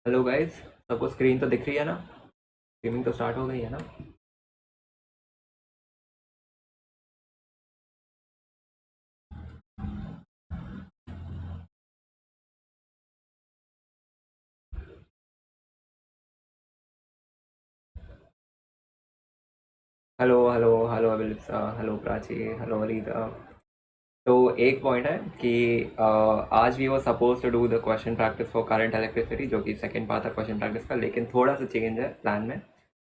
Hello guys, सबको screen तो दिख रही है ना? स्ट्रीमिंग तो स्टार्ट हो गई है ना? Hello hello hello Abhilipsa, hello Prachi, hello Alida. तो एक पॉइंट है कि आज we were suppose to do the question practice for current electricity, जो कि सेकंड पार्ट था क्वेश्चन प्रैक्टिस का, लेकिन थोड़ा सा चेंज है प्लान में।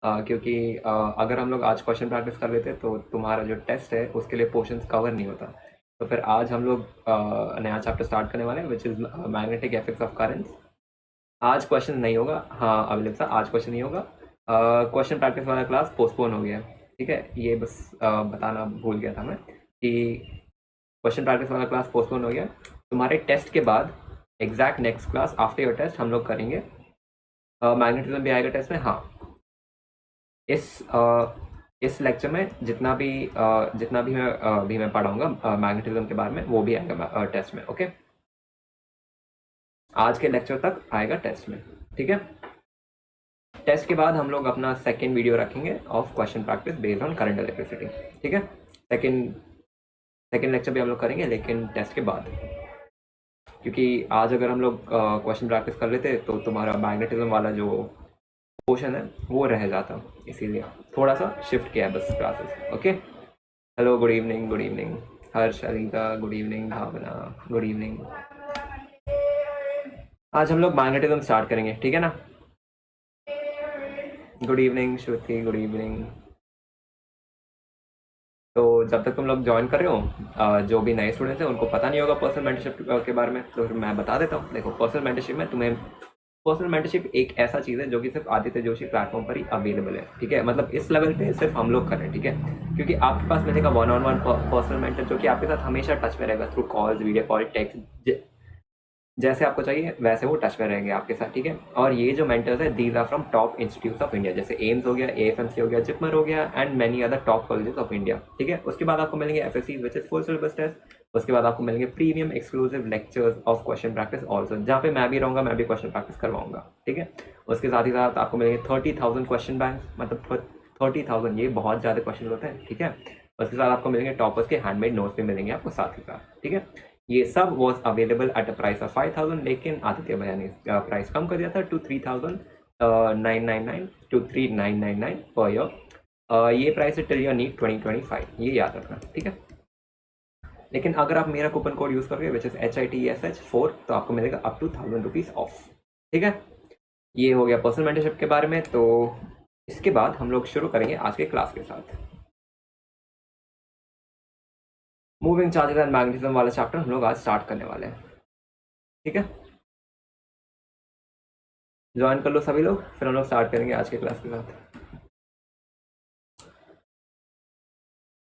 क्योंकि अगर हम लोग आज क्वेश्चन प्रैक्टिस कर लेते तो तुम्हारा जो टेस्ट है उसके लिए पोर्शंस कवर नहीं होता। तो फिर आज हम लोग नया चैप्टर स्टार्ट करने वाले हैं, which is magnetic effects of currents. आज क्वेश्चन नहीं होगा, हाँ अभिलिप्सा, आज क्वेश्चन नहीं होगा। क्वेश्चन प्रैक्टिस वाला क्लास पोस्टपोन हो गया है। ठीक है, ये बस बताना भूल गया था मैं कि क्वेश्चन प्रैक्टिस वाला क्लास पोस्टपोन हो गया। तुम्हारे टेस्ट के बाद exact next class after your test हम लोग करेंगे। मैग्नेटिज्म भी आएगा टेस्ट में, हाँ। इस इस लेक्चर में जितना भी मैं पढ़ाऊंगा मैग्नेटिज्म के बारे में, वो भी आएगा टेस्ट में। ओके, आज के लेक्चर तक आएगा टेस्ट में। ठीक है, टेस्ट के बाद हम लोग अपना सेकेंड वीडियो रखेंगे of question practice based on current electricity. ठीक है, सेकेंड सेकेंड लेक्चर भी हम लोग करेंगे, लेकिन टेस्ट के बाद। क्योंकि आज अगर हम लोग क्वेश्चन प्रैक्टिस कर लेते तो तुम्हारा मैग्नेटिज्म वाला जो पोर्शन है वो रह जाता, इसीलिए थोड़ा सा शिफ्ट किया है बस classes. Okay, hello, good evening, good evening Harsh, Alida, good evening Bhavna, good evening. आज हम लोग मैग्नेटिज्म स्टार्ट करेंगे, ठीक है ना? Good evening Shruti, good evening. तो जब तक तुम लोग ज्वाइन कर रहे हो, जो भी नए स्टूडेंट्स हैं उनको पता नहीं होगा पर्सनल मेंटरशिप के बारे में, तो फिर मैं बता देता हूँ। देखो, पर्सनल मेंटरशिप में तुम्हें पर्सनल मेंटरशिप एक ऐसा चीज़ है जो कि सिर्फ आदित्य जोशी प्लेटफॉर्म पर ही अवेलेबल है। ठीक है, मतलब इस लेवल पे सिर्फ हम लोग करें। ठीक है, क्योंकि आपके पास मिलेगा one on one personal mentor, जो कि आपके साथ हमेशा टच में रहेगा through calls, video call, text, जैसे आपको चाहिए वैसे वो टच में रहेंगे आपके साथ। ठीक है, और ये जो मेंटर्स है, these are from top institutes of India, जैसे एम्स हो गया, एएफएमसी हो गया, जिपमर हो गया, and many other top colleges of India. ठीक है, उसके बाद आपको मिलेंगे FSC which is full syllabus test. उसके बाद आपको मिलेंगे premium exclusive lectures of question practice also, जहाँ पे मैं भी रहूँगा, मैं भी क्वेश्चन प्रैक्टिस करवाऊंगा। ठीक है, उसके साथ ही साथ आपको मिलेंगे 30,000 क्वेश्चन बैंक, मतलब 30,000, ये बहुत ज़्यादा क्वेश्चन होते हैं। ठीक है, उसके साथ आपको मिलेंगे टॉपर्स के हैंडमेड नोट्स भी मिलेंगे आपको साथ ही साथ। ठीक है, ये सब was available at a price of 5,000, लेकिन आदित्य भैया ने प्राइस कम कर दिया था टू 3,999 टू 3,999 पर ईयर। ये प्राइस है टिल योर नीट 2025, ये याद रखना। ठीक है, लेकिन अगर आप मेरा कूपन कोड यूज़ करोगे विच इज HITSH4, तो आपको मिलेगा अप टू 1,000 रुपीज़ ऑफ। ठीक है, ये हो गया पर्सनल मेंटरशिप के बारे में। तो इसके बाद हम लोग शुरू करेंगे आज के क्लास के साथ। मूविंग चार्जेस एंड मैग्नेटिज्म वाला चैप्टर हम लोग आज स्टार्ट करने वाले हैं। ठीक है, ज्वाइन कर लो सभी लोग, फिर हम लोग स्टार्ट करेंगे आज के क्लास के साथ।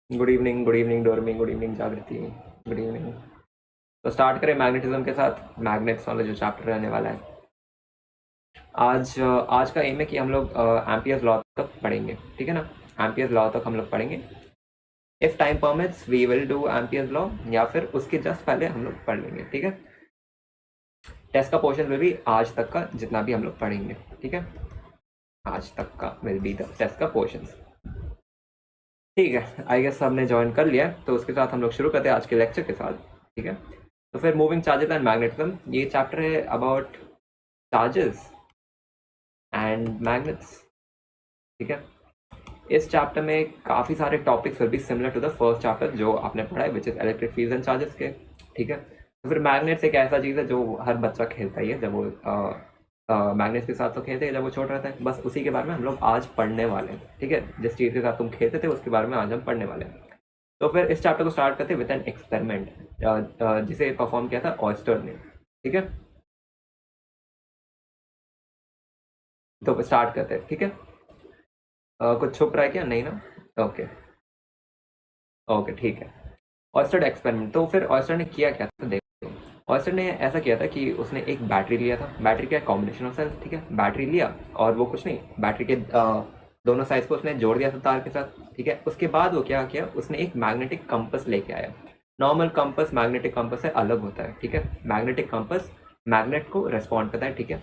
Good evening, good evening Dormi, good evening Jagriti, good evening. तो स्टार्ट करें मैग्नेटिज्म के साथ। मैग्नेट्स वाला जो चैप्टर रहने वाला है आज का एम है कि हम लोग एम्पियर्स लॉ तक पढ़ेंगे। ठीक है ना, एम्पियर्स लॉ तक हम लोग पढ़ेंगे। If time permits we will do Ampere's law, या फिर उसके जस्ट पहले हम लोग पढ़ लेंगे। ठीक है, टेस्ट का पोर्शन विल भी आज तक का जितना भी हम लोग पढ़ेंगे। ठीक है, आज तक का विल बी द टेस्ट का पोर्शन। ठीक है, आई गेस सबने ज्वाइन कर लिया, तो उसके साथ हम लोग शुरू करते हैं आज के लेक्चर के साथ। ठीक है, तो फिर मूविंग चार्जेस एंड मैग्नेटिज्म, ये चैप्टर है अबाउट चार्जेस एंड मैग्नेट्स। ठीक है, इस चैप्टर में काफ़ी सारे topics will be similar to the first chapter जो आपने पढ़ा है, which is electric fields and charges के। ठीक है, तो फिर मैग्नेट्स एक ऐसा चीज़ है जो हर बच्चा खेलता ही है, जब वो मैग्नेट्स के साथ तो खेलते हैं जब वो छोटा रहता है, बस उसी के बारे में हम लोग आज पढ़ने वाले हैं। ठीक है, जिस चीज़ के साथ तुम खेलते थे उसके बारे में आज हम पढ़ने वाले हैं। तो फिर इस चैप्टर को स्टार्ट करते हैं विद एन एक्सपेरिमेंट जिसे परफॉर्म किया था ऑयस्टर ने। ठीक है, तो स्टार्ट करते हैं। ठीक है, कुछ छुप रहा है क्या? नहीं ना? ओके ओके, ठीक है। ऑयस्टर एक्सपेरिमेंट, तो फिर ऑयस्टर ने किया क्या था, देखो। ऑयस्टर ने ऐसा किया था कि उसने एक बैटरी लिया था। बैटरी का कॉम्बिनेशन ऑफ सेल्स। ठीक है, बैटरी लिया और वो कुछ नहीं, बैटरी के दोनों साइड को उसने जोड़ दिया था तार के साथ। ठीक है, उसके बाद वो क्या किया, उसने एक मैग्नेटिक कंपस लेके आया। नॉर्मल कंपास मैग्नेटिक कंपास से अलग होता है, ठीक है। मैग्नेटिक कंपास मैग्नेट को रेस्पॉन्ड करता है, ठीक है।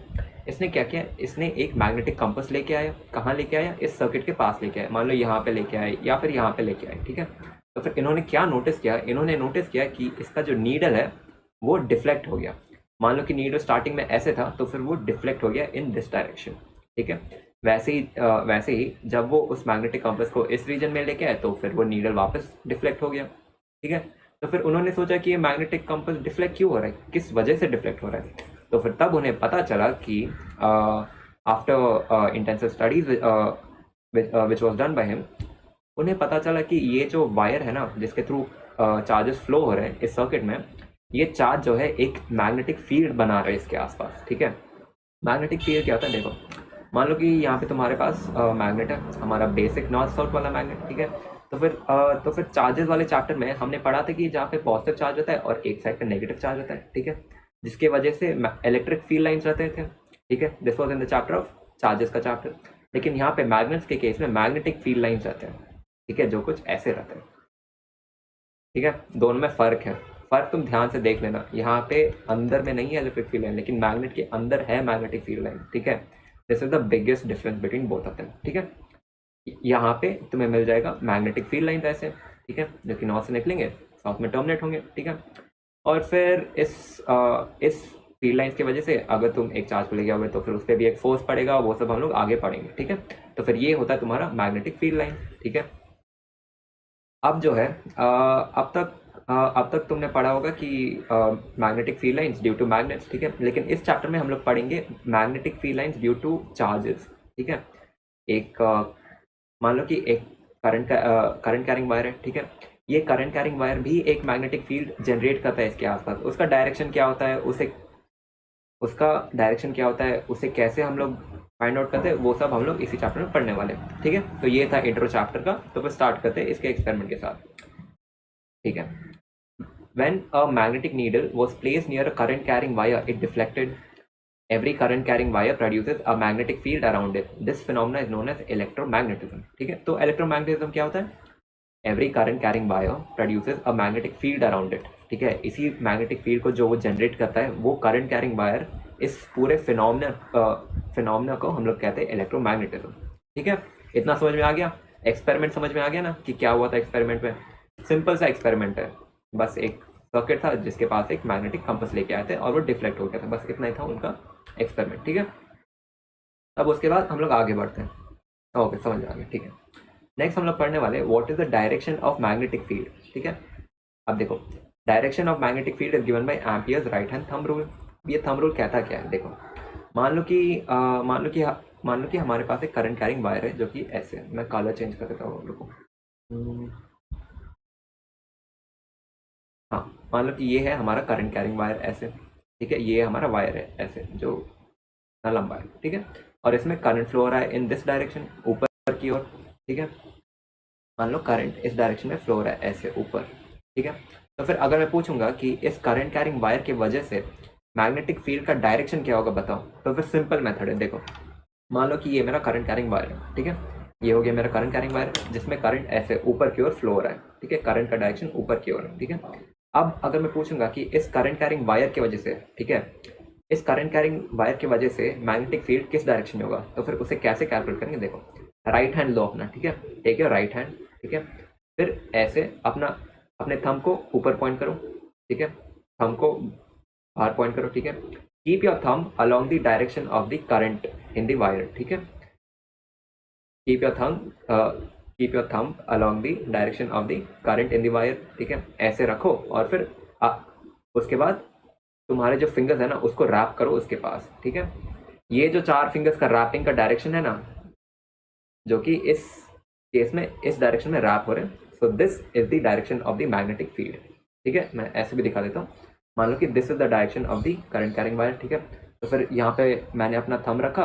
इसने क्या किया, इसने एक मैग्नेटिक कंपास लेके आया, कहाँ लेके आया, इस सर्किट के पास लेके आया, मान लो यहाँ पे लेके आए या फिर यहाँ पे लेके आए, ठीक है। तो फिर इन्होंने क्या नोटिस किया, इन्होंने नोटिस किया कि इसका जो नीडल है वो डिफ्लेक्ट हो गया। मान लो कि नीडल स्टार्टिंग में ऐसे था, तो फिर वो डिफ्लेक्ट हो गया इन दिस डायरेक्शन, ठीक है। वैसे ही जब वो उस मैग्नेटिक कंपास को इस रीजन में लेके आए, तो फिर वो नीडल वापस डिफ्लेक्ट हो गया, ठीक है। तो फिर उन्होंने सोचा कि ये मैग्नेटिक कंपास डिफ्लेक्ट क्यों हो रहा है, किस वजह से डिफ्लेक्ट हो रहा है। तो फिर तब उन्हें पता चला कि after intensive studies which was done by him, उन्हें पता चला कि ये जो वायर है ना, जिसके थ्रू चार्जेस फ्लो हो रहे हैं इस सर्किट में, ये चार्ज जो है एक मैग्नेटिक फील्ड बना रहे हैं इसके आसपास, ठीक है। मैग्नेटिक फील्ड क्या होता है, देखो मान लो कि यहाँ पे तुम्हारे पास मैग्नेट है, हमारा बेसिक नॉर्थ साउथ वाला मैग्नेट, ठीक है। तो फिर चार्जेस वाले चैप्टर में हमने पढ़ा था कि जहाँ पे पॉजिटिव चार्ज होता है और एक साइड पे नेगेटिव चार्ज होता है, ठीक है, जिसके वजह से इलेक्ट्रिक फील्ड लाइंस रहते थे, ठीक है। This was in the chapter of charges का चैप्टर। लेकिन यहाँ पे मैग्नेट्स के केस में मैग्नेटिक फील्ड लाइंस रहते हैं, ठीक है, जो कुछ ऐसे रहते हैं, ठीक है। दोनों में फर्क है, फर्क तुम ध्यान से देख लेना, यहाँ पे अंदर में नहीं है इलेक्ट्रिक फील्ड लाइन, लेकिन मैग्नेट के अंदर है मैग्नेटिक फील्ड लाइन, ठीक है। This is the biggest difference between both of them, ठीक है। यहाँ पे तुम्हें मिल जाएगा मैग्नेटिक फील्ड लाइन ऐसे, ठीक है, जो कि नॉर्थ से निकलेंगे, साउथ में टर्मिनेट होंगे, ठीक है। और फिर इस फील्ड लाइंस की वजह से अगर तुम एक चार्ज को ले गए तो फिर उस पर भी एक फोर्स पड़ेगा, वो सब हम लोग आगे पढ़ेंगे, ठीक है। तो फिर ये होता है तुम्हारा मैग्नेटिक फील्ड लाइन, ठीक है। अब जो है अब तक तुमने पढ़ा होगा कि magnetic field lines due two magnets, ठीक है। लेकिन इस चैप्टर में हम लोग पढ़ेंगे magnetic field lines due two charges, ठीक है। एक मान लो कि एक करंट कैरिंग वायर है, ठीक है। ये करंट कैरिंग वायर भी एक मैग्नेटिक फील्ड जनरेट करता है इसके आसपास। उसका डायरेक्शन क्या होता है, उसे कैसे हम लोग फाइंड आउट करते हैं, वो सब हम लोग इसी चैप्टर में पढ़ने वाले हैं, ठीक है। तो ये था इंट्रो चैप्टर का। तो फिर स्टार्ट करते हैं इसके एक्सपेरिमेंट के साथ, ठीक है। When a magnetic needle was placed near a current carrying wire, it deflected. Every current carrying wire produces a magnetic field around it. This phenomena is known as electromagnetism, ठीक है। तो electromagnetism क्या होता है, every current carrying wire produces a magnetic field around it, ठीक है। इसी magnetic field को जो वो जनरेट करता है, वो करंट कैरिंग वायर, इस पूरे फिनोमिना को हम लोग कहते हैं इलेक्ट्रोमैग्नेटिज्म, ठीक है। इतना समझ में आ गया, एक्सपेरिमेंट समझ में आ गया ना कि क्या हुआ था एक्सपेरिमेंट में। सिंपल सा एक्सपेरिमेंट है, बस एक सर्किट था जिसके पास एक मैग्नेटिक कंपास लेके आए थे और वो डिफ्लेक्ट हो गया था, बस इतना ही था उनका एक्सपेरिमेंट, ठीक है। अब उसके बाद हम लोग आगे बढ़ते हैं, ओके समझ में आ गया, ठीक है। नेक्स्ट हम लोग पढ़ने वाले what is the direction of magnetic field, ठीक है। अब देखो, direction of magnetic field is given by amperes right hand thumb rule. ये थंब रूल कहता क्या है, देखो मान लो कि हमारे पास एक करंट कैरिंग वायर है जो कि ऐसे है। मैं कलर चेंज कर देता हूँ, रुको। हाँ, मान लो कि ये है हमारा करंट कैरिंग वायर ऐसे, ठीक है। ये हमारा वायर है ऐसे जो लंबा है, ठीक है। और इसमें करंट फ्लो हो रहा है इन दिस डायरेक्शन, ऊपर की ओर, ठीक है। मान लो करंट इस डायरेक्शन में फ्लो हो रहा है ऐसे ऊपर, ठीक है। तो फिर अगर मैं पूछूंगा कि इस करंट कैरिंग वायर की वजह से मैग्नेटिक फील्ड का डायरेक्शन क्या होगा बताओ, तो फिर सिंपल मेथड है, देखो मान लो कि ये मेरा करंट कैरिंग वायर है, ठीक है। ये हो गया मेरा करंट कैरिंग वायर जिसमें करंट ऐसे ऊपर की ओर फ्लो हो रहा है, ठीक है। करंट का डायरेक्शन ऊपर की ओर है, ठीक है। अब अगर मैं पूछूंगा कि इस करंट कैरिंग वायर की वजह से, ठीक है, इस करंट कैरिंग वायर की वजह से मैग्नेटिक फील्ड किस डायरेक्शन में होगा, तो फिर उसे कैसे कैलकुलेट करेंगे, देखो राइट हैंड लो अपना, ठीक है। टेक योर राइट हैंड, ठीक है। फिर ऐसे अपने थंब को ऊपर पॉइंट करो, ठीक है। थंब को बाहर पॉइंट करो, ठीक है। Keep your thumb along the direction of the current in the wire, ठीक है। Keep your thumb along the direction of the current in the wire, ठीक है। ऐसे रखो और फिर उसके बाद तुम्हारे जो फिंगर्स है ना उसको रैप करो उसके पास, ठीक है। ये जो 4 फिंगर्स का रैपिंग का डायरेक्शन है ना, जो कि इस केस में इस डायरेक्शन में रैप हो रहे हैं, so this is the direction of the magnetic field, ठीक है। मैं ऐसे भी दिखा देता हूँ, मान लो कि this is the direction of the current carrying wire, ठीक है। तो फिर यहाँ पे मैंने अपना थंब रखा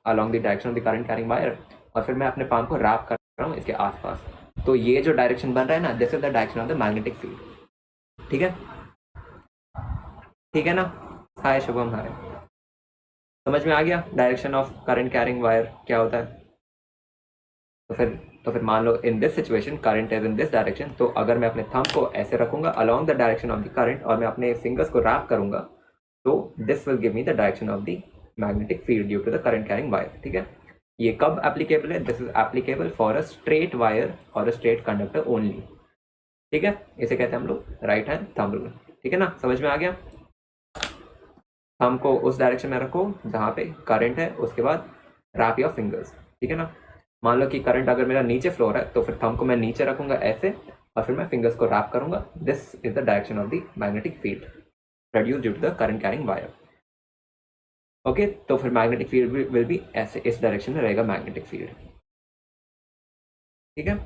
along the direction of the current carrying wire और फिर मैं अपने पाम को रैप कर रहा हूँ इसके आसपास। तो ये जो डायरेक्शन बन रहा है ना, this is the direction of the magnetic field, ठीक है। ठीक है ना, हाय शुभम, हाय। समझ में आ गया direction of current carrying wire क्या होता है। तो फिर तो फिर मान लो in this situation current is in this direction, तो अगर मैं अपने थंब को ऐसे रखूंगा along the direction of the current और मैं अपने फिंगर्स को रैप करूंगा, तो this will give me the direction of the magnetic field due to the current carrying wire. ठीक है, ये कब एप्लीकेबल है? This is applicable for a straight wire और अ स्ट्रेट कंडक्टर ओनली। ठीक है, इसे कहते हैं हम लोग राइट हैंड थंब रूल। ठीक है ना, समझ में आ गया? थंब को उस डायरेक्शन में रखो जहाँ पे करंट है, उसके बाद रैप योर फिंगर्स। ठीक है ना, मान लो कि करंट अगर मेरा नीचे फ्लो रहा है तो फिर थंब को मैं नीचे रखूंगा ऐसे और फिर मैं फिंगर्स को रैप करूंगा। This is the direction of the magnetic field produce due to the current carrying wire. Okay, तो फिर मैग्नेटिक फील्ड विल बी ऐसे, इस डायरेक्शन में रहेगा मैग्नेटिक फील्ड। ठीक है,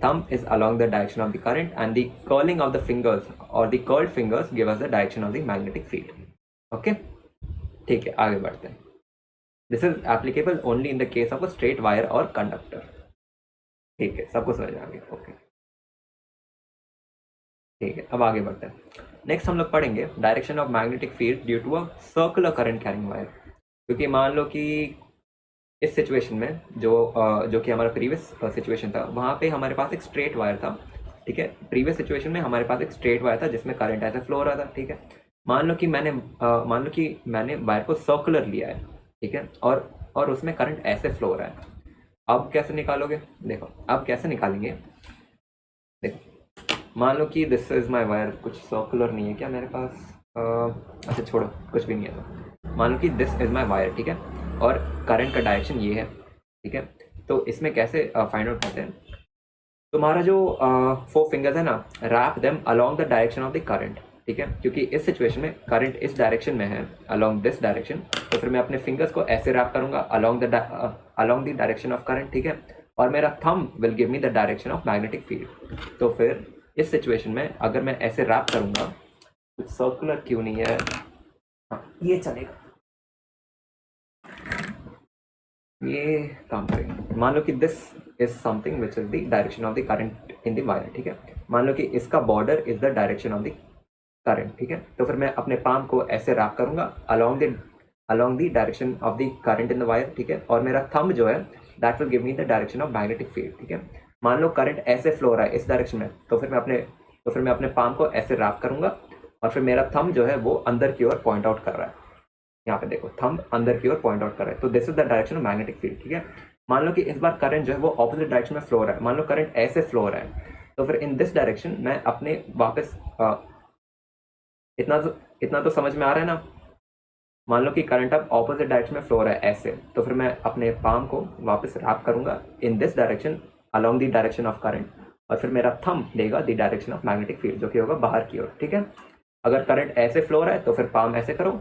thumb is along the direction of the current and the curling of the fingers or the curled fingers give us the direction of the magnetic field. Okay, ठीक है, आगे बढ़ते हैं। This is applicable only in the case of a straight wire or conductor. ठीक है, सबको समझ आ गया? ओके, ठीक है, अब आगे बढ़ते हैं। नेक्स्ट हम लोग पढ़ेंगे direction of magnetic field due to a circular current carrying wire. क्योंकि मान लो कि इस सिचुएशन में जो कि हमारा प्रीवियस सिचुएशन था, वहाँ पे हमारे पास एक स्ट्रेट वायर था। ठीक है, प्रीवियस सिचुएशन में हमारे पास एक स्ट्रेट वायर था जिसमें करंट ऐसे फ्लो हो रहा था। ठीक है, मान लो कि मैंने वायर को सर्कुलर लिया है। ठीक है, और उसमें करंट ऐसे फ्लो हो रहा है। अब कैसे निकालोगे? देखो, अब कैसे निकालेंगे? देखो, मान लो कि दिस इज माई वायर, कुछ सर्कुलर नहीं है क्या मेरे पास? अच्छा छोड़ो, कुछ भी नहीं है। तो मान लो कि दिस इज माई वायर, ठीक है, और करंट का डायरेक्शन ये है। ठीक है, तो इसमें कैसे फाइंड आउट करते हैं? तुम्हारा जो 4 फिंगर्स है ना, wrap them along the direction of the current. ठीक है, क्योंकि इस सिचुएशन में करंट इस डायरेक्शन में है, अलोंग दिस डायरेक्शन, तो फिर मैं अपने फिंगर्स को ऐसे रैप करूंगा along the direction of current. ठीक है, और मेरा thumb will give me the direction of magnetic field. तो फिर इस सिचुएशन में अगर मैं ऐसे रैप करूंगा, कुछ सर्कुलर क्यों नहीं है? हाँ, ये चलेगा, ये काम करेंगे। मान लो कि this is something which is the direction of the current in the wire. ठीक है, मान लो कि इसका border is the direction of the current. ठीक है, तो फिर मैं अपने पाम को ऐसे रैप करूंगा along the direction of the current in the wire. ठीक है, और मेरा थंब जो है that will give me the direction of magnetic field. ठीक है, मान लो करंट ऐसे फ्लो हो रहा है इस डायरेक्शन में, तो फिर मैं अपने पाम को ऐसे रैप करूंगा और फिर मेरा थंब जो है वो अंदर की ओर पॉइंट आउट कर रहा है। यहाँ पे देखो, थंब अंदर की ओर पॉइंट आउट कर रहा है, तो this is the direction of magnetic field. ठीक है, मान लो कि इस बार करंट जो है वो ऑपोजिट डायरेक्शन में फ्लो हो रहा है। मान लो करंट ऐसे फ्लो हो रहा है, तो फिर इन दिस डायरेक्शन मैं अपने वापस इतना तो समझ में आ रहा है ना? मान लो कि करंट अब ऑपोजिट डायरेक्शन में फ्लो हो रहा है ऐसे, तो फिर मैं अपने पाम को वापस रैप करूंगा इन this direction along the direction of current, और फिर मेरा थंब देगा the direction of magnetic field जो कि होगा बाहर की ओर। ठीक है, अगर करंट ऐसे फ्लो हो रहा है तो फिर पाम ऐसे करो,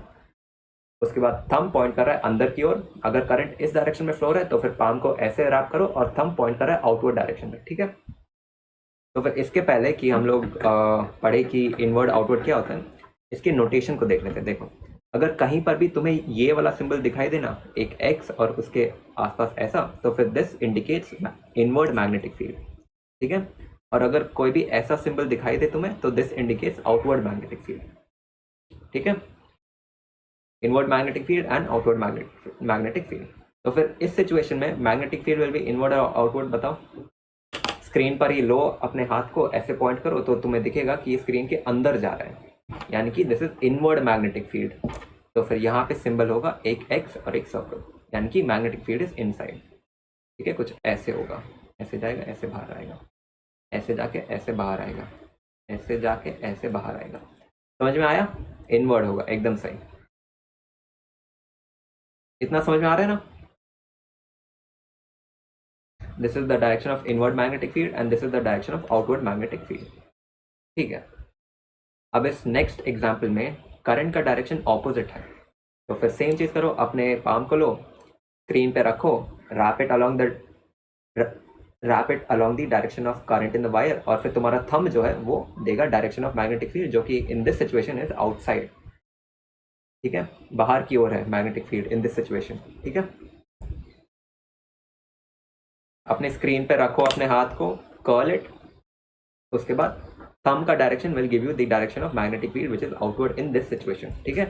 उसके बाद थंब पॉइंट कर रहा है अंदर की ओर। अगर करंट इस डायरेक्शन में फ्लो रहा है तो फिर पाम को ऐसे रैप करो और थंब पॉइंट कर रहा है आउटवर्ड डायरेक्शन में। ठीक है, तो फिर इसके पहले कि हम लोग पढ़े कि इनवर्ड आउटवर्ड क्या होता है, इसके नोटेशन को देख लेते हैं। देखो, अगर कहीं पर भी तुम्हें ये वाला सिंबल दिखाई देना, एक एक्स और उसके आसपास ऐसा, तो फिर this indicates inward magnetic field. ठीक है, और अगर कोई भी ऐसा सिंबल दिखाई दे तुम्हें, तो this indicates outward magnetic field. ठीक है, inward magnetic field and outward magnetic field. तो फिर इस सिचुएशन में magnetic field will B inward और आउटवर्ड। बताओ, स्क्रीन पर ही लो, अपने हाथ को ऐसे पॉइंट करो तो तुम्हें दिखेगा कि ये स्क्रीन के अंदर जा रहा है, यानी कि this is inward magnetic field. तो फिर यहाँ पे सिंबल होगा एक एक्स और एक सर्कल, यानी कि मैग्नेटिक फील्ड इज इनसाइड। ठीक है, कुछ ऐसे होगा, ऐसे जाएगा, ऐसे बाहर आएगा, ऐसे जाके ऐसे बाहर आएगा, ऐसे जाके ऐसे बाहर आएगा। समझ में आया? इनवर्ड होगा, एकदम सही। इतना समझ में आ रहा है ना? This is the direction of inward magnetic field and this is the direction of outward magnetic field. ठीक है, अब इस नेक्स्ट एग्जाम्पल में करंट का डायरेक्शन ऑपोजिट है, तो फिर सेम चीज करो, अपने पाम को लो, स्क्रीन पे रखो, wrap it along the direction of current in the wire, और फिर तुम्हारा थंब जो है वो देगा डायरेक्शन ऑफ मैग्नेटिक फील्ड जो कि इन दिस सिचुएशन इज आउटसाइड। ठीक है, बाहर की ओर है magnetic field in this situation. ठीक है, अपने स्क्रीन पे रखो अपने हाथ को, कर्ल इट, उसके बाद थंब का direction will give you the direction of magnetic field which is outward in this situation. ठीक है,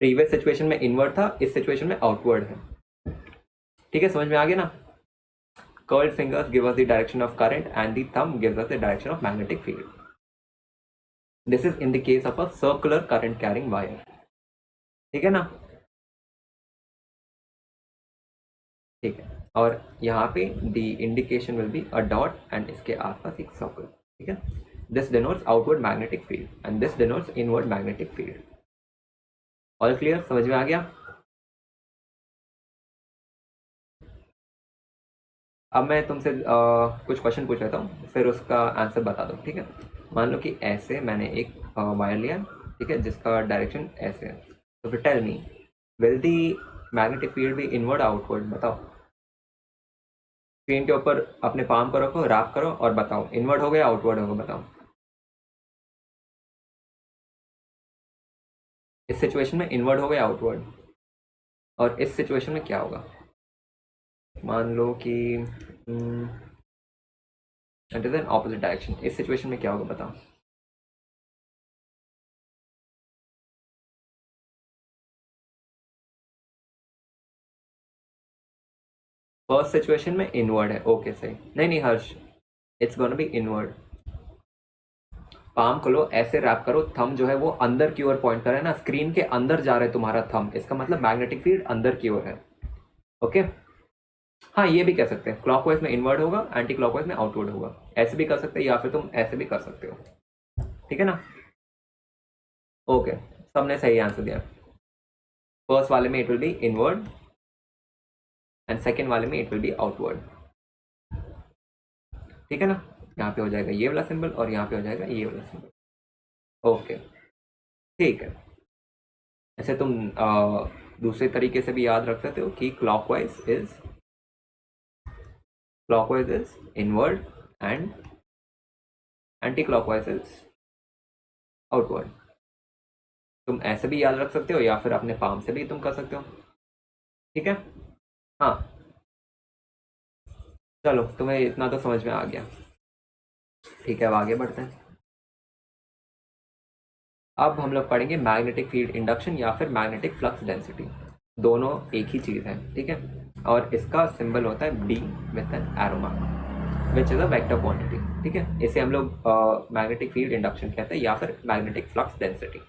प्रीवियस सिचुएशन में इनवर्ड था, इस सिचुएशन में आउटवर्ड है। ठीक है, समझ में आ गया ना? Curled fingers give us the direction of current and the thumb gives us the direction of magnetic field. This is in the case of a circular current carrying wire. ठीक है ना? ठीक है, और यहाँ पे the indication will be a dot and इसके आसपास एक circle. ठीक है? This denotes outward magnetic field and this denotes inward magnetic field. All clear? समझ में आ गया? अब मैं तुमसे कुछ क्वेश्चन पूछ लेता हूँ, फिर उसका आंसर बता दो. ठीक है? मान लो कि ऐसे मैंने एक वायर लिया, ठीक है, जिसका डायरेक्शन ऐसे है. तो फिर tell me, will the magnetic field be inward outward? बताओ. स्क्रीन के ऊपर अपने पाम को रखो, रैप करो और बताओ इनवर्ड होगा या आउटवर्ड होगा. बताओ. इस सिचुएशन में इनवर्ड होगा या आउटवर्ड? और इस सिचुएशन में क्या होगा? मान लो कि it is an opposite direction. इस सिचुएशन में क्या होगा? बताओ. फर्स्ट सिचुएशन में इनवर्ड है. ओके सही. नहीं हर्ष, it's gonna be inward. Palm को लो, ऐसे रैप करो, थंब जो है वो अंदर की ओर पॉइंट कर रहा है ना, स्क्रीन के अंदर जा रहा है तुम्हारा थंब, इसका मतलब मैग्नेटिक फील्ड अंदर की ओर है. ओके. हाँ, ये भी कह सकते हैं क्लॉकवाइज में इनवर्ड होगा, एंटी क्लॉकवाइज में आउटवर्ड होगा. ऐसे भी कर सकते हैं या फिर तुम ऐसे भी कर सकते हो. ठीक है ना? ओके, सबने सही आंसर दिया. फर्स्ट वाले में it will B inward and second वाले में इट विल बी आउटवर्ड. ठीक है ना? यहाँ पे हो जाएगा ये वाला सिंबल और यहाँ पे हो जाएगा ये वाला सिंबल. ओके, ठीक है. ऐसे तुम दूसरे तरीके से भी याद रख सकते हो कि clockwise is inward and anti clockwise is outward. तुम ऐसे भी याद रख सकते हो या फिर अपने पाम से भी तुम कर सकते हो. ठीक है? हाँ, चलो तुम्हें इतना तो समझ में आ गया. ठीक है, अब आगे बढ़ते हैं. अब हम लोग पढ़ेंगे मैग्नेटिक फील्ड इंडक्शन या फिर मैग्नेटिक फ्लक्स डेंसिटी. दोनों एक ही चीज़ है. ठीक है? और इसका सिंबल होता है D with an arrow mark which is a vector quantity. ठीक है? इसे हम लोग मैग्नेटिक फील्ड इंडक्शन कहते हैं या फिर मैग्नेटिक फ्लक्स डेंसिटी.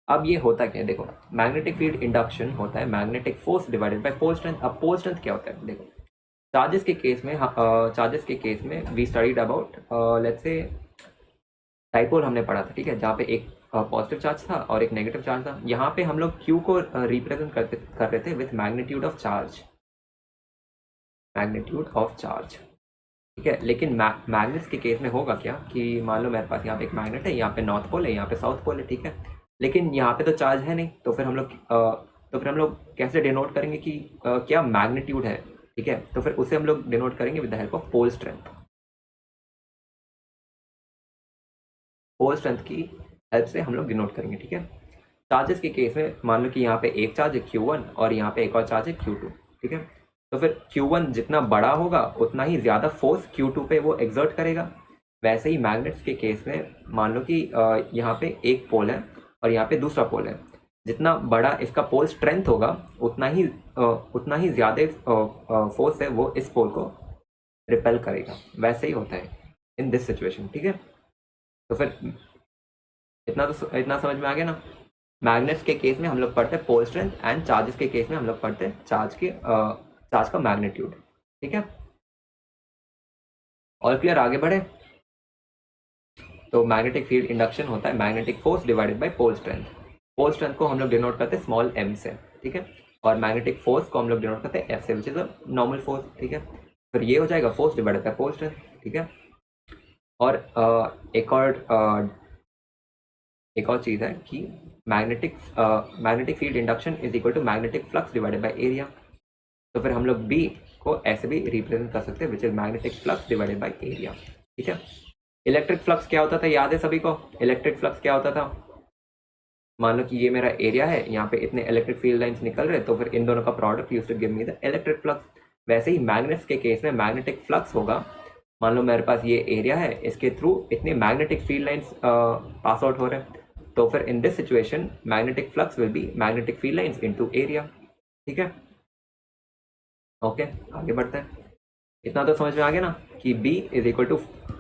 अब ये होता क्या है? देखो, मैग्नेटिक फील्ड इंडक्शन होता है magnetic force divided by pole strength. अब पोल स्ट्रेंथ क्या होता है? देखो, चार्जेस के केस में we studied about let's say dipole हमने पढ़ा था. ठीक है? जहाँ पे एक पॉजिटिव चार्ज था और एक नेगेटिव चार्ज था. यहाँ पे हम लोग क्यू को रिप्रेजेंट कर रहे थे विथ मैग्नीट्यूड ऑफ चार्ज. ठीक है? लेकिन मैग्नेट्स के केस में होगा क्या कि मान लो मेरे पास यहाँ पे एक मैग्नेट है, यहाँ पे नॉर्थ पोल है, यहाँ पे साउथ पोल है. ठीक है? लेकिन यहाँ पे तो चार्ज है नहीं, तो फिर हम लोग कैसे डिनोट करेंगे कि क्या मैग्नीट्यूड है. ठीक है? तो फिर उसे हम लोग डिनोट करेंगे with the help of pole strength. Pole strength की हेल्प से हम लोग डिनोट करेंगे. ठीक है? चार्जेस के केस में मान लो कि यहाँ पे एक चार्ज है Q1 और यहाँ पे एक और चार्ज है Q2. ठीक है? तो फिर Q1 जितना बड़ा होगा उतना ही ज़्यादा फोर्स Q2 पे वो एग्जर्ट करेगा. वैसे ही मैग्नेट्स के केस में मान लो कि यहाँ पे एक पोल है और यहाँ पे दूसरा पोल है. जितना बड़ा इसका पोल स्ट्रेंथ होगा उतना ही ज़्यादा फोर्स है वो इस पोल को रिपेल करेगा. वैसे ही होता है इन दिस सिचुएशन. ठीक है? तो फिर इतना समझ में आ गया ना? मैग्नेट्स के केस में हम लोग पढ़ते हैं पोल स्ट्रेंथ एंड चार्जेस के केस में हम लोग पढ़ते हैं चार्ज का मैग्नीट्यूड. ठीक है? और क्लियर? आगे बढ़े. तो मैग्नेटिक फील्ड इंडक्शन होता है magnetic force divided by pole strength. Pole strength को हम लोग डिनोट करते हैं स्मॉल m से. ठीक है? और मैग्नेटिक फोर्स को हम लोग डिनोट करते हैं F से, which is a normal force. ठीक है? फिर ये हो जाएगा force divided by pole strength. ठीक है? और एक और चीज़ है कि magnetic field induction is equal to magnetic flux divided by area. तो फिर हम लोग B को ऐसे भी रिप्रेजेंट कर सकते हैं which is magnetic flux divided by area. ठीक है? इलेक्ट्रिक फ्लक्स क्या होता था? याद है सभी को? इलेक्ट्रिक फ्लक्स क्या होता था? मान लो कि ये मेरा एरिया है, यहाँ पे इतने इलेक्ट्रिक फील्ड लाइंस निकल रहे, तो फिर इन दोनों का product used to give me the electric flux. वैसे ही मैग्नेट्स के केस में मैग्नेटिक फ्लक्स होगा. मान लो मेरे पास ये एरिया है, इसके थ्रू इतने magnetic field lines pass out हो रहे हैं. तो फिर इन this situation magnetic flux will be magnetic field lines into area. ठीक है? ओके, आगे बढ़ते हैं. इतना तो समझ में आ गया ना कि B is equal to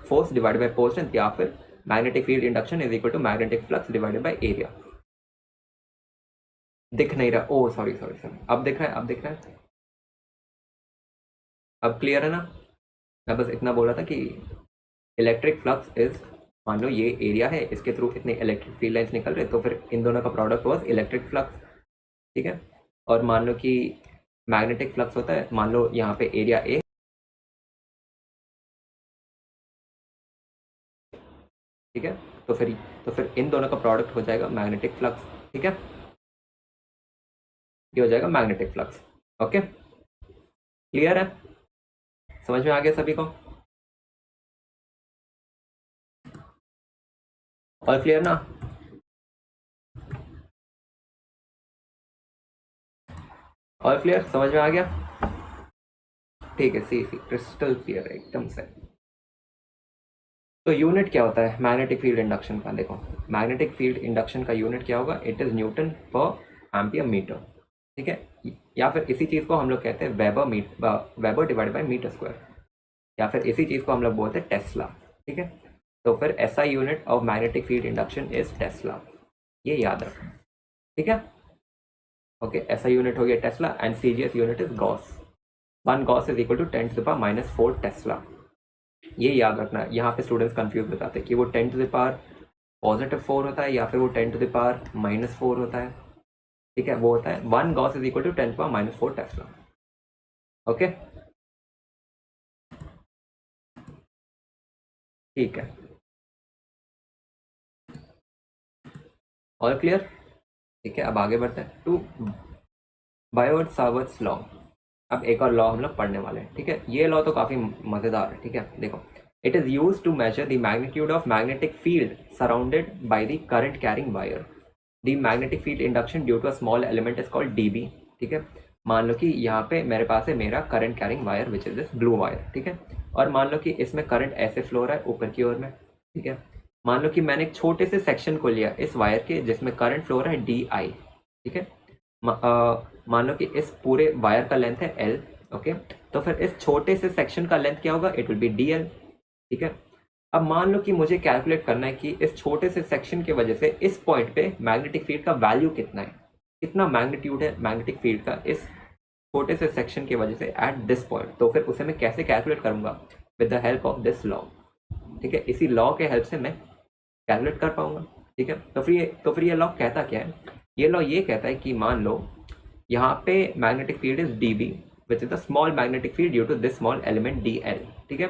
force divided by portion, या फिर magnetic field induction is equal to magnetic flux divided by area. दिख नहीं रहा, ओ सॉरी सॉरी सॉरी, अब दिख रहा है, अब दिख रहा है, अब क्लियर है ना। मैं बस इतना बोल रहा था कि इलेक्ट्रिक फ्लक्स इज, मान लो ये एरिया है, इसके थ्रू इतने इलेक्ट्रिक फील्ड लाइन्स निकल रहे, तो फिर इन दोनों का प्रोडक्ट हुआ इलेक्ट्रिक फ्लक्स, ठीक है। और मान लो कि मैग्नेटिक फ्लक्स होता है, मान लो यहाँ पे एरिया ए, ठीक है, तो फिर इन दोनों का प्रोडक्ट हो जाएगा मैग्नेटिक फ्लक्स, ठीक है, ये हो जाएगा मैग्नेटिक फ्लक्स। ओके, क्लियर है, समझ में आ गया सभी को, और क्लियर ना। और क्लियर, समझ में आ गया, ठीक है, सी क्रिस्टल क्लियर है एकदम से। तो यूनिट क्या होता है मैग्नेटिक फील्ड इंडक्शन का, देखो मैग्नेटिक फील्ड इंडक्शन का यूनिट क्या होगा, इट इज न्यूटन पर एम्पियर मीटर, ठीक है, या फिर इसी चीज को हम लोग कहते हैं weber divide by metre square, या फिर इसी चीज को हम लोग बोलते हैं टेस्ला, ठीक है। तो फिर SI unit of magnetic field induction is Tesla, ये याद रखना, ठीक है। ओके, एसआई यूनिट हो गया tesla and CGS unit is gauss, 1 gauss is equal to 10 to the power -4 tesla. ये याद रखना है, यहाँ पे स्टूडेंट्स कंफ्यूज बताते हैं कि वो 10 टू द पावर +4 होता है या फिर वो 10 टू द पावर -4 होता है, ठीक है। वो होता है 1 gauss is equal to 10 to power -4 tesla. Okay, ठीक है, और क्लियर, ठीक है। अब आगे बढ़ते हैं टू बायोट सावर्ट्स लॉ। अब एक और लॉ हम लोग पढ़ने वाले हैं, ठीक है। ये लॉ तो काफी मजेदार है, ठीक है। देखो, it is used to measure the magnitude of magnetic field surrounded by the current carrying wire. The magnetic field induction due to a small element is called dB, ठीक है। मान लो कि यहाँ पे मेरे पास है मेरा current carrying wire which is this blue wire, ठीक है। और मान लो कि इसमें करंट ऐसे फ्लो रहा है ऊपर की ओर में, ठीक है। मान लो कि मैंने एक छोटे से सेक्शन को लिया इस वायर के जिसमें करंट फ्लो रहा है डी आई, ठीक है। मान लो कि इस पूरे वायर का लेंथ है एल, ओके। तो फिर इस छोटे से सेक्शन का लेंथ क्या होगा, it will B D l, ठीक है। अब मान लो कि मुझे कैलकुलेट करना है कि इस छोटे से सेक्शन की वजह से इस पॉइंट पे मैग्नेटिक फील्ड का वैल्यू कितना है, कितना मैग्नीट्यूड है मैग्नेटिक फील्ड का इस छोटे से सेक्शन की वजह से एट दिस पॉइंट। तो फिर उसे मैं कैसे कैलकुलेट करूंगा, with the help of this law, ठीक है। इसी लॉ के हेल्प से मैं कैलकुलेट कर पाऊंगा, ठीक है। तो फिर ये लॉ कहता क्या है, ये लॉ ये कहता है कि मान लो यहाँ पे magnetic field is D b which is the small magnetic field due to this small element d l, ठीक है।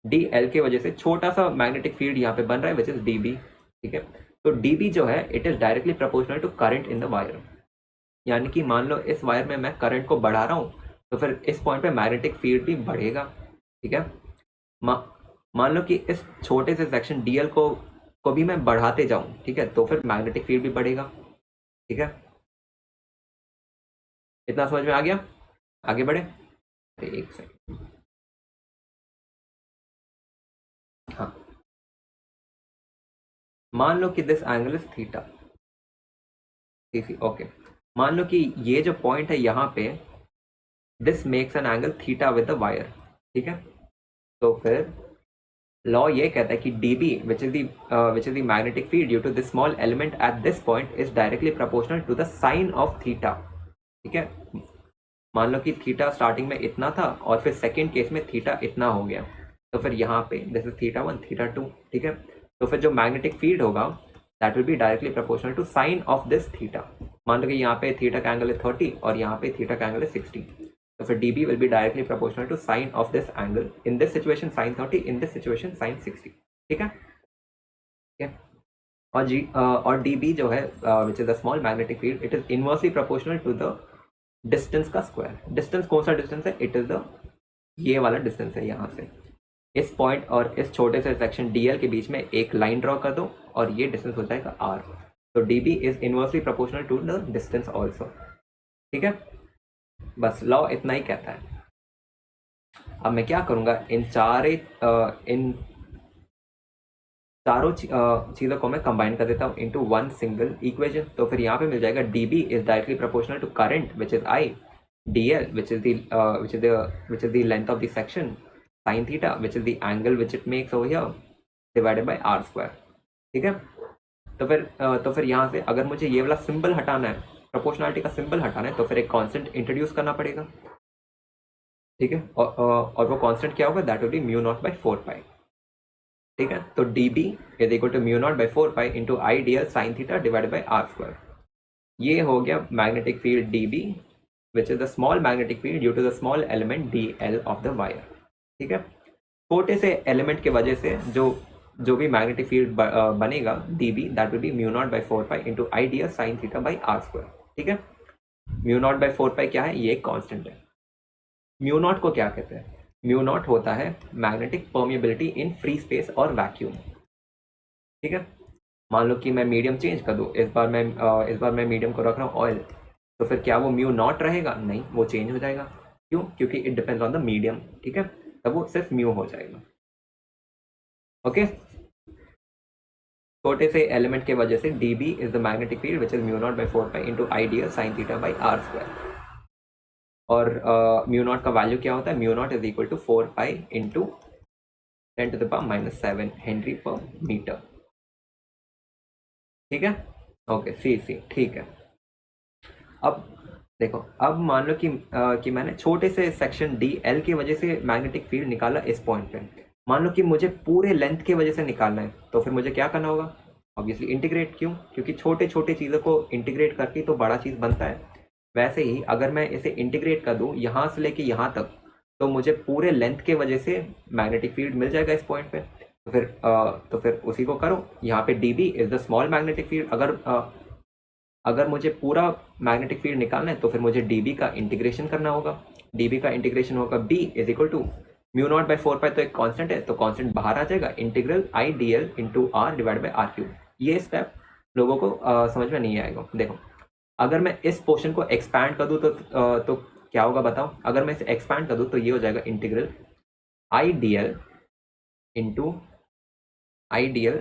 डी एल की वजह से छोटा सा मैग्नेटिक फील्ड यहाँ पे बन रहा है विच इज डी बी, ठीक है। तो डी बी जो है it is directly proportional to current in the wire, यानी कि मान लो इस वायर में मैं करंट को बढ़ा रहा हूँ तो फिर इस पॉइंट पे मैग्नेटिक फील्ड भी बढ़ेगा, ठीक है। मान लो कि इस छोटे से सेक्शन डीएल को भी मैं बढ़ाते जाऊं, ठीक है, तो फिर मैग्नेटिक फील्ड भी बढ़ेगा, ठीक है। इतना समझ में आ गया, आगे बढ़े, एक सेकंड, हाँ, मान लो कि this angle is theta, okay. मान लो कि ये जो पॉइंट है यहाँ पे this makes an angle theta with the wire, ठीक है। तो फिर लॉ ये कहता है कि dB which is the magnetic field due to this small element at this point is directly proportional to the sine of theta, ठीक है। मान लो कि थीटा स्टार्टिंग में इतना था और फिर सेकेंड केस में थीटा इतना हो गया, तो फिर यहाँ पे दिस इज थीटा 1 थीटा 2, ठीक है। तो फिर जो मैग्नेटिक फील्ड होगा that will be directly proportional to sine of this theta. मान लो कि यहाँ पे थीटा का एंगल है 30 और यहाँ पे थीटा का एंगल है 60, तो फिर dB will be directly proportional to sine of this angle, in this situation sin 30, in this situation sin 60, ठीक है, ठीक है। और dB जो है which is the small magnetic field, it is inversely proportional to the distance का square. Distance कौन सा डिस्टेंस है, इट इज द ये वाला डिस्टेंस है, यहाँ से इस पॉइंट और इस छोटे से सेक्शन DL के बीच में एक लाइन ड्रॉ कर दो और ये डिस्टेंस हो जाएगा R। तो dB is inversely proportional to the distance also, ठीक है। बस लॉ इतना ही कहता है। अब मैं क्या करूंगा, इन चारों चीज़ों को मैं कंबाइन कर देता हूँ इनटू वन सिंगल इक्वेशन। तो फिर यहाँ पे मिल जाएगा dB is directly proportional to current which is I, DL which is the length of the section, sine theta which is the angle which it makes over here divided by are square. ठीक है, तो फिर यहाँ से अगर मुझे ये वाला सिंबल हटाना है, प्रोपोर्शनलिटी का सिंबल हटाना है, तो फिर एक कांस्टेंट इंट्रोड्यूस करना पड़ेगा। ठीक है, और वो कांस्टेंट क्या होगा, that will be mu not by 4 pi. ठीक है, तो d B is equal to mu not by 4 pi into I D L sine theta divided by are square. ये हो गया magnetic field d b which is the small magnetic field due to the small element d l of the wire. ठीक है, छोटे से element की वजह से जो भी मैग्नेटिक फील्ड बनेगा d b, that will be mu not by 4 pi into I D L sine theta by are square. ठीक है, म्यू नॉट बाई 4 पाई क्या है, ये एक कॉन्स्टेंट है। म्यू नॉट को क्या कहते हैं, म्यू नॉट होता है magnetic permeability in free space और वैक्यूम। ठीक है, मान लो कि मैं मीडियम चेंज कर दूँ, इस बार मैं मीडियम को रख रहा हूँ ऑयल, तो फिर क्या वो म्यू नॉट रहेगा, नहीं, वो चेंज हो जाएगा। क्यों, क्योंकि it depends on the medium. ठीक है, तब वो सिर्फ म्यू हो जाएगा। ओके, छोटे से एलिमेंट के वजह से D B is the magnetic field which is mu not by 4 pi into I D L sine theta by are square. और म्यू नॉट का वैल्यू क्या होता है, mu naught is equal to 4 pi into 10⁻⁻7 henry per metre. ठीक है, okay, सी ठीक है। अब देखो, अब मान लो कि मैंने छोटे से सेक्शन डी एल की वजह से मैग्नेटिक फील्ड निकाला इस पॉइंट पे। मान लो कि मुझे पूरे लेंथ की वजह से निकालना है, तो फिर मुझे क्या करना होगा, ऑब्वियसली इंटीग्रेट। क्यों, क्योंकि छोटे छोटे चीज़ों को इंटीग्रेट करके तो बड़ा चीज़ बनता है। वैसे ही अगर मैं इसे इंटीग्रेट कर दूँ यहाँ से लेके यहाँ तक, तो मुझे पूरे लेंथ के वजह से मैग्नेटिक फील्ड मिल जाएगा इस पॉइंट पे। तो फिर उसी को करो। यहाँ पे d B is the small magnetic field. अगर मुझे पूरा मैग्नेटिक फील्ड निकालना है, तो फिर मुझे डी बी का इंटीग्रेशन करना होगा। डी बी का इंटीग्रेशन होगा B is equal to mu not by 4 pi, तो एक कांस्टेंट है, तो कांस्टेंट बाहर आ जाएगा, integral I D L into are divide by r cube. ये स्टेप लोगों को समझ में नहीं आएगा। देखो, अगर मैं इस पोर्शन को एक्सपैंड कर दूँ तो क्या होगा बताओ। अगर मैं इसे एक्सपैंड कर दूँ तो ये हो जाएगा integral I D L into I D L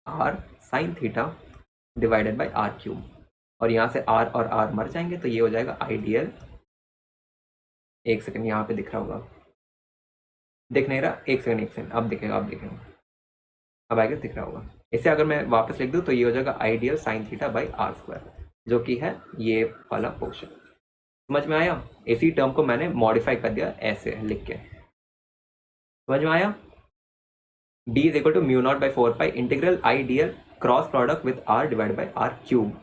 r sine theta divided by r cube. और यहाँ से आर और आर मर जाएंगे, तो ये हो जाएगा आई डी एल। एक सेकंड, यहाँ पे दिख रहा होगा, दिख नहीं रहा, एक सेकंड, अब दिखेगा, अब आएगा, दिख रहा होगा। इसे अगर मैं वापस लिख दूँ तो ये हो जाएगा I D L sine theta by are square, जो कि है ये वाला पोर्शन। समझ में आया। इसी टर्म को मैंने मॉडिफाई कर दिया ऐसे लिख के। समझ में आया। d is equal to mu not by 4 pi integral I D l cross product with r divide by r cube.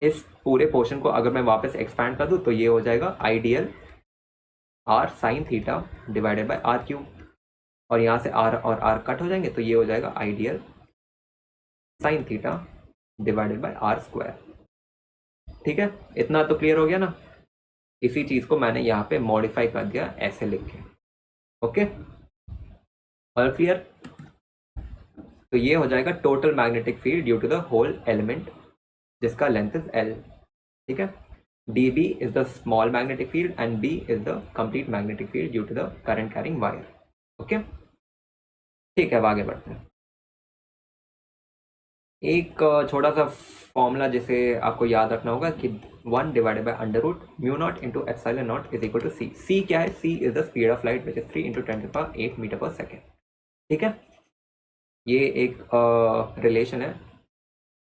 इस पूरे पोर्शन को अगर मैं वापस एक्सपैंड कर दूं तो ये हो जाएगा I D L r sine theta divided by r cube. और यहाँ से r और r कट हो जाएंगे, तो ये हो जाएगा I D L sine theta divided by are square. ठीक है, इतना तो क्लियर हो गया ना। इसी चीज को मैंने यहाँ पे मॉडिफाई कर दिया ऐसे लिख के। Okay, all clear. तो ये हो जाएगा total magnetic field due to the whole element जिसका लेंथ इज एल। ठीक है, d B is the small magnetic field and b is the complete magnetic field due to the current carrying wire. Okay, ठीक है, अब आगे बढ़ते हैं। एक छोटा सा फॉर्मूला जिसे आपको याद रखना होगा कि 1 divided by under root mu not into epsilon not is equal to C. C क्या है, C is the speed of light which is 3 into 10⁸ metre per second. ठीक है, ये एक रिलेशन है,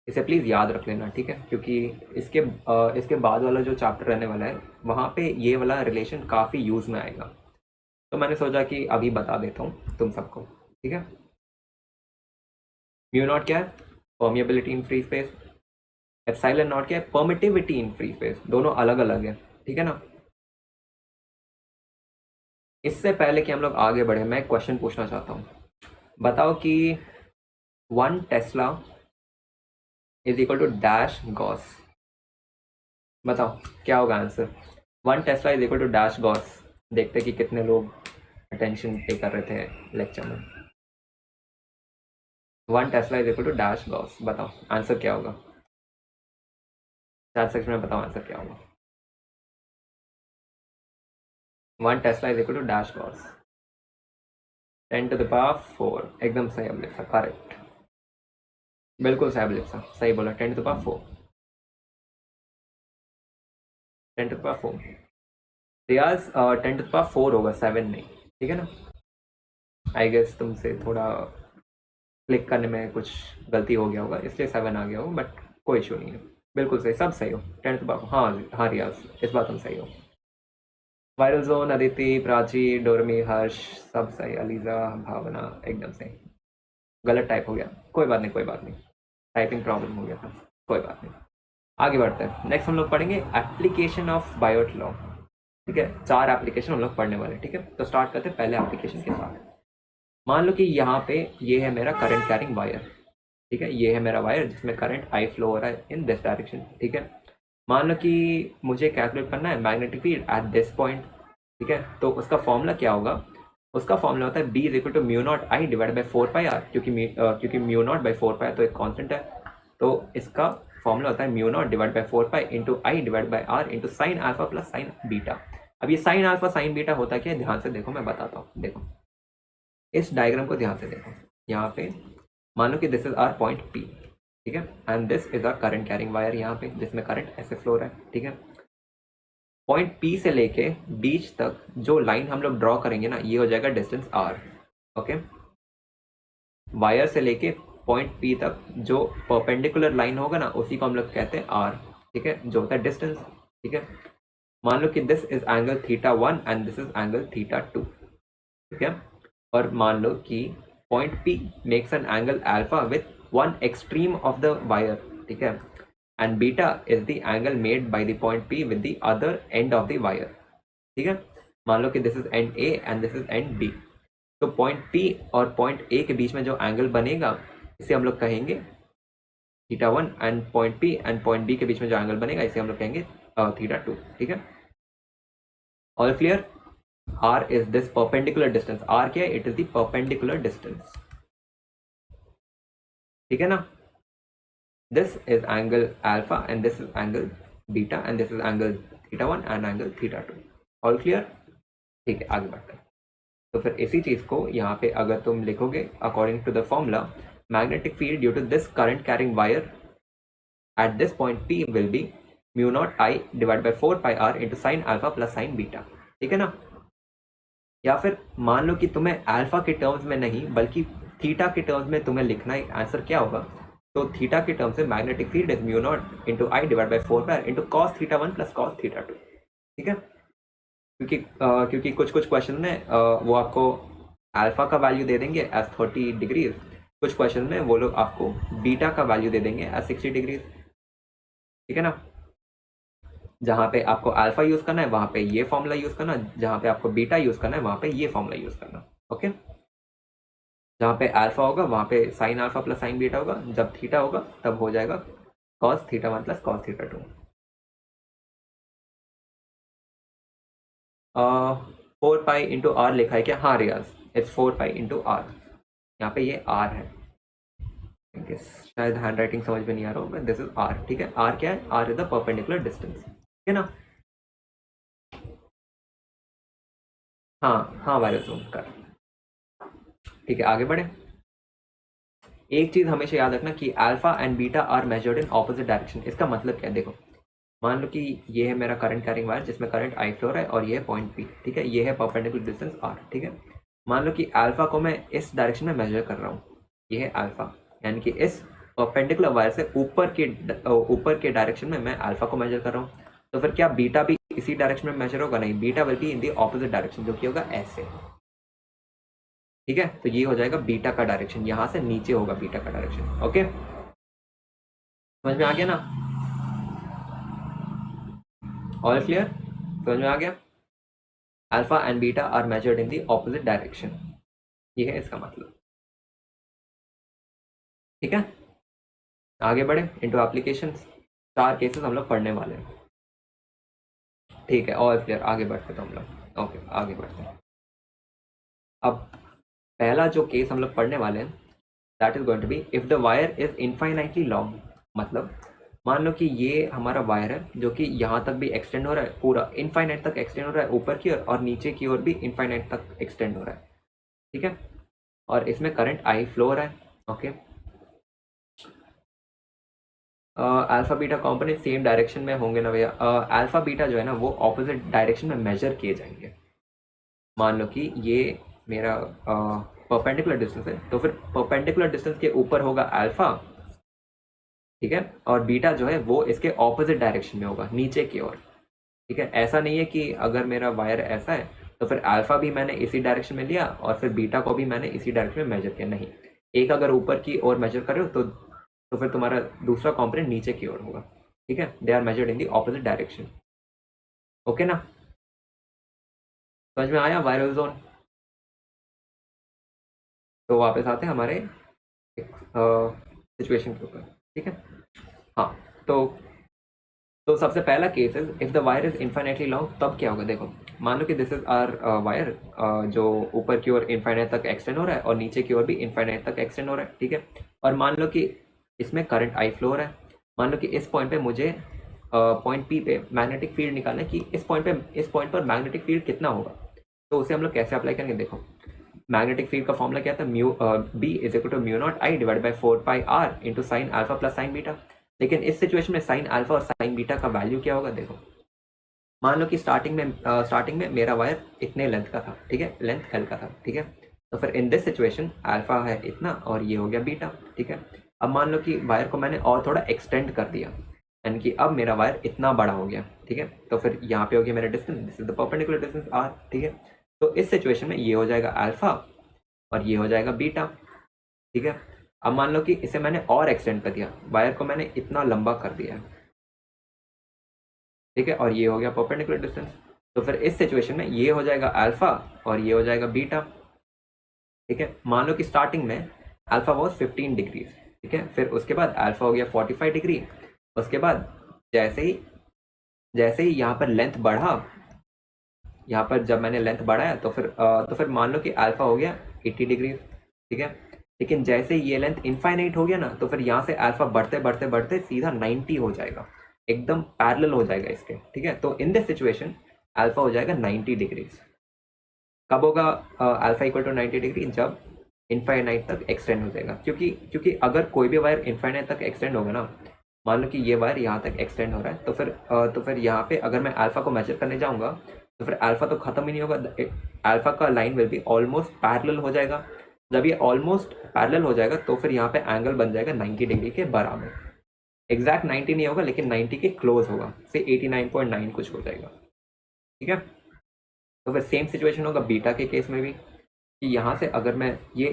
इसे प्लीज़ याद रख लेना। ठीक है, क्योंकि इसके बाद वाला जो चैप्टर रहने वाला है वहाँ पे ये वाला रिलेशन काफ़ी यूज़ में आएगा, तो मैंने सोचा कि अभी बता देता हूँ तुम सबको। ठीक है, म्यू नॉट क्या है, permeability in free space. Epsilon not क्या है, परमिटिविटी इन फ्री स्पेस। दोनों अलग अलग है। ठीक है ना। इससे पहले कि हम लोग आगे बढ़े, मैं एक क्वेश्चन पूछना चाहता हूँ। बताओ कि 1 tesla is equal to dash gauss. बताओ क्या होगा answer. 1 tesla is equal to dash gauss. देखते कि कितने लोग अटेंशन पे कर रहे थे लेक्चर में। 1 tesla is equal to dash gauss. बताओ आंसर क्या होगा। चैट सेक्शन में बताओ आंसर क्या होगा। 1 tesla is equal to dash gauss 10⁴। एकदम सही अभिलेखा, करेक्ट, बिल्कुल सही अभिलेखा, सही बोला। 10⁴ 10⁴। रियाज 10⁴ होगा, 7 नहीं। ठीक है ना। आई गेस तुमसे थोड़ा क्लिक करने में कुछ गलती हो गया होगा इसलिए 7 आ गया हो, बट कोई इशू नहीं है, बिल्कुल सही, सब सही हो। 10th बाबू, हाँ हाँ रियाज, इस बात हम सही हो। वायरल जोन, अदिति, प्राची, डोरमी, हर्ष, सब सही। अलीजा, भावना, एकदम सही। गलत टाइप हो गया, कोई बात नहीं, कोई बात नहीं, टाइपिंग प्रॉब्लम हो गया था, कोई बात नहीं। आगे बढ़ते हैं। नेक्स्ट हम लोग पढ़ेंगे एप्लीकेशन ऑफ बायोट लॉ। ठीक है, 4 एप्लीकेशन हम लोग पढ़ने वाले हैं। ठीक है, तो स्टार्ट करते हैं पहले एप्लीकेशन के साथ। मान लो कि यहाँ पे ये है मेरा करंट कैरिंग वायर। ठीक है, ये है मेरा वायर जिसमें करंट आई फ्लो हो रहा है इन दिस डायरेक्शन। ठीक है, मान लो कि मुझे कैलकुलेट करना है magnetic field eight this point. ठीक है, तो उसका फॉर्मूला क्या होगा? उसका फॉर्मूला होता है b is equal to mu not I divide by 4 pi r, क्योंकि म्यू नॉट बाई 4 पाई तो एक कॉन्स्टेंट है, तो इसका फॉर्मूला होता है mu not divide by 4 pi into I divide by r into sine alpha plus sine beta. अब ये साइन अल्फा साइन बीटा होता क्या है, ध्यान से देखो, मैं बताता हूँ। देखो इस डायग्राम को ध्यान से देखो। यहाँ पे मान लो कि this is our point P. ठीक है, and this is our current carrying wire यहाँ पे जिसमें करंट ऐसे फ्लो रहा है। ठीक है, पॉइंट पी से लेके बीच तक जो लाइन हम लोग ड्रॉ करेंगे ना, ये हो जाएगा डिस्टेंस आर। ओके, वायर से लेके पॉइंट पी तक जो परपेंडिकुलर लाइन होगा ना, उसी को हम लोग कहते हैं आर। ठीक है, जो होता है डिस्टेंस। ठीक है, मान लो कि this is angle θ1 and this is angle θ2। ठीक है, और मान लो कि point P makes an angle alpha with one extreme of the wire. ठीक है, and beta is the angle made by the point P with the other end of the wire. ठीक है, मान लो कि this is end A and this is end B। तो point P और point A के बीच में जो एंगल बनेगा इसे हम लोग कहेंगे θ1, and point P and point B के बीच में जो एंगल बनेगा इसे हम लोग कहेंगे θ2। ठीक है, all clear? R is this perpendicular distance। R क्या है? It is the perpendicular distance। ठीक है ना? This is angle alpha and this is angle beta and this is angle θ1 and angle θ2। All clear? ठीक है, आगे बढ़ते हैं। तो फिर इसी चीज को यहाँ पे अगर तुम लिखोगे according to the formula, magnetic field due to this current carrying wire at this point P will be mu not I divide by 4 pi r into sine alpha plus sine beta. ठीक है ना? या फिर मान लो कि तुम्हें alpha के टर्म्स में नहीं बल्कि थीटा के टर्म्स में तुम्हें लिखना है, आंसर क्या होगा? तो थीटा के टर्म्स में magnetic field is mu not into I divide by 4 pi into cos θ1 plus cos θ2। ठीक है, क्योंकि कुछ कुछ क्वेश्चन में वो आपको अल्फा का वैल्यू दे देंगे एज 30 डिग्रीज, कुछ क्वेश्चन में वो लोग आपको बीटा का वैल्यू दे देंगे एज 60 डिग्रीज। ठीक है ना? जहाँ पे आपको अल्फा यूज करना है वहां पे ये फॉर्मूला यूज करना, जहाँ पे आपको बीटा यूज करना है वहां पे ये फॉर्मूला यूज करना। ओके, जहाँ पे अल्फा होगा वहां पे sine alpha plus sine beta होगा, जब थीटा होगा तब हो जाएगा cos θ1 plus cos θ2। 4 pi into R लिखा है क्या? हाँ Riyaz, it's 4 pi into R. यहाँ पे ये आर है, शायद हैंड राइटिंग समझ में नहीं आ रहा होगा। This is r. ठीक है, आर क्या है? R is the perpendicular distance. ठीक है ना? हाँ हाँ, वायरल जोन कर। ठीक है, आगे बढ़े। एक चीज हमेशा याद रखना कि alpha and beta are measured in opposite direction. इसका मतलब क्या है? देखो, मान लो कि ये है मेरा करंट कैरिंग वायर जिसमें करंट आई फ्लो है और ये है पॉइंट पी। ठीक है, ये है परपेंडिकुलर डिस्टेंस आर। ठीक है, मान लो कि अल्फा को मैं इस डायरेक्शन में मेजर कर रहा हूँ, ये है अल्फा, यानी कि इस परपेंडिकुलर वायर से ऊपर के डायरेक्शन में मैं अल्फा को मेजर कर रहा हूँ। तो फिर क्या बीटा भी इसी डायरेक्शन में मेजर होगा? नहीं, beta will be in the opposite direction, जो कि होगा ऐसे। ठीक है, तो ये हो जाएगा बीटा का डायरेक्शन, यहां से नीचे होगा बीटा का डायरेक्शन। ओके, समझ में आ गया ना? All clear? समझ में आ गया? Alpha and beta are measured in the opposite direction, ये है इसका मतलब। ठीक है, आगे बढ़े इनटू एप्लीकेशन। 4 केसेस हम लोग पढ़ने वाले हैं। ठीक है, ऑल क्लियर, आगे बढ़ते तो हम लोग। ओके, आगे बढ़ते हैं। अब पहला जो केस हम लोग पढ़ने वाले हैं, that is going to be if the wire is infinitely long. मतलब मान लो कि ये हमारा वायर है जो कि यहाँ तक भी एक्सटेंड हो रहा है, पूरा इनफाइनाइट तक एक्सटेंड हो रहा है ऊपर की ओर, और नीचे की ओर भी इनफाइनाइट तक एक्सटेंड हो रहा है। ठीक है, और इसमें करंट आई फ्लो हो रहा है। Okay, alpha beta component same direction में होंगे ना भैया? अल्फा बीटा जो है ना वो ऑपोजिट डायरेक्शन में मेजर किए जाएंगे। मान लो कि ये मेरा परपेंडिकुलर डिस्टेंस है, तो फिर परपेंडिकुलर डिस्टेंस के ऊपर होगा अल्फा, ठीक है, और बीटा जो है वो इसके ऑपोजिट डायरेक्शन में होगा, नीचे की ओर। ठीक है, ऐसा नहीं है कि अगर मेरा वायर ऐसा है तो फिर अल्फा भी मैंने इसी डायरेक्शन में लिया और फिर बीटा को भी मैंने इसी डायरेक्शन में मेजर किया, नहीं। एक अगर ऊपर की ओर मेजर कर रहे हो तो फिर तुम्हारा दूसरा कॉम्पोनेंट नीचे की ओर होगा। ठीक है, they are measured in the opposite direction. Okay ना, समझ में आया वायरल जोन? तो वापस आते हैं हमारे सिचुएशन के ऊपर। ठीक है, हाँ, तो सबसे पहला केस है if the wire is infinitely long, तब क्या होगा? देखो, मान लो कि दिस इज आर वायर जो ऊपर की ओर इनफाइनाइट तक एक्सटेंड हो रहा है और नीचे की ओर भी इनफाइनाइट तक एक्सटेंड हो रहा है। ठीक है, और मान लो कि इसमें करंट आई फ्लो हो रहा है। मान लो कि इस पॉइंट पे मुझे पॉइंट पी पे मैग्नेटिक फील्ड निकालना है कि इस पॉइंट पर मैग्नेटिक फील्ड कितना होगा। तो उसे हम लोग कैसे अप्लाई करेंगे? देखो, मैग्नेटिक फील्ड का फॉर्मूला क्या था? Mu b is equal to mu not I divide by 4πr into sine alpha plus sine beta. लेकिन इस सिचुएशन में साइन अल्फा और साइन बीटा का वैल्यू क्या होगा? देखो, मान लो कि स्टार्टिंग में मेरा वायर इतने लेंथ का था, ठीक है, लेंथ एल का था, ठीक है। तो फिर इन दिस सिचुएशन अल्फा है इतना और ये हो गया बीटा, ठीक है। अब मान लो कि वायर को मैंने और थोड़ा एक्सटेंड कर दिया, यानी कि अब मेरा वायर इतना बड़ा हो गया, ठीक है। तो फिर यहाँ पे हो गया मेरा distance, this is the perpendicular distance r, ठीक है। तो इस सिचुएशन में ये हो जाएगा अल्फा और ये हो जाएगा बीटा, ठीक है। अब मान लो कि इसे मैंने और एक्सटेंड कर दिया, वायर को मैंने इतना लंबा कर दिया, ठीक है, और ये हो गया परपेंडिकुलर डिस्टेंस। तो फिर इस सिचुएशन में ये हो जाएगा अल्फा और ये हो जाएगा बीटा, ठीक है। मान लो कि स्टार्टिंग में अल्फा वॉज 15 डिग्री, ठीक है, फिर उसके बाद अल्फा हो गया 45 डिग्री। उसके बाद जैसे ही यहाँ पर लेंथ बढ़ा, यहाँ पर जब मैंने लेंथ बढ़ाया तो फिर मान लो कि अल्फा हो गया 80 डिग्री, ठीक है। लेकिन जैसे ही ये लेंथ इनफाइनाइट हो गया ना, तो फिर यहाँ से अल्फा बढ़ते बढ़ते बढ़ते सीधा 90 हो जाएगा, एकदम पैरेलल हो जाएगा इसके, ठीक है। तो इन दिस सिचुएशन अल्फा हो जाएगा 90 डिग्री। कब होगा अल्फा इक्वल टू 90 डिग्री? जब इनफाइनाइट तक एक्सटेंड हो जाएगा, क्योंकि अगर कोई भी वायर इनफाइनाइट तक एक्सटेंड होगा ना, मान लो कि ये वायर यहाँ तक एक्सटेंड हो रहा है, तो फिर यहाँ पे अगर मैं अल्फा को मेजर करने जाऊंगा तो फिर अल्फा तो खत्म ही नहीं होगा, अल्फा का line will be almost parallel हो जाएगा। जब ये ऑलमोस्ट पैरेलल हो जाएगा तो फिर यहाँ पे एंगल बन जाएगा 90 डिग्री के बराबर। एग्जैक्ट 90 नहीं होगा लेकिन 90 के क्लोज होगा, से 89.9 कुछ हो जाएगा, ठीक है। तो फिर सेम सिचुएशन होगा बीटा के केस में भी, कि यहाँ से अगर मैं ये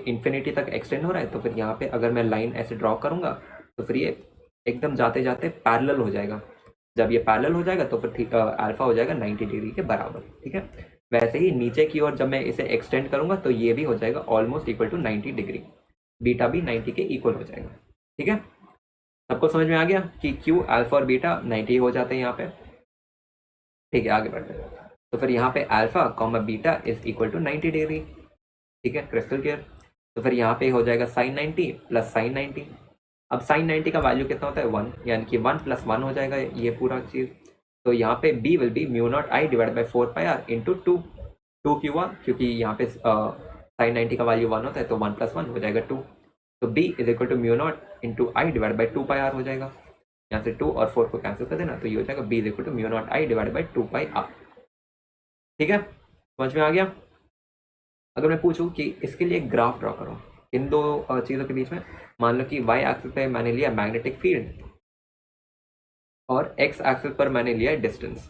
इन्फिनिटी तक एक्सटेंड हो रहा है, तो फिर यहाँ पे अगर मैं लाइन ऐसे ड्रॉ करूंगा तो फिर ये एकदम जाते जाते पैरेलल हो जाएगा। जब ये पैरेलल हो जाएगा तो फिर ठीक अल्फा हो जाएगा 90 डिग्री के बराबर, ठीक है। वैसे ही नीचे की ओर जब मैं इसे एक्सटेंड करूंगा तो ये भी हो जाएगा almost equal to 90 degree, beta भी 90 के इक्वल हो जाएगा, ठीक है। सबको समझ में आ गया कि क्यों अल्फा और बीटा 90 हो जाते हैं यहाँ पे? ठीक है, आगे बढ़ते हैं। तो फिर यहाँ पे alpha comma beta is equal to 90 degree, ठीक है, क्रिस्टल क्लियर। तो फिर यहाँ पे हो जाएगा साइन 90 प्लस साइन 90। अब साइन 90 का वैल्यू कितना होता है? 1, यानी कि 1 + 1 हो जाएगा ये पूरा चीज़। तो यहाँ पे b will be mu not I divide by 4πr into 2। 2 क्यों हुआ? क्योंकि यहाँ पे साइन 90 का वैल्यू 1 होता है, तो 1 + 1 हो जाएगा 2। तो b is equal to mu not into I divide by 2πr हो जाएगा। यहाँ से 2 और 4 को कैंसिल कर देना, तो ये हो जाएगा b is equal to mu not I divide by 2πr, ठीक है। समझ में आ गया? अगर मैं पूछूं कि इसके लिए ग्राफ ड्रॉ करो इन दो चीज़ों के बीच में, मान लो कि y एक्सिस पे मैंने लिया मैग्नेटिक फील्ड और x एक्सिस पर मैंने लिया डिस्टेंस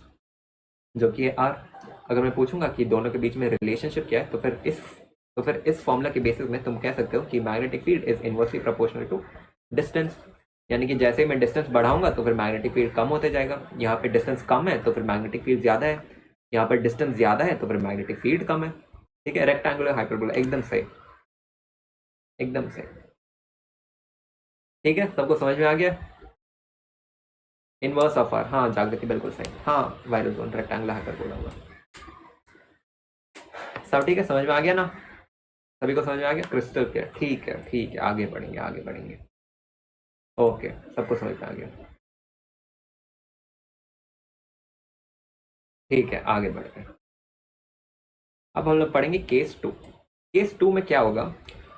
जो कि है r। अगर मैं पूछूंगा कि दोनों के बीच में रिलेशनशिप क्या है, तो फिर इस फॉर्मूला के बेसिस में तुम कह सकते हो कि magnetic field is inversely proportional to distance. यानी कि जैसे ही मैं डिस्टेंस बढ़ाऊंगा तो फिर मैग्नेटिक फील्ड कम होते जाएगा। यहाँ पे डिस्टेंस कम है तो फिर मैग्नेटिक फील्ड ज़्यादा है, यहाँ पर डिस्टेंस ज़्यादा है तो फिर मैग्नेटिक फील्ड कम है, ठीक है। रेक्टेंगुलर हाइपरबोला, एकदम सही, एकदम सही, ठीक है। सबको समझ में आ गया? इनवर्स ऑफ आर, हाँ जागृति बिल्कुल सही, हाँ वायरल जोन रेक्टेंगुलर हाइपरबोला होगा, सब ठीक है। समझ में आ गया ना? सभी को समझ में आ गया? क्रिस्टल क्लियर, ठीक है, ठीक है, आगे बढ़ेंगे, आगे बढ़ेंगे। ओके, सबको समझ में आ गया, ठीक है, आगे बढ़ते हैं। अब हम लोग पढ़ेंगे केस 2। केस 2 में क्या होगा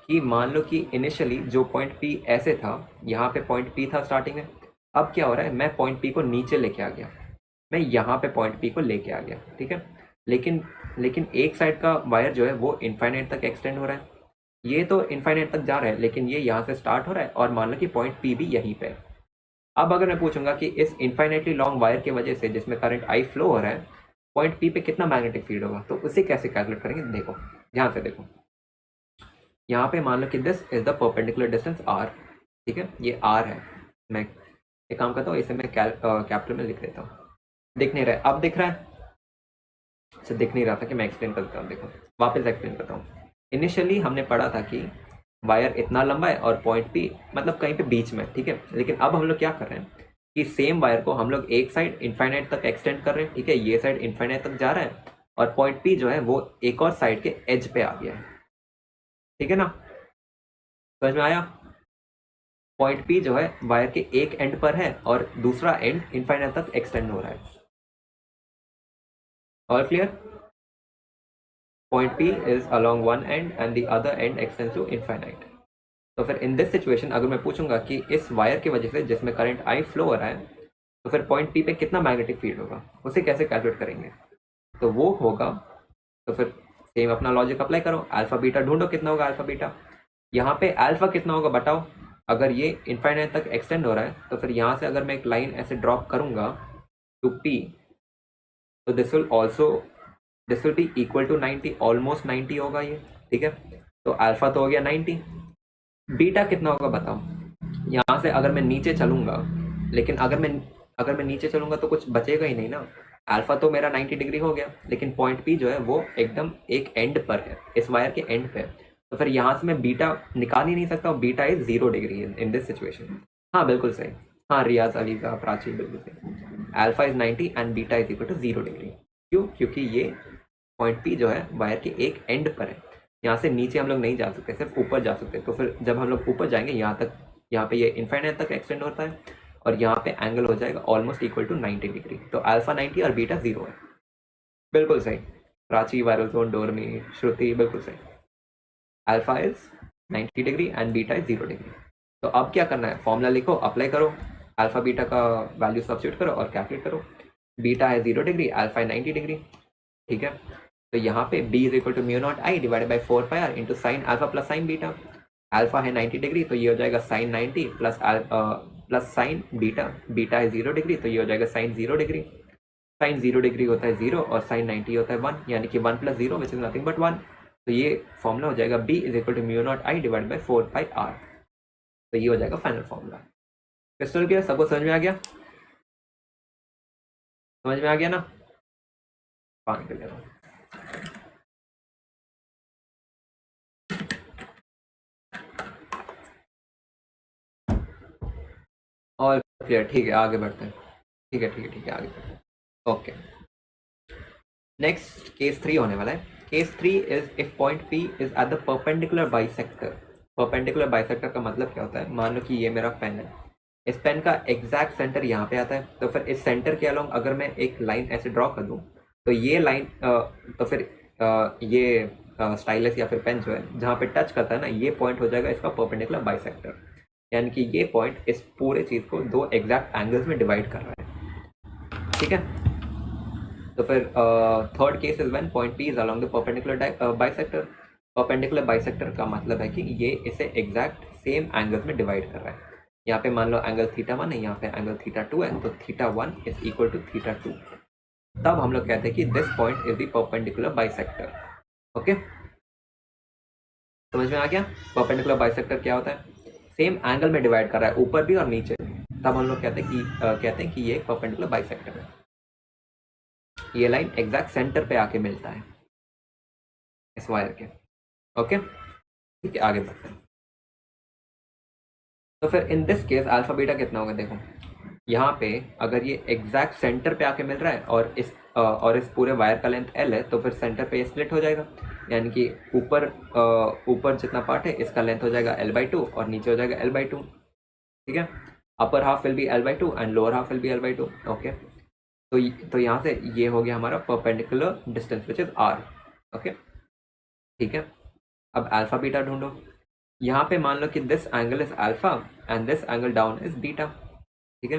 कि मान लो कि इनिशियली जो पॉइंट P ऐसे था, यहाँ पे पॉइंट P था स्टार्टिंग में। अब क्या हो रहा है, मैं पॉइंट P को नीचे लेके आ गया, मैं यहाँ पे पॉइंट P को लेके आ गया, ठीक है। लेकिन लेकिन एक साइड का वायर जो है वो इनफाइनाइट तक एक्सटेंड हो रहा है, ये तो इनफाइनाइट तक जा रहा है, लेकिन ये यहाँ से स्टार्ट हो रहा है और मान लो कि पॉइंट पी भी यहीं पे है। अब अगर मैं पूछूंगा कि इस इनफाइनाइटली लॉन्ग वायर की वजह से जिसमें करंट आई फ्लो हो रहा है, पॉइंट पी पे कितना मैग्नेटिक फील्ड होगा, तो उसे कैसे कैलकुलेट करेंगे, देखो ध्यान से देखो। यहाँ पे मान लो कि this is the perpendicular distance r, ठीक है, ये आर है। मैं एक काम करता हूँ, इसे मैं कैपिटल में लिख देता हूँ। दिख नहीं रहा है, अब दिख रहा है, अच्छा दिख नहीं रहा था कि मैं एक्सप्लेन करता हूँ, देखो वापस एक्सप्लेन करता हूँ। इनिशियली हमने पढ़ा था कि वायर इतना लंबा है और पॉइंट पी मतलब कहीं पे बीच में, ठीक है, लेकिन अब हम लोग क्या कर रहे हैं कि सेम वायर को हम लोग एक साइड इनफाइनाइट तक एक्सटेंड कर रहे हैं, ठीक है, ये साइड इनफाइनाइट तक जा रहा है और पॉइंट पी जो है वो एक और साइड के एज पे आ गया है, ठीक है ना, समझ में आया। पॉइंट पी जो है वायर के एक एंड पर है और दूसरा एंड इनफाइनाइट तक एक्सटेंड हो रहा है। All clear? Point P is along one end and the other end extends to infinite. तो फिर इन दिस सिचुएशन अगर मैं पूछूंगा कि इस वायर की वजह से जिसमें करंट आई फ्लो हो रहा है, तो फिर पॉइंट पी पे कितना मैग्नेटिक फील्ड होगा, उसे कैसे कैलकुलेट करेंगे, तो वो होगा, तो फिर सेम अपना लॉजिक अप्लाई करो, अल्फा बीटा ढूंढो कितना होगा अल्फा बीटा। यहाँ पे अल्फा कितना होगा बताओ, अगर ये इनफाइनाइट तक एक्सटेंड हो रहा है तो फिर यहाँ से अगर मैं एक लाइन ऐसे ड्रॉप करूंगा टू पी, तो this will be equal to 90, almost 90 होगा ये, ठीक है। तो अल्फा तो हो गया 90, बीटा कितना होगा बताओ। यहाँ से अगर मैं नीचे चलूंगा, लेकिन अगर मैं नीचे चलूंगा तो कुछ बचेगा ही नहीं ना, अल्फा तो मेरा 90 डिग्री हो गया, लेकिन पॉइंट पी जो है वो एकदम एक एंड पर है, इस वायर के एंड पे है, तो फिर यहाँ से मैं बीटा निकाल ही नहीं सकता, beta is 0 degree in this situation. हाँ बिल्कुल सही, हाँ रियाज अली का प्राची बिल्कुल सही, alpha is 90 and beta is equal to 0 degree. क्यों? क्योंकि ये पॉइंट पी जो है वायर के एक एंड पर है, यहाँ से नीचे हम लोग नहीं जा सकते, सिर्फ ऊपर जा सकते, तो फिर जब हम लोग ऊपर जाएंगे यहाँ तक, यहाँ पे ये इनफाइनाइट तक एक्सटेंड होता है और यहाँ पे एंगल हो जाएगा ऑलमोस्ट इक्वल टू 90 डिग्री, तो अल्फा 90 और बीटा 0 है। बिल्कुल सही, प्राची, वायरल जोन, डोरमी, श्रुति, बिल्कुल सही, alpha is 90 degree and beta is 0 degree. तो अब क्या करना है, फॉर्मूला लिखो, अप्लाई करो, अल्फा बीटा का वैल्यू सब्स्टिट्यूट करो और कैलकुलेट करो। बीटा है 0 डिग्री, अल्फा है 90 डिग्री, ठीक है। तो यहाँ पे b is equal to mu not I divided by 4 pi r into sine alpha plus sine beta. Alpha है 90 डिग्री तो ये हो जाएगा sine 90 plus sine beta, beta है 0 डिग्री तो ये हो जाएगा साइन 0 डिग्री। साइन 0 डिग्री होता है 0 और साइन 90 होता है 1, यानी कि 1 plus 0 which is nothing but 1। तो ये फॉर्मूला हो जाएगा b is equal to mu not I divide by 4 pi R. तो ये हो जाएगा फाइनल फॉर्मूला। क्रिस्टल क्लियर, सबको समझ में आ गया? समझ में आ गया ना? पानी के लिए और क्लियर, ठीक है आगे बढ़ते हैं, ठीक है आगे बढ़ते हैं। ओके, नेक्स्ट केस 3 होने वाला है। Case 3 is if point P is at the perpendicular bisector. Perpendicular bisector का मतलब क्या होता है, मान लो कि ये मेरा पेन है, इस पेन का एग्जैक्ट सेंटर यहाँ पे आता है, तो फिर इस सेंटर के अलोंग अगर मैं एक लाइन ऐसे ड्रॉ कर दूँ तो ये लाइन तो फिर ये स्टाइलस या फिर पेन जो है जहाँ पे टच करता है ना, ये पॉइंट हो जाएगा इसका परपेंडिकुलर बाइसेक्टर, यानी कि ये पॉइंट इस पूरे चीज को दो एग्जैक्ट एंगल्स में डिवाइड कर रहा है, ठीक है। तो फिर third case is when point P is along the perpendicular bisector. Perpendicular bisector का मतलब है कि ये इसे एग्जैक्ट सेम एंगल्स में डिवाइड कर रहा है। यहाँ पे मान लो एंगल थीटा 1 है, यहाँ पे एंगल थीटा 2 है, तो theta 1 is equal to theta 2। तब हम लोग कहते हैं कि this point is the perpendicular bisector. Okay, समझ में आ गया? परपेंडिकुलर बाइसेक्टर क्या होता है, सेम एंगल में डिवाइड कर रहा है ऊपर भी और नीचे भी, तब हम लोग कहते हैं कि ये एक परपेंडिकुलर बाइसेक्टर है। ये लाइन एग्जैक्ट सेंटर पे आके मिलता है इस वायर के। ओके, ठीक है आगे बढ़ते हैं। तो फिर in this case alpha beta कितना होगा, देखो यहाँ पे अगर ये एग्जैक्ट सेंटर पे आके मिल रहा है और इस पूरे वायर का लेंथ L है, तो फिर सेंटर पे ये स्प्लिट हो जाएगा, यानी कि ऊपर जितना पार्ट है इसका लेंथ हो जाएगा L/2 और नीचे हो जाएगा L/2, ठीक है। Upper half will be L/2 and lower half will be L/2। Okay, तो यहाँ से ये हो गया हमारा perpendicular distance which is R। Okay, ठीक है। अब अल्फा बीटा ढूंढो। यहाँ पे मान लो कि this angle is alpha and this angle down is beta, ठीक है।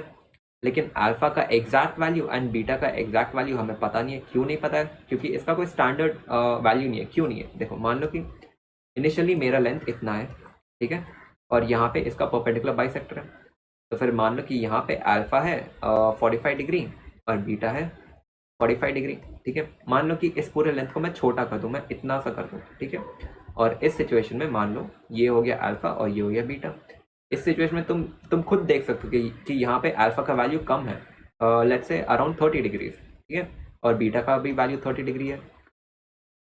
लेकिन अल्फा का एग्जैक्ट वैल्यू एंड बीटा का एग्जैक्ट वैल्यू हमें पता नहीं है। क्यों नहीं पता है? क्योंकि इसका कोई स्टैंडर्ड वैल्यू नहीं है। क्यों नहीं है? देखो, मान लो कि इनिशियली मेरा लेंथ इतना है, ठीक है, और यहाँ पे इसका परपेंडिकुलर बाइसेक्टर है। तो फिर मान लो कि यहाँ पे अल्फा है 45 डिग्री और बीटा है 45 डिग्री, ठीक है। मान लो कि इस पूरे लेंथ को मैं छोटा कर दूँ, मैं इतना सा कर दूँ, ठीक है। और इस सिचुएशन में मान लो ये हो गया अल्फा और ये हो गया बीटा। इस सिचुएशन में तुम खुद देख सकते हो कि यहाँ पे अल्फा का वैल्यू कम है, लेट्स से अराउंड 30 डिग्रीज, ठीक है, और बीटा का भी वैल्यू 30 डिग्री है,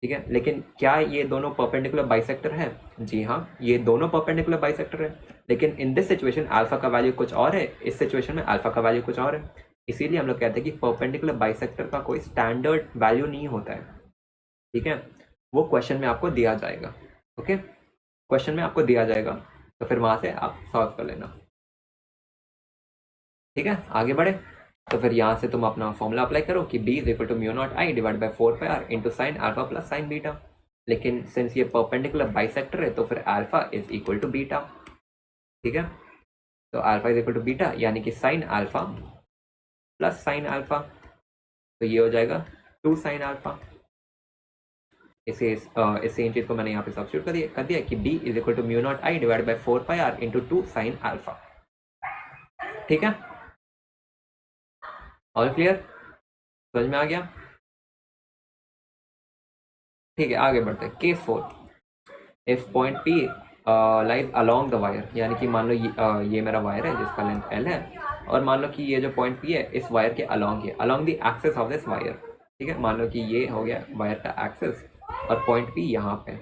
ठीक है। लेकिन क्या ये दोनों परपेंडिकुलर बाइसेक्टर है? जी हाँ, ये दोनों परपेंडिकुलर बाइसेक्टर है। लेकिन इन दिस सिचुएशन अल्फा का वैल्यू कुछ और है, इस सिचुएशन में अल्फा का वैल्यू कुछ और है। इसीलिए हम लोग कहते हैं कि परपेंडिकुलर बाइसेक्टर का कोई स्टैंडर्ड वैल्यू नहीं होता है, ठीक है। वो क्वेश्चन में आपको दिया जाएगा, ओके, क्वेश्चन में आपको दिया जाएगा, तो फिर वहां से आप सॉल्व कर लेना, ठीक है। आगे बढ़े तो फिर यहाँ से तुम अपना फॉर्मूला अप्लाई करो कि b is equal to mu not I divide by 4 pi r into sine alpha plus sine beta. लेकिन सिंस ये परपेंडिकुलर बाइसेक्टर है तो फिर alpha is equal to beta, ठीक है। तो alpha is equal to beta यानी कि sine alpha plus sine alpha, तो ये हो जाएगा 2 साइन अल्फा। इसे इस सेम चीज को मैंने यहाँ पे सब्स्टिट्यूट कर दिया कि b is equal to mu not I divide by 4 pi r into 2 sine alpha, ठीक है। All clear? समझ में आ गया? ठीक है, आगे बढ़ते हैं। Case 4, if point P lies along the wire, यानी कि मान लो ये मेरा वायर है जिसका लेंथ L है, और मान लो कि ये जो पॉइंट P है इस वायर के अलोंग है, along the axis of this wire, ठीक है। मान लो कि ये हो गया वायर का एक्सिस और पॉइंट P यहाँ पे।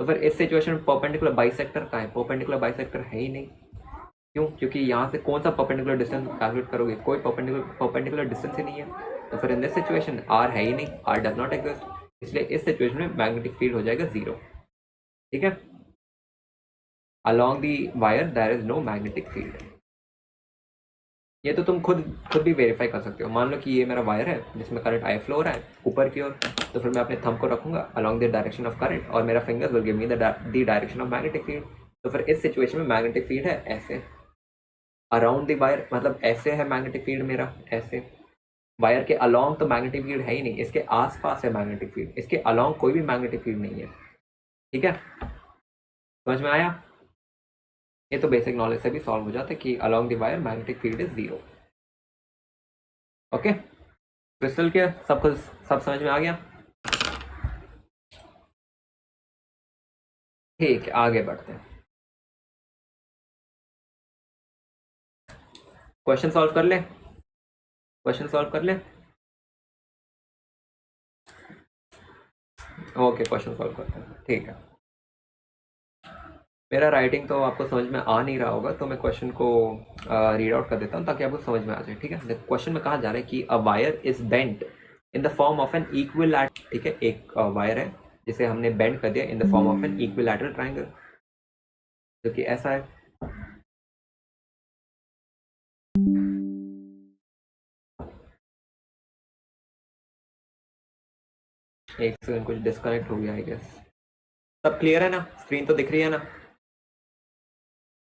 तो फिर इस सिचुएशन में परपेंडिकुलर बाइसेक्टर कहाँ है? परपेंडिकुलर बाइसेक्टर है ही नहीं। क्यों? क्योंकि यहाँ से कौन सा परपेंडिकुलर डिस्टेंस कैलकुलेट करोगे? कोई परपेंडिकुलर डिस्टेंस ही नहीं है। तो फिर इन दिस सिचुएशन r है ही नहीं, r डज नॉट एग्जिस्ट, इसलिए इस सिचुएशन में मैग्नेटिक फील्ड हो जाएगा 0, ठीक है। Along the wire there is no magnetic field. ये तो तुम खुद भी वेरीफाई कर सकते हो। मान लो कि ये मेरा वायर है जिसमें करंट आई फ्लो हो रहा है ऊपर की ओर, तो फिर मैं अपने थंब को रखूंगा along the direction of current और मेरा fingers will give me the direction of magnetic field. तो फिर इस सिचुएशन में मैग्नेटिक फील्ड है ऐसे अराउंड द वायर, मतलब ऐसे है मैग्नेटिक फील्ड मेरा, ऐसे। वायर के अलोंग तो मैग्नेटिक फील्ड है ही नहीं, इसके आसपास है मैग्नेटिक फील्ड, इसके अलोंग कोई भी मैग्नेटिक फील्ड नहीं है, ठीक है। समझ में आया? ये तो बेसिक नॉलेज से भी सॉल्व हो जाता है कि along the wire magnetic field is 0, okay. Crystal के सब कुछ सब समझ में आ गया? ठीक है, आगे बढ़ते हैं। क्वेश्चन सॉल्व कर ले, क्वेश्चन सॉल्व कर ले, ओके, क्वेश्चन सॉल्व करते हैं, ठीक है। मेरा राइटिंग तो आपको समझ में आ नहीं रहा होगा, तो मैं क्वेश्चन को रीड आउट कर देता हूँ ताकि आपको समझ में आ जाए, ठीक है। क्वेश्चन में कहा जा रहा है कि a wire is bent in the form of an equilateral, ठीक है। एक वायर है जिसे हमने बेंड कर दिया in the form of an equilateral triangle, जो कि ऐसा है। एक सेकंड, कुछ डिस्कनेक्ट हो गया आई गेस। सब क्लियर है ना? स्क्रीन तो दिख रही है ना?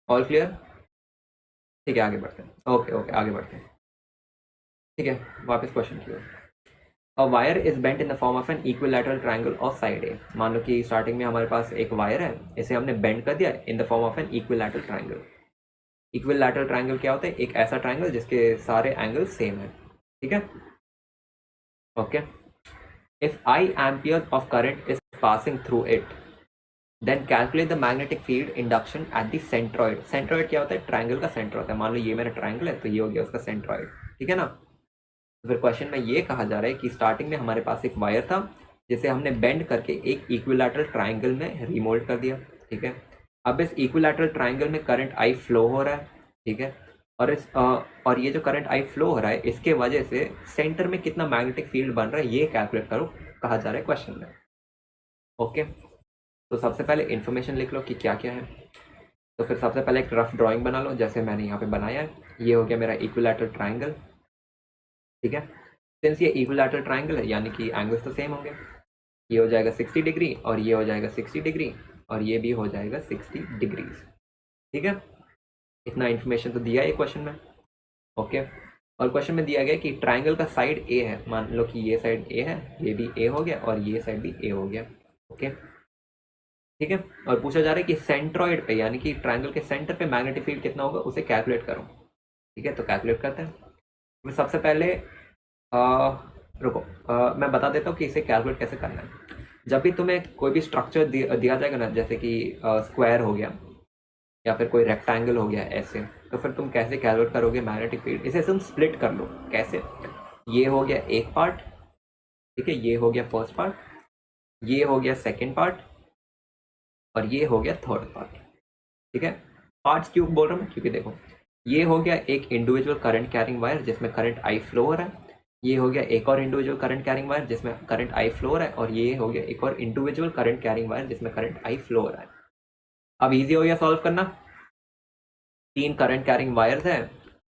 All clear? ठीक है, आगे बढ़ते हैं। ओके ओके, आगे बढ़ते हैं, ठीक है। वापस क्वेश्चन की ओर। A wire is bent in the form of an equilateral triangle of side A. मान लो कि स्टार्टिंग में हमारे पास एक वायर है, इसे हमने बेंड कर दिया in the form of an equilateral triangle. Equilateral triangle क्या होता है? एक ऐसा ट्राइंगल जिसके सारे एंगल सेम है, ठीक है, okay. If I amperes of current is passing through it, then calculate the magnetic field induction at the centroid। centroid क्या होता है? ट्राइंगल का सेंटर होता है। मान लो ये मेरा ट्राइंगल है तो ये हो गया उसका सेंट्रॉइड, ठीक है ना। तो फिर क्वेश्चन में ये कहा जा रहा है कि स्टार्टिंग में हमारे पास एक वायर था जिसे हमने बेंड करके एक इक्विलैटरल ट्राइंगल में रिमोल्ड कर दिया, ठीक है। अब इस इक्विलैटरल ट्राइंगल में करंट आई फ्लो हो रहा है, ठीक है, और ये जो करंट आई फ्लो हो रहा है इसके वजह से सेंटर में कितना मैग्नेटिक फील्ड बन रहा है ये कैलकुलेट करो, कहा जा रहा है क्वेश्चन में, ओके। तो सबसे पहले इन्फॉर्मेशन लिख लो कि क्या क्या है। तो फिर सबसे पहले एक रफ ड्राइंग बना लो जैसे मैंने यहाँ पे बनाया है। ये हो गया मेरा इक्विलैटरल ट्राइंगल, ठीक है। सिंस ये इक्विलैटरल ट्राइंगल है यानी कि एंगल्स तो सेम होंगे। ये हो जाएगा 60 डिग्री और ये हो जाएगा 60 डिग्री और ये भी हो जाएगा 60 डिग्रीज, ठीक है। इतना इन्फॉर्मेशन तो दिया है क्वेश्चन में, ओके। और क्वेश्चन में दिया गया कि ट्राइंगल का साइड ए है, मान लो कि ये साइड ए है, ये भी ए हो गया और ये साइड भी ए हो गया। ओके, ठीक है। और पूछा जा रहा है कि सेंट्रॉइड पे यानी कि ट्राइंगल के सेंटर पे मैग्नेटिक फील्ड कितना होगा, उसे कैलकुलेट करो। ठीक है, तो कैलकुलेट करते हैं। तो सबसे पहले रुको, मैं बता देता हूँ कि इसे कैलकुलेट कैसे करना है। जब भी तुम्हें कोई भी स्ट्रक्चर दिया जाएगा ना, जैसे कि स्क्वायर हो गया या फिर कोई रेक्टेंगल हो गया ऐसे, तो फिर तुम कैसे कैलकुलेट करोगे मैग्नेटिक फील्ड, इसे तुम स्प्लिट कर लो। कैसे? ये हो गया एक पार्ट, ठीक है, ये हो गया फर्स्ट पार्ट, ये हो गया सेकेंड पार्ट और ये हो गया थर्ड पार्ट। ठीक है, पार्ट्स क्यों बोल रहा हूँ, क्योंकि देखो ये हो गया एक इंडिविजुअल करंट कैरिंग वायर जिसमें करंट आई फ्लो हो रहा है, ये हो गया एक और इंडिविजुअल करंट कैरिंग वायर जिसमें करंट आई फ्लो हो रहा है, और ये हो गया एक और इंडिविजुअल करंट कैरिंग वायर जिसमें करंट आई फ्लो हो रहा है। अब इजी हो गया सॉल्व करना। 3 करंट कैरिंग वायर्स हैं,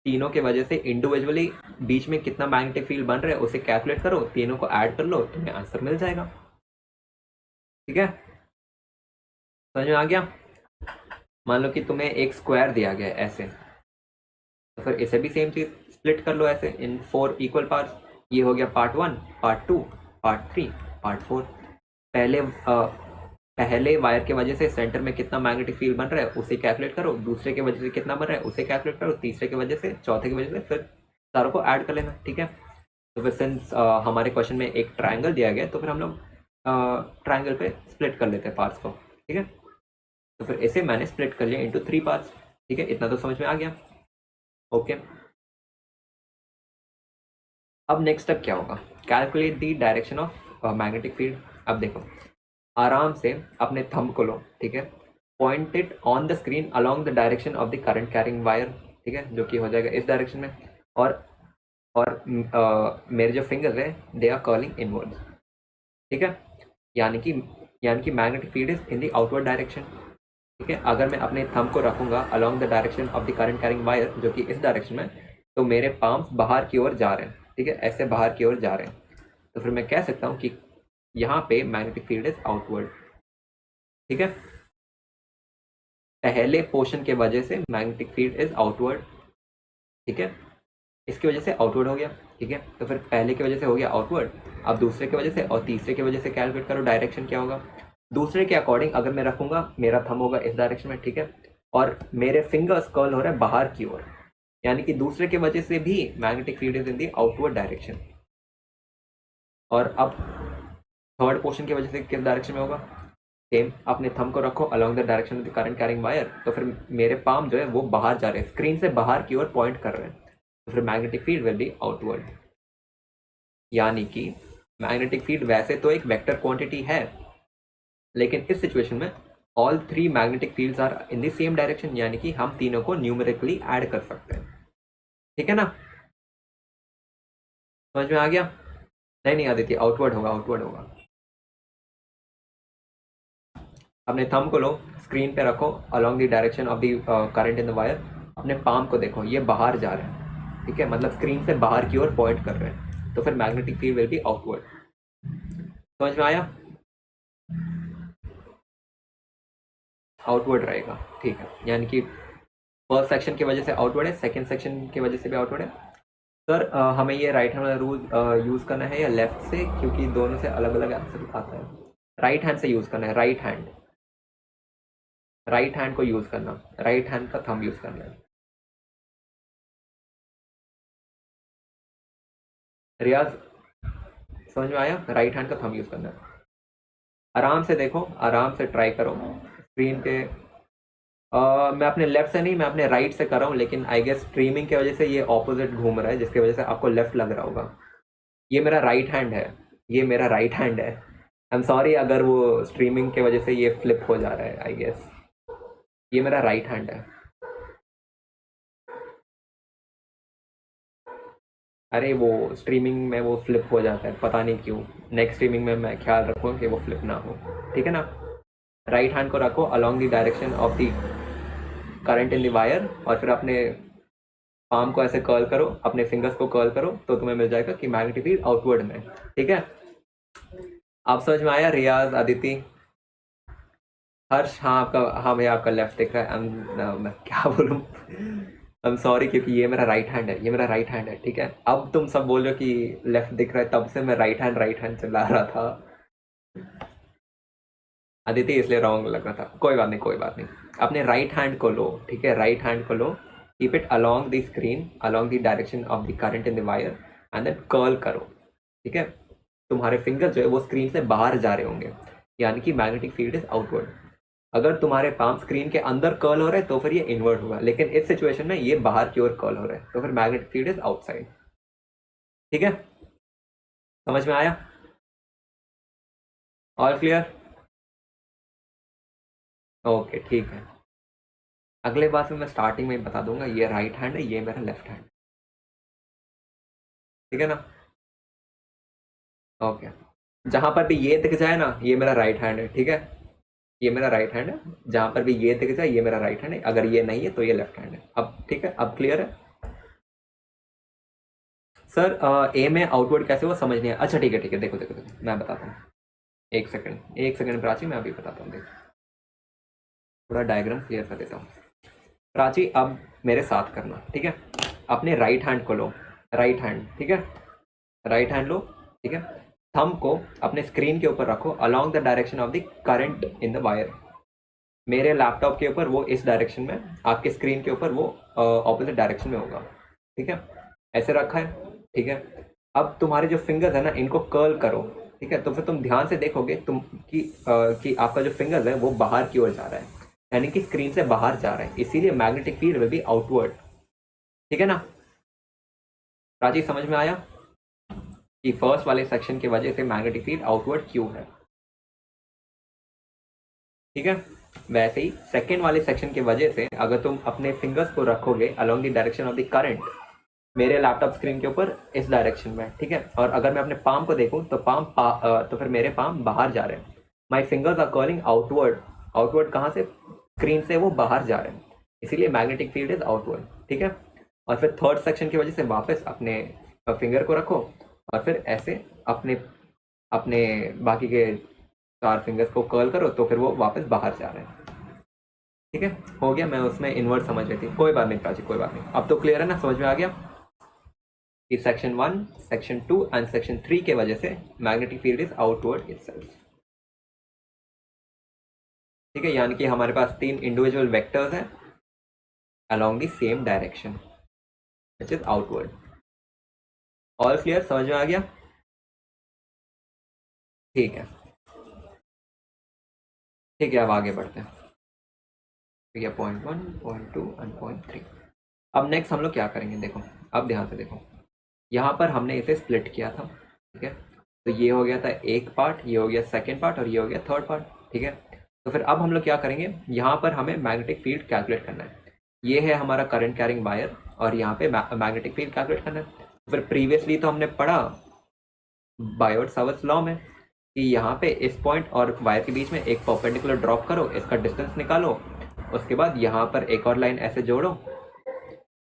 तीनों के वजह से इंडिविजुअली बीच में कितना मैग्नेटिक फील्ड बन रहा है उसे कैलकुलेट करो, तीनों को ऐड कर लो, तुम्हें आंसर मिल जाएगा। ठीक है, समझ में आ गया? मान लो कि तुम्हें एक स्क्वायर दिया गया है ऐसे, तो फिर इसे भी सेम चीज स्प्लिट कर लो ऐसे इन 4 इक्वल पार्ट्स। ये हो गया पार्ट 1, पार्ट 2, पार्ट 3, पार्ट 4। पहले वायर की वजह से सेंटर में कितना मैग्नेटिक फील्ड बन रहा है उसे कैलकुलेट करो, दूसरे की वजह से कितना बन रहा है उसे कैलकुलेट करो, तीसरे की वजह से, चौथे की वजह से, फिर सारों को ऐड कर लेना। ठीक है, तो फिर सिंस हमारे क्वेश्चन में एक ट्राइंगल दिया गया तो फिर हम लोग ट्राइंगल पे स्प्लिट कर लेते हैं पार्ट्स को। ठीक है, तो फिर इसे मैंने स्प्लिट कर लिया इंटू 3 पार्ट्स। ठीक है, इतना तो समझ में आ गया। ओके, अब नेक्स्ट स्टेप क्या होगा, calculate the direction of magnetic field. अब देखो, आराम से अपने थंब को लो, ठीक है, point it on the screen along the direction of the current carrying wire, ठीक है, जो कि हो जाएगा इस डायरेक्शन में, और मेरे जो फिंगर्स है दे आर कर्लिंग इनवर्ड्स। ठीक है, यानी कि magnetic field is in the outward direction. ठीक है, अगर मैं अपने थंब को रखूंगा along the direction of the current carrying wire जो कि इस डायरेक्शन में, तो मेरे पाम्स बाहर की ओर जा रहे हैं। ठीक है, ऐसे बाहर की ओर जा रहे हैं, तो फिर मैं कह सकता हूँ कि यहाँ पे मैग्नेटिक फील्ड इज आउटवर्ड। ठीक है, पहले पोर्शन के वजह से मैग्नेटिक फील्ड इज आउटवर्ड। ठीक है, इसकी वजह से आउटवर्ड हो गया। ठीक है, तो फिर पहले की वजह से हो गया आउटवर्ड, अब दूसरे की वजह से और तीसरे की वजह से कैलकुलेट करो डायरेक्शन क्या होगा। दूसरे के अकॉर्डिंग अगर मैं रखूंगा, मेरा थंब होगा इस डायरेक्शन में, ठीक है, और मेरे फिंगर्स कर्ल हो रहे हैं बाहर की ओर, यानी कि दूसरे की वजह से भी magnetic field is in the outward direction. और अब थर्ड पोर्शन की वजह से किस डायरेक्शन में होगा, सेम, अपने थंब को रखो along the direction of the current carrying wire, तो फिर मेरे पाम जो है वो बाहर जा रहे हैं, स्क्रीन से बाहर की ओर पॉइंट कर रहे हैं, तो फिर magnetic field will B outward. यानी कि मैग्नेटिक फील्ड वैसे तो एक वेक्टर क्वांटिटी है, लेकिन इस सिचुएशन में all 3 magnetic fields are in the same direction, यानी कि हम तीनों को न्यूमेरिकली ऐड कर सकते हैं। ठीक है ना, समझ में आ गया? नहीं आदित्य, आउटवर्ड होगा, आउटवर्ड होगा। अपने थंब को लो, स्क्रीन पे रखो along the direction of the current in the wire, अपने पाम को देखो ये बाहर जा रहे हैं। ठीक है, मतलब स्क्रीन से बाहर की ओर पॉइंट कर रहे हैं, तो फिर magnetic field will B outward. समझ में आया? आउटवर्ड रहेगा। ठीक है, यानी कि फर्स्ट सेक्शन की वजह से आउटवर्ड है, सेकंड सेक्शन की वजह से भी आउटवर्ड है। सर हमें ये राइट हैंड वाला रूल यूज़ करना है या लेफ्ट से, क्योंकि दोनों से अलग अलग आंसर आता है। राइट हैंड से यूज़ करना है, राइट हैंड को यूज़ करना, राइट हैंड का थंब यूज़ करना है। रियाज समझ में आया? राइट हैंड का थंब यूज़ करना है। आराम से देखो, आराम से ट्राई करो स्क्रीन पे। मैं अपने लेफ्ट से नहीं, मैं अपने राइट से कर रहा हूँ, लेकिन आई गेस स्ट्रीमिंग की वजह से ये ऑपोजिट घूम रहा है, जिसकी वजह से आपको लेफ्ट लग रहा होगा। ये मेरा राइट हैंड है, ये मेरा राइट हैंड है। आई एम सॉरी अगर वो स्ट्रीमिंग की वजह से ये फ्लिप हो जा रहा है, आई गेस ये मेरा राइट हैंड है। अरे वो स्ट्रीमिंग में वो फ्लिप हो जाता है, पता नहीं क्यों। नेक्स्ट स्ट्रीमिंग में मैं ख्याल रखूँगा कि वो फ्लिप ना हो। ठीक है ना, राइट हैंड को रखो along the direction of the current in the wire, और फिर अपने पाम को ऐसे कर्ल करो, अपने फिंगर्स को कर्ल करो, तो तुम्हें मिल जाएगा कि मैग्नेटिक फील्ड आउटवर्ड में। ठीक है, आप समझ में आया? रियाज, अदिति, हर्ष, हाँ आपका, हाँ भैया आपका लेफ्ट दिख रहा है। मैं क्या बोलूँ, आई एम सॉरी, क्योंकि ये मेरा राइट हैंड है, ये मेरा राइट हैंड है, ठीक है। अब तुम सब बोल रहे हो कि लेफ्ट दिख रहा है, तब से मैं राइट हैंड चला रहा था अदिति, इसलिए रॉन्ग लग रहा था। कोई बात नहीं, कोई बात नहीं। अपने राइट हैंड को लो, ठीक है, राइट हैंड को लो, keep it along the screen, along the direction of the current in the wire, and then curl करो, ठीक है। तुम्हारे फिंगर जो है वो स्क्रीन से बाहर जा रहे होंगे, यानी कि मैग्नेटिक फील्ड इज आउटवर्ड। अगर तुम्हारे पाम स्क्रीन के अंदर कर्ल हो रहा है तो फिर ये इनवर्ट होगा, लेकिन इस सिचुएशन में ये बाहर की ओर कर्ल हो रहा है, तो फिर मैग्नेटिक फील्ड इज आउटसाइड, ठीक है। समझ में आया? All clear? ओके, ठीक है। अगले बार से मैं स्टार्टिंग में ही बता दूंगा, ये राइट हैंड है, ये मेरा लेफ्ट हैंड, ठीक है ना। ओके, जहां पर भी ये दिख जाए ना, ये मेरा राइट हैंड है, ठीक है, ये मेरा राइट हैंड है। जहां पर भी ये दिख जाए, ये मेरा राइट हैंड है। अगर ये नहीं है तो ये लेफ्ट हैंड है। अब ठीक है, अब क्लियर है सर? ए में आउटवर्ड कैसे हुआ समझ नहीं आया? अच्छा, ठीक है, ठीक है, देखो देखो देखो, मैं बताता हूँ। एक सेकंड प्राची, मैं अभी बताता हूँ, देखो थोड़ा डायग्राम क्लियर कर देता हूँ। प्राची, अब मेरे साथ करना, ठीक है। अपने राइट हैंड को लो, राइट हैंड, ठीक है, राइट हैंड लो, ठीक है। थंब को अपने स्क्रीन के ऊपर रखो along the direction of the current in the wire. मेरे लैपटॉप के ऊपर वो इस डायरेक्शन में, आपके स्क्रीन के ऊपर वो ऑपोजिट डायरेक्शन में होगा, ठीक है। ऐसे रखा है, ठीक है। अब तुम्हारे जो फिंगर्स है ना, इनको कर्ल करो, ठीक है। तो फिर तुम ध्यान से देखोगे तुम कि आपका जो फिंगर्स है वो बाहर की ओर जा रहा है, यानी कि स्क्रीन से बाहर जा रहा है, इसीलिए magnetic field will B outward, ठीक है ना। राजी, समझ में आया कि फर्स्ट वाले सेक्शन की वजह से मैग्नेटिक फील्ड आउटवर्ड क्यों है, ठीक है। वैसे ही सेकेंड वाले सेक्शन की वजह से अगर तुम अपने फिंगर्स को रखोगे along the direction of the current, मेरे लैपटॉप स्क्रीन के ऊपर इस डायरेक्शन में, ठीक है, और अगर मैं अपने पाम को देखूं तो तो फिर मेरे पाम बाहर जा रहे हैं। My fingers are curling outward, outward कहाँ से? स्क्रीन से वो बाहर जा रहे हैं, इसीलिए मैग्नेटिक फील्ड इज आउटवर्ड, ठीक है। और फिर थर्ड सेक्शन की वजह से वापस अपने फिंगर को रखो और फिर ऐसे अपने अपने बाकी के 4 फिंगर्स को कर्ल करो, तो फिर वो वापस बाहर जा रहे हैं, ठीक है। हो गया, मैं उसमें इन्वर्ट समझ रही थी, कोई बात नहीं प्राची, कोई बात नहीं। अब तो क्लियर है ना, समझ में आ गया कि सेक्शन 1, सेक्शन 2 एंड सेक्शन 3 के वजह से magnetic field is outward itself, ठीक है। यानी कि हमारे पास 3 इंडिविजुअल वेक्टर्स हैं along the same direction which is outward. All clear, समझ में आ गया? ठीक है, ठीक है, अब आगे बढ़ते हैं। ठीक है, पॉइंट 1, पॉइंट 2 एंड पॉइंट 3। अब नेक्स्ट हम लोग क्या करेंगे, देखो अब ध्यान से देखो, यहाँ पर हमने इसे स्प्लिट किया था, ठीक है। तो ये हो गया था एक पार्ट, ये हो गया सेकेंड पार्ट और ये हो गया थर्ड पार्ट, ठीक है। तो फिर अब हम लोग क्या करेंगे, यहाँ पर हमें मैग्नेटिक फील्ड कैलकुलेट करना है। ये है हमारा करंट कैरिंग वायर और यहाँ पे मैग्नेटिक फील्ड कैलकुलेट करना है। फिर प्रीवियसली तो हमने पढ़ा बायोट सावर्ट्स लॉ में कि यहाँ पे इस पॉइंट और वायर के बीच में एक परपेंडिकुलर ड्रॉप करो, इसका डिस्टेंस निकालो, उसके बाद यहाँ पर एक और लाइन ऐसे जोड़ो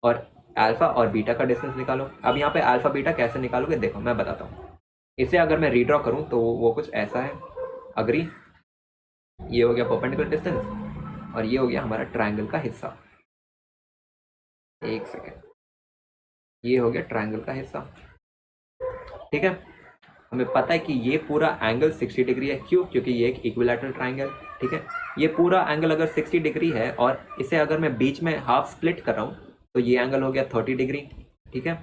और अल्फा और बीटा का डिस्टेंस निकालो। अब यहाँ पे अल्फा बीटा कैसे निकालोगे, देखो मैं बताता हूँ। इसे अगर मैं रीड्रॉ करूँ तो वो कुछ ऐसा है, अग्री, ये हो गया परपेंडिकुलर डिस्टेंस और ये हो गया हमारा ट्रायंगल का हिस्सा। एक सेकेंड, ये हो गया ट्रायंगल का हिस्सा, ठीक है। हमें पता है कि ये पूरा एंगल 60 डिग्री है, क्यों? क्योंकि ये एक इक्विलैटरल ट्रायंगल, ठीक है। ये पूरा एंगल अगर 60 डिग्री है और इसे अगर मैं बीच में हाफ स्प्लिट कर रहा हूँ तो ये एंगल हो गया 30 डिग्री, ठीक है,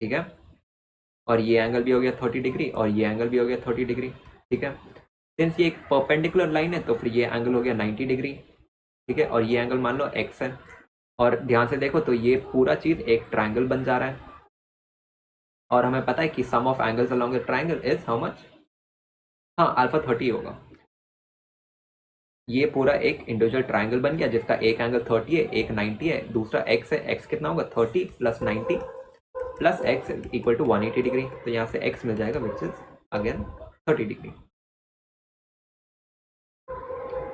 ठीक है। और ये एंगल भी हो गया 30 डिग्री और ये एंगल भी हो गया 30 डिग्री, ठीक है। सिंस ये एक परपेंडिकुलर लाइन है तो फिर ये एंगल हो गया 90 डिग्री, ठीक है। और ये एंगल मान लो x है, और ध्यान से देखो तो ये पूरा चीज एक ट्रायंगल बन जा रहा है। और हमें पता है कि sum of angles along a triangle is how much? हाँ, अल्फा 30 होगा। ये पूरा एक इंडिविजुअल ट्रायंगल बन गया जिसका एक एंगल 30 है, एक 90 है, दूसरा x है। x कितना होगा? 30 plus 90 plus x equal to 180 degree. तो यहाँ से x मिल जाएगा विच इज अगेन 30 डिग्री,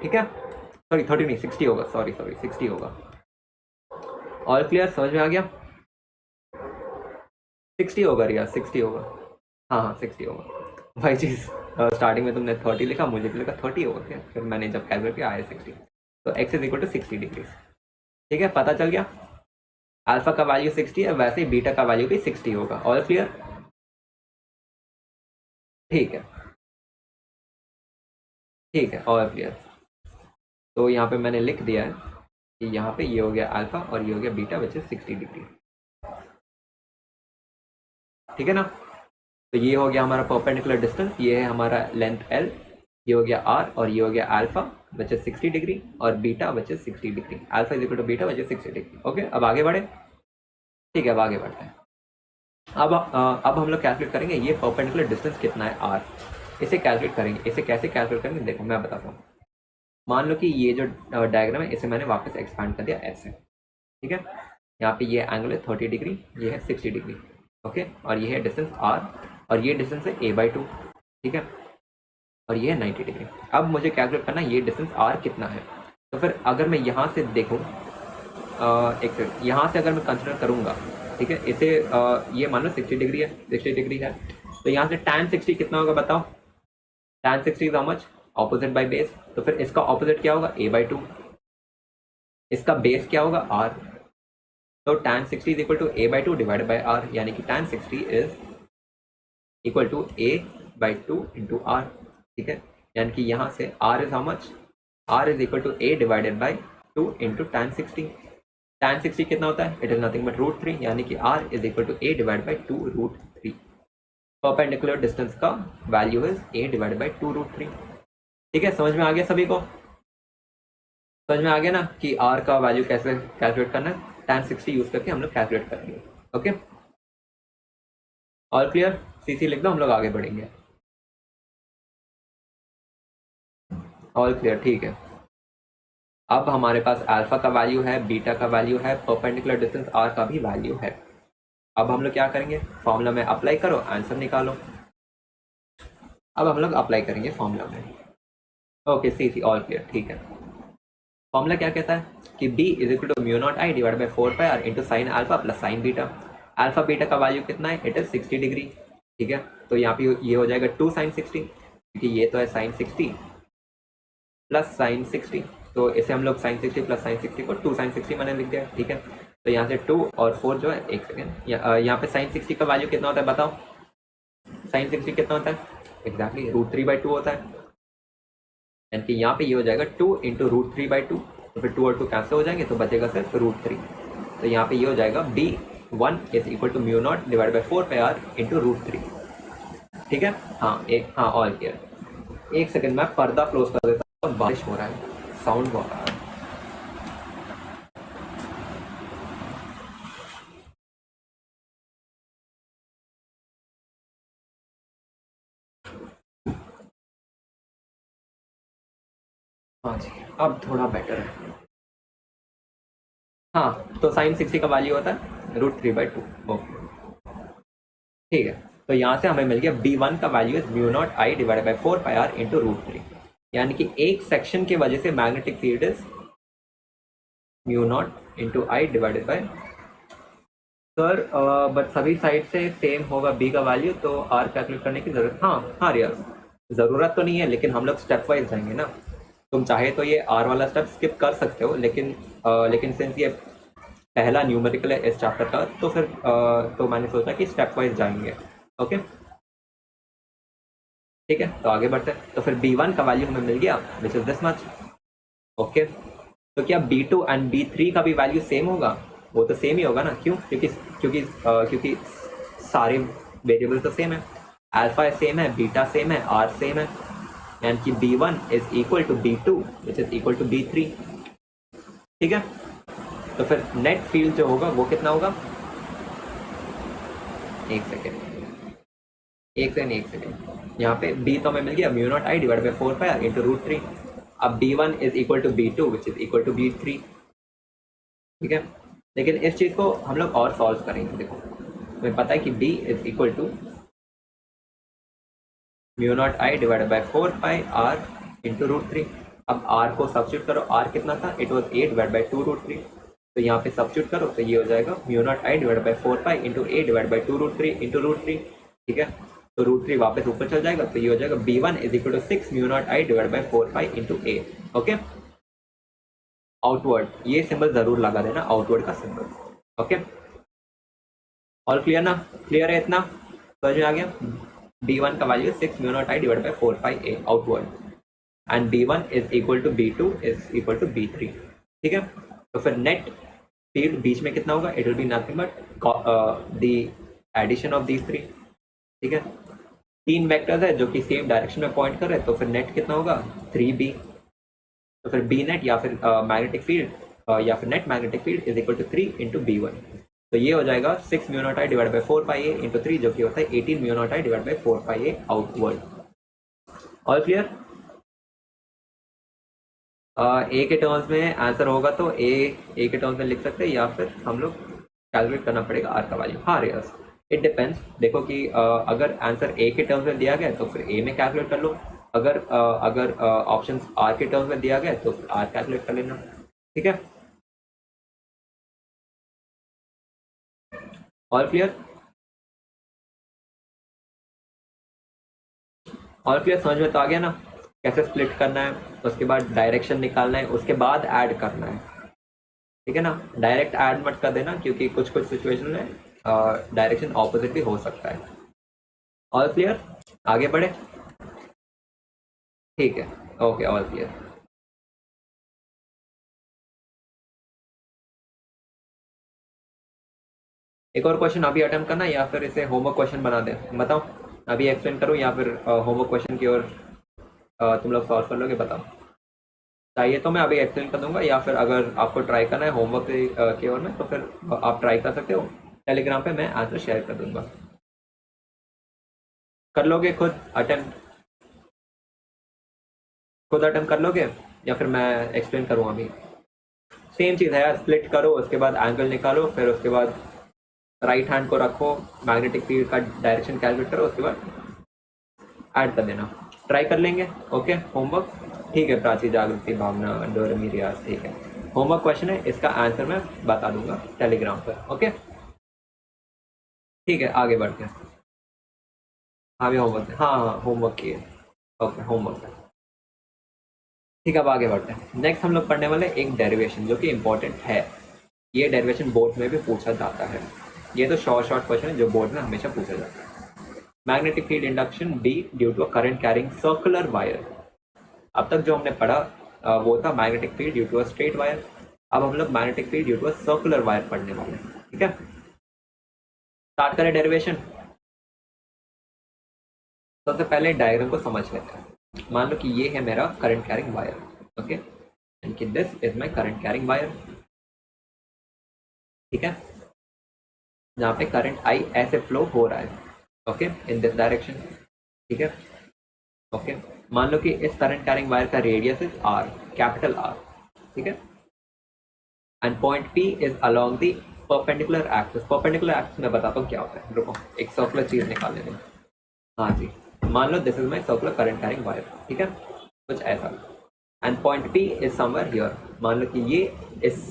ठीक है। सॉरी 30 नहीं, 60 होगा, सॉरी 60 होगा। ऑल क्लियर, समझ में आ गया? 60 होगा रिया, 60 होगा, हाँ हाँ 60 होगा। भाई चीज स्टार्टिंग में तुमने 30 लिखा, मुझे भी लगा 30 होगा क्या, फिर मैंने जब कैलकुलेट किया आया 60। तो x is equal to 60 degree. ठीक है, पता चल गया। अल्फा का वैल्यू 60 है, वैसे ही बीटा का वैल्यू भी 60 होगा। All clear? ठीक है, ठीक है, ऑल क्लियर। तो यहाँ पे मैंने लिख दिया है कि यहाँ पे ये हो गया अल्फा और ये हो गया बीटा विच इज 60 डिग्री। ठीक है ना? तो ये हो गया हमारा परपेंडिकुलर डिस्टेंस, ये है हमारा लेंथ एल, ये हो गया आर, और ये हो गया अल्फा विच इज 60 डिग्री और beta which is 60 degree. Alpha is equal to beta which is 60 degree. Okay, अब आगे बढ़े। ठीक है, अब आगे बढ़ते हैं। अब हम लोग कैलकुलेट करेंगे ये परपेंडिकुलर डिस्टेंस कितना है आर। इसे कैलकुलेट करेंगे। इसे कैसे कैलकुलेट करेंगे देखो मैं बताता हूँ। मान लो कि ये जो डायग्राम है इसे मैंने वापस एक्सपांड कर दिया ऐसे। ठीक है, यहाँ पे ये एंगल है 30 डिग्री, ये है 60 डिग्री। ओके, और ये है डिस्टेंस आर, और ये डिस्टेंस है a/2। ठीक है, और ये है 90 डिग्री। अब मुझे कैलकुलेट करना है ये डिस्टेंस आर कितना है। तो फिर अगर मैं यहाँ से देखूँ, एक सेकंड, यहाँ से अगर मैं कंसिडर करूँगा, ठीक है, इसे ये मान लो 60 डिग्री है, 60 डिग्री है, तो यहाँ से tan 60 कितना होगा बताओ? tan 60 is how much? Opposite by base. तो फिर इसका ऑपोजिट क्या होगा? a/2। इसका बेस क्या होगा? r। तो tan 60 is equal to a/2 divided by r, यानी कि tan 60 is equal to a/2 into r। ठीक है, यानी कि यहाँ से r is how much? r is equal to a divided by 2 into tan 60। tan 60 कितना होता है? इट इज नथिंग बट √3, यानी कि r is equal to a divide by 2√3। Perpendicular distance का value is a divide by 2√3। ठीक है, समझ में आ गया सभी को? समझ में आ गया ना कि r का वैल्यू कैसे कैलकुलेट करना है? tan 60 यूज करके हम लोग कैलकुलेट करेंगे। Okay, all clear? सीसी लिख दो, हम लोग आगे बढ़ेंगे। ऑल क्लियर, ठीक है। अब हमारे पास अल्फा का वैल्यू है, बीटा का वैल्यू है, परपेंडिकुलर डिस्टेंस आर का भी वैल्यू है। अब हम लोग क्या करेंगे? फॉर्मूला में अप्लाई करो, आंसर निकालो। अब हम लोग अप्लाई करेंगे फॉर्मूला में। ओके, सी ऑल क्लियर, ठीक है। फॉर्मूला क्या कहता है कि b is equal to mu not I divide by 4πr into sine alpha plus sine beta. Alpha beta का वैल्यू कितना है? It is 60 degree. ठीक है, तो यहाँ पे ये हो जाएगा 2 sin 60, क्योंकि ये तो है sin 60 प्लस sin 60, तो इसे हम लोग sin 60 प्लस sin 60 को 2 sin 60 मैंने लिख दिया। ठीक है, तो यहाँ से 2 और 4 जो है, एक सेकेंड, यहाँ पे sin 60 का वैल्यू कितना होता है बताओ? sin 60 कितना होता है? एग्जैक्टली √3/2 होता है, यानी कि यहाँ पे ये हो जाएगा 2 इंटू √3/2, तो फिर 2 और 2 कैंसिल हो जाएंगे, तो बचेगा सिर्फ √3। तो यहाँ पे ये हो जाएगा b1 is equal to mu not divide by 4πr into √3। ठीक है, हाँ ऑल क्लियर। एक सेकंड मैं पर्दा क्लोज कर देता हूँ, बारिश हो रहा है, साउंड बहुत आ रहा है। हाँ जी, अब थोड़ा बेटर है। हाँ, तो sin 60 का वैल्यू होता है √3/2। ओके, ठीक है, तो यहाँ से हमें मिल गया b1 का value is mu not I divide by 4πr into √3, यानी कि एक सेक्शन की वजह से magnetic field is mu not into I divided by, sir but सभी साइड से सेम होगा b का वैल्यू, तो r कैलकुलेट करने की जरूरत, हाँ रियाज, ज़रूरत तो नहीं है, लेकिन हम लोग स्टेप वाइज जाएंगे ना। तुम चाहे तो ये r वाला स्टेप स्किप कर सकते हो, लेकिन सिंस ये पहला न्यूमेरिकल है इस चैप्टर का, तो फिर तो मैंने सोचा कि स्टेप वाइज जाएंगे। ओके, ठीक है, तो आगे बढ़ते हैं। तो फिर b1 का वैल्यू हमें मिल गया which is this much. Okay, तो क्या b2 एंड b3 का भी वैल्यू सेम होगा? वो तो सेम ही होगा ना, क्यों? क्योंकि सारे वेरिएबल तो सेम है, अल्फा सेम है, बीटा सेम है, आर सेम है, यानी कि b1 is equal to b2 which is equal to b3। ठीक है, तो फिर नेट फील्ड जो होगा वो कितना होगा? एक सेकेंड, यहाँ पे b तो हमें मिल गया mu not I divide by 4πr into √3। अब b1 is equal to b2 which is equal to b3। ठीक है, लेकिन इस चीज़ को हम लोग और सॉल्व करेंगे। देखो, हमें पता है कि b is equal to mu not I divide by 4πr into √3। अब r को सब्स्टिट्यूट करो, r कितना था? It was a divide by 2√3, तो यहाँ पे सब्स्टिट्यूट करो तो ये हो जाएगा mu not I divide by 4π into a divide by 2√3 into √3। ठीक है, तो √3 वापस ऊपर चल जाएगा, तो ये हो जाएगा b1 is equal to 6 mu not I divide by 4π into a। Okay, outward, ये सिंबल जरूर लगा देना, आउटवर्ड का सिंबल। ओके, ऑल क्लियर ना? क्लियर है इतना? समझ में आ गया? B1 का value 6 mu not I divide by 4 pi A outward, and B1 is equal to B2 is equal to B3। ठीक है, तो फिर नेट फील्ड बीच में कितना होगा? It will be nothing but the addition of these three. ठीक है, तीन वेक्टर्स है जो कि सेम डायरेक्शन में पॉइंट कर रहे हैं, तो फिर नेट कितना होगा? 3B। तो फिर बी नेट या फिर मैग्नेटिक फील्ड या फिर net magnetic field is equal to 3 into B1। तो ये हो जाएगा 6 mu not I divide by 4 pi A into 3, जो कि होता है 18 mu not I divide by 4 pi A outward. All clear? A के टर्म्स में आंसर होगा तो ए के टर्म्स में लिख सकते हैं, या फिर हम लोग कैलकुलेट करना पड़ेगा आर का वैल्यू। हाँ रियस, इट डिपेंड्स। देखो कि अगर आंसर ए के टर्म्स में दिया गया है तो फिर ए में कैलकुलेट कर लो, अगर ऑप्शन आर के टर्म्स में दिया गया है तो फिर आर कैलकुलेट कर लेना। ठीक है, ऑल क्लियर? ऑल क्लियर समझ में तो आ गया ना कैसे स्प्लिट करना है, उसके बाद डायरेक्शन निकालना है, उसके बाद ऐड करना है। ठीक है ना, डायरेक्ट ऐड मत कर देना, क्योंकि कुछ कुछ सिचुएशन में डायरेक्शन ऑपोजिट भी हो सकता है। All clear? आगे बढ़े? ठीक है, ओके, ऑल क्लियर। एक और क्वेश्चन अभी अटेम्प्ट करना, या फिर इसे होमवर्क क्वेश्चन बना दे? बताओ, अभी एक्सप्लेन करूँ या फिर होमवर्क क्वेश्चन की ओर तुम लोग सॉल्व कर लोगे? बताओ, चाहिए तो मैं अभी एक्सप्लेन कर दूंगा, या फिर अगर आपको ट्राई करना है होमवर्क की ओर में तो फिर आप ट्राई कर सकते हो। टेलीग्राम पे मैं आंसर शेयर कर दूंगा, कर लोगे खुद अटेम्प्ट? खुद अटेम्प्ट कर लोगे या फिर मैं एक्सप्लेन करूँ अभी? सेम चीज़ है, स्प्लिट करो, उसके बाद एंगल निकालो, फिर उसके बाद राइट हैंड को रखो, मैग्नेटिक फील्ड का डायरेक्शन कैलकुलेट करो, उसके बाद ऐड कर देना। ट्राई कर लेंगे? Okay, homework. ठीक है, प्राची, जागृति, भावना, डोरमी, रियाज, ठीक है। होमवर्क क्वेश्चन है, इसका आंसर मैं बता दूंगा टेलीग्राम पर। ओके, ठीक है, आगे बढ़ते हैं। हाँ भी होमवर्क है, हाँ हाँ होमवर्क की है। ओके, होमवर्क है। ठीक है, अब आगे बढ़ते हैं। नेक्स्ट हम लोग पढ़ने वाले एक डेरिवेशन जो कि इंपॉर्टेंट है। ये डेरिवेशन बोर्ड में भी पूछा जाता है। ये तो शॉर्ट शॉर्ट क्वेश्चन है जो बोर्ड में हमेशा पूछा जाता है। Magnetic field induction B due to a current carrying circular wire. अब तक जो हमने पढ़ा वो था magnetic field due to a straight wire. अब हम लोग magnetic field due to a circular wire पढ़ने वाले हैं। ठीक है, स्टार्ट करें डेरिवेशन। सबसे पहले डायग्राम को समझ लेते हैं। मान लो कि ये है मेरा current carrying wire. Okay, and कि this is my current carrying wire. ठीक है, जहाँ पे करंट आई ऐसे फ्लो हो रहा है। Okay, in this direction. ठीक है, ओके, मान लो कि इस करंट कैरिंग वायर का radius is R, capital R. ठीक है, and point P is along the perpendicular axis. Perpendicular axis मैं बताता हूँ क्या होता है, रुको एक सर्कुलर चीज निकाल लेते हैं। हाँ जी, मान लो this is my circular current carrying wire. ठीक है, कुछ ऐसा, and point P is somewhere here. मान लो कि ये इस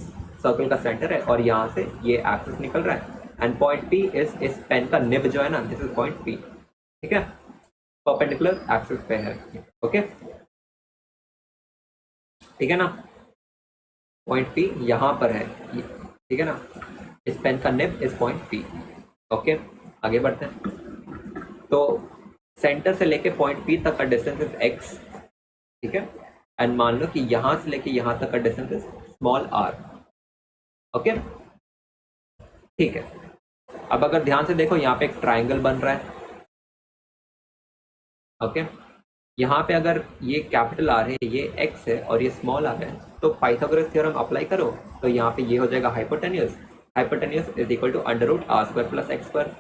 सर्कल का सेंटर है और यहाँ से ये एक्सिस निकल रहा है, एंड पॉइंट पी इज इस पेन का निब जो है ना, दिस इज पॉइंट पी। ठीक है, परपेंडिकुलर एक्सिस पे है। ओके, ठीक है ना, पॉइंट पी यहाँ पर है। ठीक है ना, इस पेन का nib is point P. Okay, आगे बढ़ते हैं। तो सेंटर से लेके पॉइंट पी तक का डिस्टेंस इज एक्स। ठीक है, एंड मान लो कि यहां से लेके यहां तक का distance is small R. Okay, ठीक है, अब अगर ध्यान से देखो यहाँ पे एक ट्राइंगल बन रहा है। ओके, यहाँ पे अगर ये कैपिटल आर है, ये एक्स है और ये स्मॉल आर है, तो पाइथागोरस थ्योरम अप्लाई करो तो यहाँ पे ये हो जाएगा hypotenuse. Hypotenuse is equal to under root R square plus x square.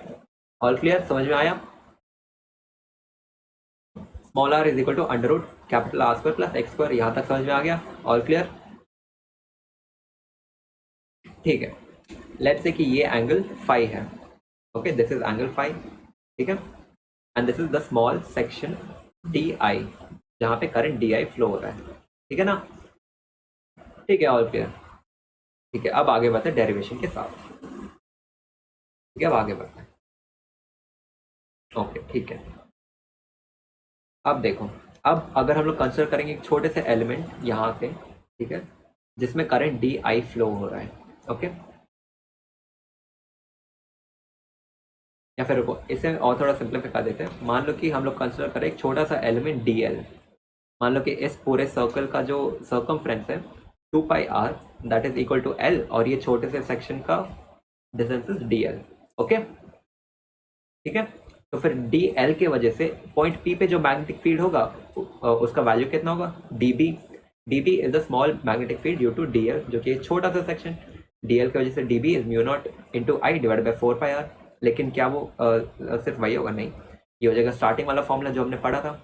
All clear, समझ में आया? Small R is equal to under root capital R square plus x square. यहाँ तक समझ में आ गया? All clear? ठीक है, लेट्स से कि ये एंगल फाई है। Okay, this is angle phi. ठीक है, and this is the small section D I, जहाँ पे करंट डी आई फ्लो हो रहा है। ठीक है ना, ठीक है, ऑल क्लियर। ठीक है, अब आगे बढ़ते हैं डेरिवेशन के साथ। ठीक है, अब आगे बढ़ते हैं। ओके, ठीक है, अब देखो, अब अगर हम लोग कंसिडर करेंगे एक छोटे से एलिमेंट यहाँ पे। ठीक है, जिसमें करंट डी आई फ्लो हो रहा है। ओके, या फिर रुको, इसे और थोड़ा सिंप्लीफाई कर देते हैं। मान लो कि हम लोग कंसिडर करें एक छोटा सा एलिमेंट डी एल। मान लो कि इस पूरे सर्कल का जो सर्कमफ्रेंस है 2πr that is equal to L, और ये छोटे से सेक्शन का distance is D L. Okay, ठीक है। तो फिर डी एल के वजह से पॉइंट पी पे जो मैग्नेटिक फील्ड होगा उसका वैल्यू कितना होगा, D B. D B is the small magnetic field due to D L, जो कि छोटा सा सेक्शन। डी एल की वजह से D B is mu not into I divide by 4πr। लेकिन क्या वो सिर्फ वही होगा, नहीं, ये हो जाएगा स्टार्टिंग वाला फॉर्मूला जो हमने पढ़ा था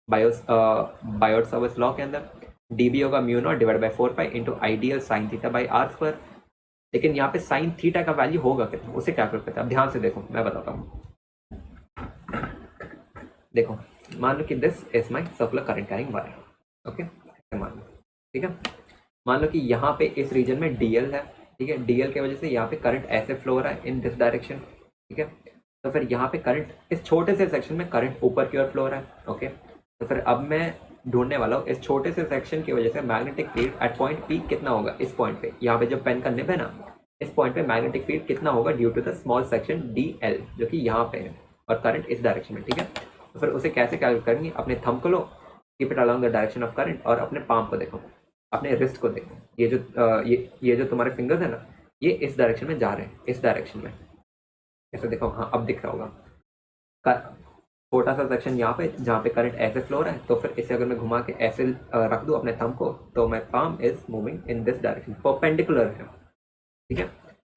बायोट सावर्ट्स लॉ के अंदर। डी बी होगा mu not divide by 4π into I D L sine theta by are square. लेकिन यहाँ पे साइन थीटा का वैल्यू होगा कितना, उसे क्या करते हैं, अब ध्यान से देखो, मैं बताता हूँ। देखो, मान लो कि this is my circular current carrying wire. Okay, मान लो, ठीक है। मान लो कि यहाँ पे इस रीजन में डीएल है, ठीक है। डीएल की वजह से यहाँ पे करंट ऐसे फ्लो हो रहा है इन दिस डायरेक्शन, ठीक है। तो फिर यहाँ पे करंट, इस छोटे से सेक्शन में करंट ऊपर की ओर फ्लो हो रहा है। ओके, तो फिर अब मैं ढूंढने वाला हूँ इस छोटे से सेक्शन की वजह से magnetic field eight point P कितना होगा। इस पॉइंट पे, यहाँ पे जो पेन का निब है ना, इस पॉइंट पे मैग्नेटिक फील्ड कितना होगा due to the small section D L, जो कि यहाँ पे है, और करंट इस डायरेक्शन में, ठीक है। तो फिर उसे कैसे कैलकुलेट करेंगे, अपने थंब को लो, keep it along the direction of current, और अपने पाम को देखो, अपने रिस्ट को देखो। ये जो तुम्हारे फिंगर्स है ना, ये इस डायरेक्शन में जा रहे हैं, इस डायरेक्शन में। ऐसे देखो, हाँ अब दिख रहा होगा। छोटा सा सेक्शन यहाँ पे जहाँ पे करंट ऐसे फ्लो हो रहा है, तो फिर इसे अगर मैं घुमा के ऐसे रख दूँ अपने थंब को, तो my palm is moving in this direction, perpendicular है, ठीक है।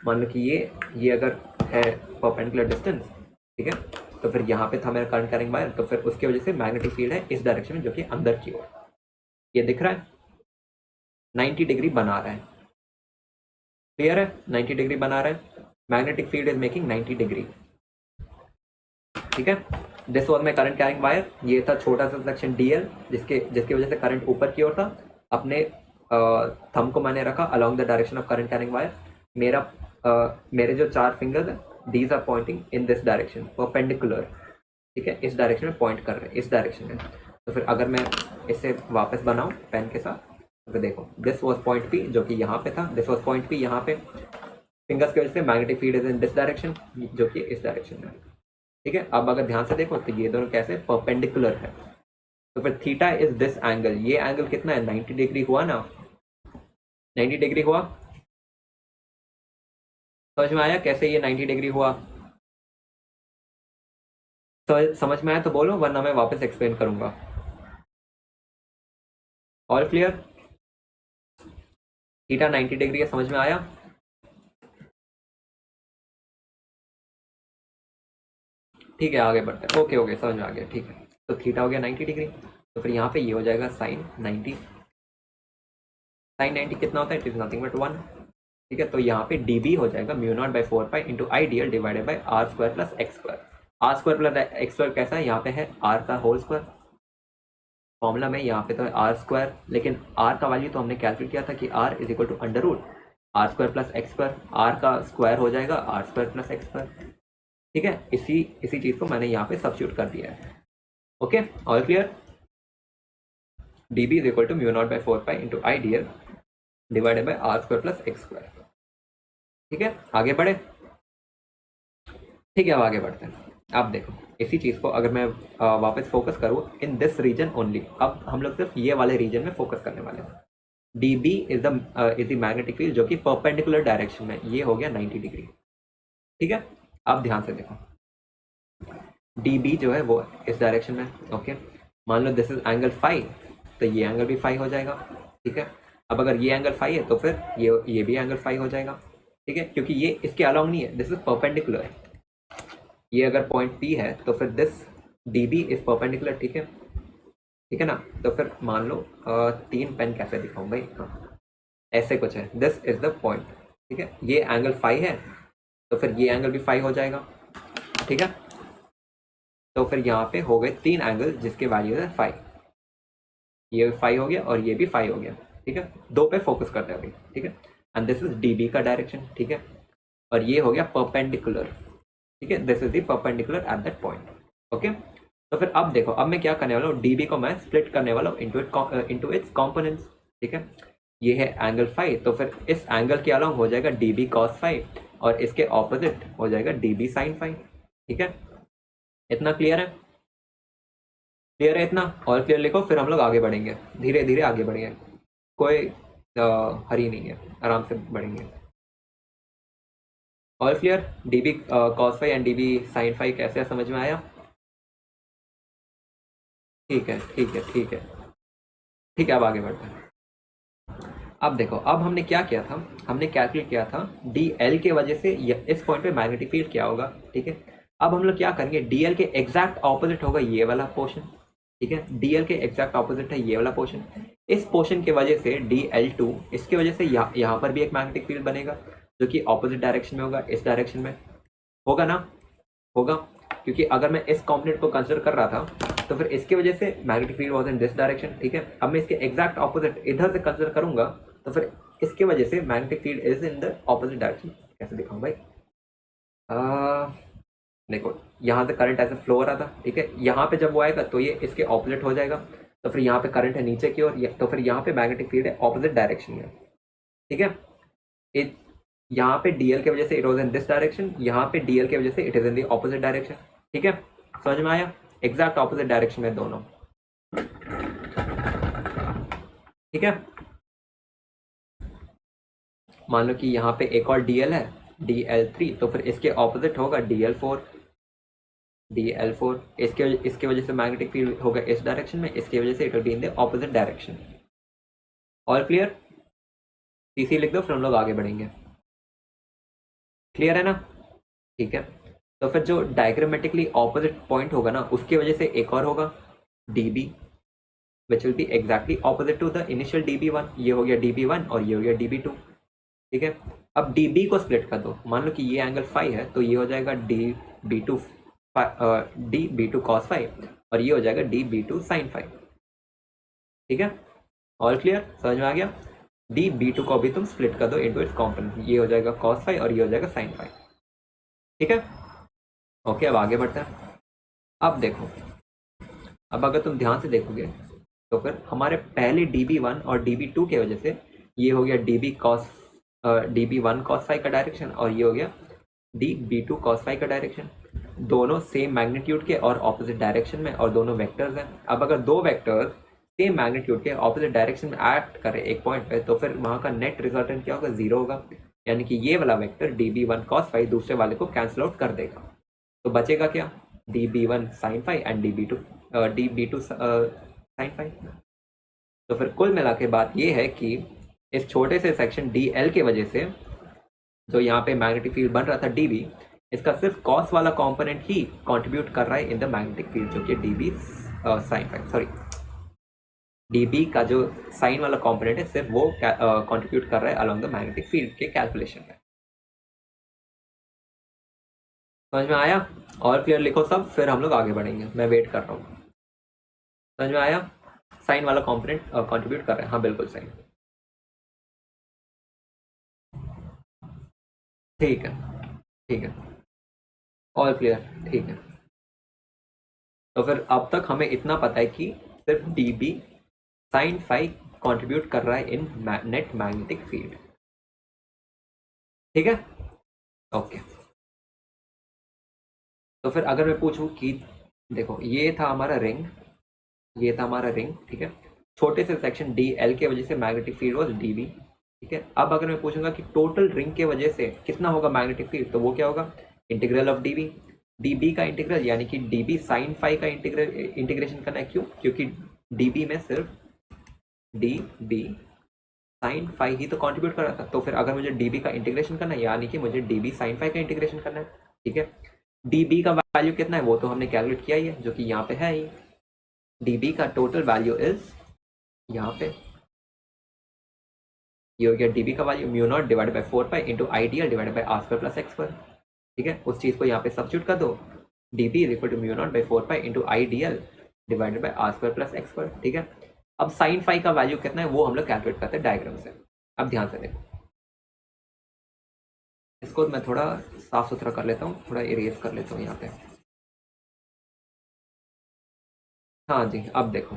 मान लो कि ये अगर है परपेंडिकुलर डिस्टेंस, ठीक है, तो फिर यहाँ पे था मेरा करंट कैरिंग वायर, तो फिर उसकी वजह से मैग्नेटिक फील्ड है इस डायरेक्शन में, जो कि अंदर की ओर। ये दिख रहा है, 90 डिग्री बना रहा है, क्लियर है, 90 डिग्री बना रहा है। Magnetic field is making 90 degree, ठीक है। This was my current carrying wire. ये था छोटा सा सेक्शन डीएल, जिसकी वजह से करंट ऊपर की ओर था। अपने थंब को मैंने रखा along the direction of current carrying wire. मेरे जो 4 फिंगर्स हैं, these are pointing in this direction, perpendicular, ठीक है, इस डायरेक्शन में पॉइंट कर रहे हैं, इस डायरेक्शन में। तो फिर अगर मैं इसे वापस बनाऊं पेन के साथ, तो देखो, दिस वाज पॉइंट पी, जो कि यहाँ पे था, दिस वाज पॉइंट पी यहाँ पे। फिंगर्स की वजह से magnetic field is in this direction, जो कि इस डायरेक्शन में, ठीक है। अब अगर ध्यान से देखो, तो ये दोनों कैसे परपेंडिकुलर है। तो फिर थीटा इज दिस एंगल, ये एंगल कितना है, 90 डिग्री हुआ ना, 90 डिग्री हुआ। समझ में आया कैसे ये 90 डिग्री हुआ? समझ में आया तो बोलो, वरना मैं वापस एक्सप्लेन करूंगा। All clear? थीटा 90 डिग्री है, समझ में आया? ठीक है, आगे बढ़ते हैं। ओके समझ में आ गया, ठीक है। तो थीटा हो गया 90 डिग्री, तो फिर यहाँ पे ये हो जाएगा साइन 90। साइन 90 कितना होता है, इट इज नथिंग बट 1, ठीक है। तो यहाँ पे डी बी हो जाएगा mu not by 4π into I D L divided by are square plus x square. R square plus x square कैसा है, यहाँ पे है आर का होल स्क्वायर फॉर्मूला में, यहाँ पे तो है आर स्क्वायर, लेकिन आर का वैल्यू तो हमने कैलकुलेट किया था कि R is equal to under root R square plus x square. R का स्क्वायर हो जाएगा R square plus x square, ठीक है। इसी चीज को मैंने यहाँ पे सब्स्टिट्यूट कर दिया है। Okay, all clear? D B is equal to mu not by 4π into I D L divided by are square plus x square, ठीक है। आगे बढ़े, ठीक है, अब आगे बढ़ते हैं। अब देखो, इसी चीज को अगर मैं वापस फोकस करूँ इन दिस रीजन ओनली, अब हम लोग सिर्फ ये वाले रीजन में फोकस करने वाले हैं। D B is the magnetic field, जो कि परपेंडिकुलर डायरेक्शन में, ये हो गया 90 डिग्री, ठीक है। अब ध्यान से देखो, डी बी जो है वो इस डायरेक्शन में, ओके। मान लो दिस इज एंगल फाइव, तो ये एंगल भी फाइव हो जाएगा, ठीक है। अब अगर ये एंगल फाइव है, तो फिर ये भी एंगल फाइव हो जाएगा, ठीक है, क्योंकि ये इसके अलोंग नहीं है, दिस इज परपेंडिकुलर है। ये अगर पॉइंट पी है, तो फिर this D B is perpendicular, ठीक है, ठीक है ना। तो फिर मान लो 3 पेन कैसे दिखाऊं भाई, हाँ, ऐसे कुछ है, दिस इज द पॉइंट, ठीक है। ये एंगल फाइव है, तो फिर ये एंगल भी फाइव हो जाएगा, ठीक है। तो फिर यहाँ पे हो गए 3 एंगल जिसके वैल्यू है 5, ये 5 हो गया और ये भी 5 हो गया, ठीक है। 2 पे फोकस करते हैं अभी, ठीक है। And this is D B का डायरेक्शन, ठीक है, और ये हो गया परपेंडिकुलर, ठीक है, this is the perpendicular at that point, okay. तो फिर अब देखो, अब मैं क्या करने वाला हूँ, डीबी को मैं स्प्लिट करने वाला हूँ इनटू इट्स कंपोनेंट्स, ठीक है। ये है एंगल फाई, तो फिर इस एंगल के अलावा हो जाएगा डी बी कॉस फाई और इसके ऑपोजिट हो जाएगा डी बी साइन फाई। ठीक है, इतना क्लियर है? क्लियर है इतना? और क्लियर लिखो, फिर हम लोग आगे बढ़ेंगे, धीरे धीरे आगे बढ़ेंगे, कोई हरी नहीं है, आराम से बढ़ेंगे। और clear? D B cos phi and D B sine phi कैसे है, समझ में आया? ठीक है ठीक है ठीक है ठीक है, अब आगे बढ़ते हैं। अब देखो, अब हमने क्या किया था, हमने कैलकुलेट किया था डी एल के वजह से इस पॉइंट पे मैग्नेटिक फील्ड क्या होगा। ठीक है, अब हम लोग क्या करेंगे, डी एल के एग्जैक्ट ऑपोजिट होगा ये वाला पोर्शन। ठीक है, डी एल के एग्जैक्ट ऑपोजिट है ये वाला पोर्शन। इस पोर्शन की वजह से डी एल टू, इसकी वजह से यहाँ पर भी एक मैग्नेटिक फील्ड बनेगा जो कि ऑपोजिट डायरेक्शन में होगा, इस डायरेक्शन में होगा ना, होगा, क्योंकि अगर मैं इस कॉम्पोनेंट को कंसिडर कर रहा था तो फिर इसकी वजह से magnetic field was in this direction. ठीक है, अब मैं इसके एग्जैक्ट ऑपोजिट इधर से कंसिडर करूंगा तो फिर इसके वजह से magnetic field is in the opposite direction. कैसे दिखाऊं भाई? देखो, यहाँ से करंट ऐसे फ्लो हो रहा था। ठीक है, यहाँ पे जब वो आएगा तो ये इसके ऑपोजिट हो जाएगा, तो फिर यहाँ पे करंट है नीचे की ओर, तो फिर यहाँ पे मैग्नेटिक फील्ड है ऑपोजिट डायरेक्शन में। ठीक है, यहाँ पे डीएल की वजह से it was in this direction, यहाँ पे डीएल की वजह से it is in the opposite direction. ठीक है, समझ में आया? एग्जैक्ट ऑपोजिट डायरेक्शन में दोनों। ठीक है, मान लो कि यहाँ पे एक और डीएल है, DL3, तो फिर इसके ऑपोजिट होगा DL4। DL4 इसके वजह से मैग्नेटिक फील्ड होगा इस डायरेक्शन में, इसकी वजह से it will be in the opposite direction. और क्लियर? सीसी लिख दो, फिर हम लोग आगे बढ़ेंगे। क्लियर है ना? ठीक है, तो फिर जो डायग्रामेटिकली ऑपोजिट पॉइंट होगा ना, उसकी वजह से एक और होगा DB, which will be exactly opposite to the initial DB1। ये हो गया DB1 और ये हो गया DB2। ठीक है, अब DB को स्प्लिट कर दो, मान लो कि ये एंगल फाई है तो ये हो जाएगा DB2 कॉस फाई और ये हो जाएगा DB2 साइन फाई। ठीक है, और क्लियर? समझ में आ गया? DB2 को भी तुम स्प्लिट कर दो इनटू इट्स कंपोनेंट, ये हो जाएगा कॉस फाई और ये हो जाएगा साइन फाई। ठीक है, ओके, अब आगे बढ़ते हैं। अब देखो, अब अगर तुम ध्यान से देखोगे तो फिर हमारे पहले DB1 और DB2 की वजह से ये हो गया DB1 कॉस फाई का डायरेक्शन और ये हो गया DB2 कॉस फाई का डायरेक्शन। दोनों सेम मैग्नीट्यूड के और ऑपोजिट डायरेक्शन में, और दोनों वेक्टर्स हैं। अब अगर दो वेक्टर्स सेम मैग्नीट्यूड के ऑपोजिट डायरेक्शन में एक्ट करें एक पॉइंट पे, तो फिर वहां का नेट रिजल्टेंट क्या होगा? जीरो होगा, यानी कि ये वाला वेक्टर DB1 कॉस फाई दूसरे वाले को कैंसिल आउट कर देगा। तो बचेगा क्या? DB1 sine phi and DB2 sine phi. तो फिर कुल मिला के बात ये है कि इस छोटे से सेक्शन DL के वजह से जो यहाँ पे मैग्नेटिक फील्ड बन रहा था DB, इसका सिर्फ कॉस वाला कंपोनेंट ही कंट्रीब्यूट कर रहा है इन द मैग्नेटिक फील्ड, जो कि DB sine phi, sorry, DB का जो साइन वाला कंपोनेंट है सिर्फ वो कंट्रीब्यूट कर रहा है अलोंग द मैग्नेटिक फील्ड के कैलकुलेशन में। समझ में आया? और क्लियर लिखो सब, फिर हम लोग आगे बढ़ेंगे, मैं वेट कर रहा हूँ। समझ में आया? साइन वाला कंपोनेंट कंट्रीब्यूट कर रहा है, हाँ बिल्कुल सही। ठीक है ठीक है, और क्लियर? ठीक है, तो फिर अब तक हमें इतना पता है कि सिर्फ DB साइन फाई कंट्रीब्यूट कर रहा है इन नेट मैग्नेटिक फील्ड। ठीक है, ओके। तो फिर अगर मैं पूछूं कि देखो, ये था हमारा रिंग, ये था हमारा रिंग। ठीक है, छोटे से सेक्शन DL के वजह से मैग्नेटिक फील्ड वाज DB। ठीक है, अब अगर मैं पूछूंगा कि टोटल रिंग के वजह से कितना होगा मैग्नेटिक फील्ड, तो वो क्या होगा? इंटीग्रल ऑफ DB का इंटीग्रल, यानी कि DB साइन फाई का इंटीग्रेशन करना है। क्यों? क्योंकि DB में सिर्फ DB साइन फाई ही तो कंट्रीब्यूट कर रहा था, तो फिर अगर मुझे DB का इंटीग्रेशन करना है, यानी कि मुझे DB साइन फाई का इंटीग्रेशन करना है। ठीक है, DB का वैल्यू कितना है वो तो हमने कैलकुलेट किया ही है, जो कि यहाँ पे है ही। DB का टोटल वैल्यू इज यहाँ पे, ये हो गया DB का value mu naught divide by 4 pi into IDL divide by R square plus X square. ठीक है, उस चीज़ को यहाँ पे सब्स्टिट्यूट कर दो, DB is equal to mu not by 4 pi into IDL divided by R square plus X square. ठीक है, अब साइन फाई का वैल्यू कितना है वो हम लोग कैलकुलेट करते हैं डायग्राम से। अब ध्यान से देखो, इसको मैं थोड़ा साफ सुथरा कर लेता हूँ, थोड़ा इरेज कर लेता हूँ यहाँ पे। हाँ जी, अब देखो,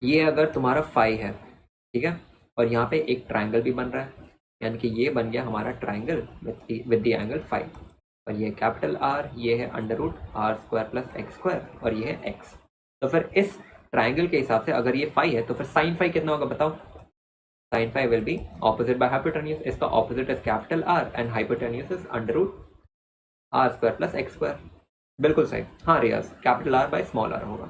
ये अगर तुम्हारा फाई है, ठीक है, और यहाँ पे एक ट्राइंगल भी बन रहा है, यानी कि ये बन गया हमारा triangle with the angle phi. और ये कैपिटल आर, ये है under root R square plus x square, और ये है एक्स। तो फिर इस ट्राइंगल के हिसाब से अगर ये फाई है तो फिर साइन फाई कितना होगा बताओ? Sine phi will be opposite by hypotenuse. इसका opposite is capital R and hypotenuse is under root R square plus x square. बिल्कुल सही, हाँ Riyaz, capital R by small R होगा।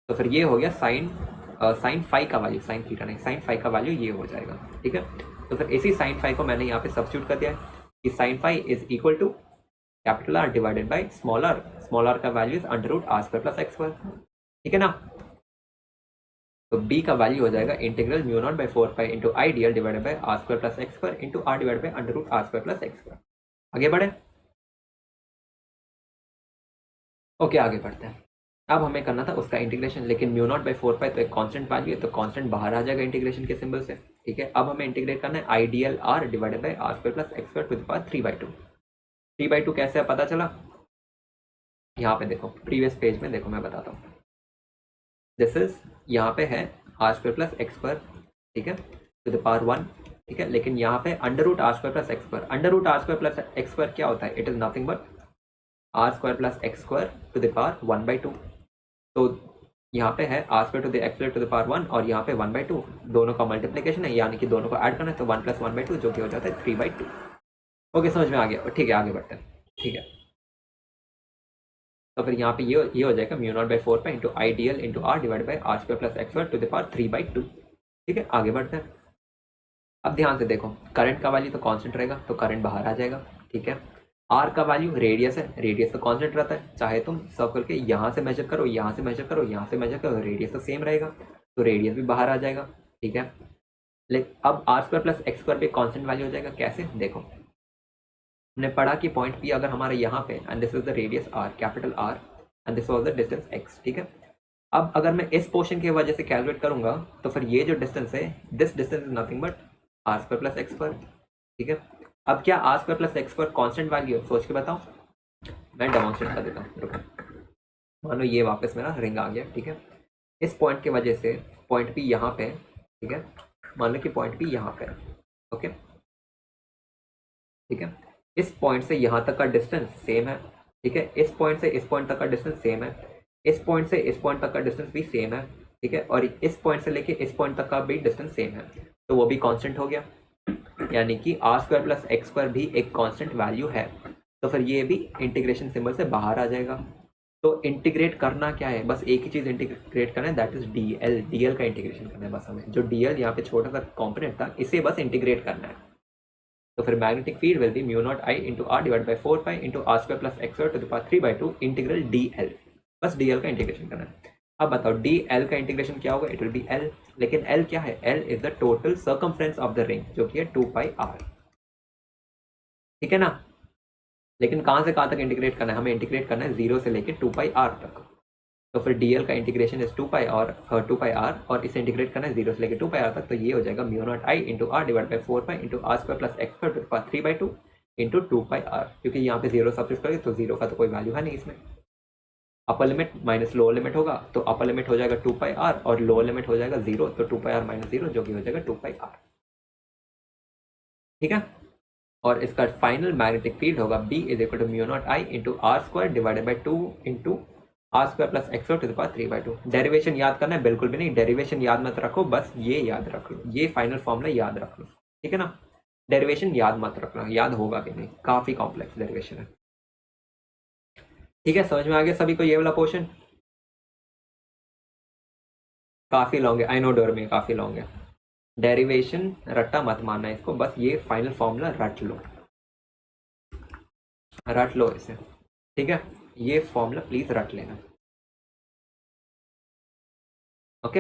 तो फिर ये हो गया साइन फाई का वैल्यू, साइन थीटा नहीं, साइन फाई का वैल्यू ये हो जाएगा। ठीक है, तो फिर इसी साइन फाई को मैंने यहाँ पे सब्स्टिट्यूट कर दिया है कि sine phi is equal to capital R divided by small R का value is under root R square plus x square. ठीक है ना? तो b का वैल्यू हो जाएगा integral mu not by 4 pi into I D L divided by are square plus x square into R divided by under root R square plus x square. आगे बढ़े? Okay, आगे बढ़ते हैं। अब हमें करना था उसका इंटीग्रेशन, लेकिन म्यू नॉट बाई 4 पाई तो एक कांस्टेंट वैल्यू है, तो कांस्टेंट बाहर आ जाएगा इंटीग्रेशन के सिंबल से। ठीक है, अब हमें इंटीग्रेट करना है I D L R divided by are square plus x square to the power 3/2। 3/2 कैसे है पता चला? यहाँ पे देखो, प्रीवियस पेज में देखो, मैं बताता हूँ। दिस इज, यहाँ पे है R square plus x square, ठीक है, टू द पावर 1। ठीक है, लेकिन यहाँ पे under root R square plus x square, under root R square plus x square क्या होता है? It is nothing but R square plus x square to the power 1/2। तो यहाँ पे है R square to the X square to the power 1 और यहाँ पे 1/2, दोनों का मल्टीप्लीकेशन है, यानी कि दोनों को ऐड करना है, तो 1 + 1/2 जो कि हो जाता है 3/2। ओके, समझ में आ गया? ठीक है, आगे बढ़ते हैं। ठीक है, तो फिर यहाँ पे ये हो जाएगा mu not by 4 pi into I D L into are divide by are square plus x square to the power 3/2। ठीक है, आगे बढ़ते हैं। अब ध्यान से देखो, करंट का वैल्यू तो कांस्टेंट रहेगा, तो करंट बाहर आ जाएगा। ठीक है, आर का वैल्यू रेडियस है, रेडियस तो कांस्टेंट रहता है, चाहे तुम सर्कल के यहाँ से मेजर करो, यहाँ से मेजर करो, यहाँ से मेजर करो, रेडियस तो सेम रहेगा, तो रेडियस भी बाहर आ जाएगा। ठीक है, लेकिन अब R square plus x square पे कांस्टेंट वैल्यू हो जाएगा। कैसे? देखो, हमने पढ़ा कि पॉइंट पी अगर हमारे यहाँ पे, and this is the radius R, capital R, and this was the distance X. ठीक है, अब अगर मैं इस पोर्शन की वजह से कैलकुलेट करूंगा तो फिर ये जो डिस्टेंस है, this distance is nothing but R square plus x square. ठीक है, अब क्या R square plus x square constant value है? सोच के बताओ, मैं डेमोन्स्ट्रेट कर देता हूँ, रुको। मान लो ये वापस मेरा रिंग आ गया। ठीक है, इस पॉइंट की वजह से पॉइंट पी यहाँ पे, ठीक है, मान लो कि पॉइंट पी यहाँ पे, ओके, ठीक है, इस पॉइंट से यहाँ तक का डिस्टेंस सेम है। ठीक है, इस पॉइंट से इस पॉइंट तक का डिस्टेंस सेम है, इस पॉइंट से इस पॉइंट तक का डिस्टेंस भी सेम है। ठीक है, और इस पॉइंट से लेके इस पॉइंट तक का भी डिस्टेंस सेम है, तो वो भी कांस्टेंट हो गया, यानी कि R square plus x square भी एक कांस्टेंट वैल्यू है। तो फिर ये भी इंटीग्रेशन सिंबल से बाहर आ जाएगा। तो इंटीग्रेट करना क्या है? बस एक ही चीज इंटीग्रेट करना है, दैट इज डीएल। डीएल का इंटीग्रेशन करना है बस हमें, जो डीएल यहाँ पे छोटा सा कॉम्पोनेंट था, इसे बस इंटीग्रेट करना है। तो फिर magnetic field will be mu not I into are divide by 4 pi into are square plus x square to the power 3/2 integral DL. बस डीएल का इंटीग्रेशन करना है। अब बताओ डीएल का इंटीग्रेशन क्या होगा? इट विल बी एल, लेकिन एल क्या है? L is the total circumference of the ring, जो कि है 2πr। ठीक है ना? लेकिन कहाँ से कहाँ तक इंटीग्रेट करना है? हमें इंटीग्रेट करना है 0 से लेकर 2πr तक। तो फिर dl का इंटीग्रेशन इज 2π और 2πr, और इसे इंटीग्रेट करना है 0 से लेकर 2πr तक, तो ये हो जाएगा mu not I into are divide by 4 pi into are square plus x square to the power 3/2 into 2πr। क्योंकि यहाँ पे 0 सब्सिट्यूट करेंगे तो 0 का तो कोई वैल्यू है नहीं इसमें। Upper limit minus lower limit होगा, तो अपर लिमिट हो जाएगा 2πr और लोअर लिमिट हो जाएगा 0, तो 2πr माइनस 0 जो कि हो जाएगा 2πr। ठीक है, और इसका फाइनल मैग्नेटिक फील्ड होगा B is equal to mu not I into are square divided by 2 into are square plus x square to the power 3/2। Derivation याद करना है? बिल्कुल भी नहीं, डेरिवेशन याद मत रखो, बस ये याद रख लो, ये फाइनल फॉर्मूला याद रख लो। ठीक है ना? डेरिवेशन याद मत रखना, याद होगा कि नहीं, काफी कॉम्प्लेक्स डेरिवेशन है। ठीक है, समझ में आ गया सभी को ये वाला पोर्शन? काफी लॉन्ग है, आई नो डोर में काफी लॉन्ग है। डेरिवेशन रट्टा मत मारना इसको, बस ये फाइनल फॉर्मूला रट लो, रट लो इसे। ठीक है, ये फॉर्मूला प्लीज रट लेना। ओके,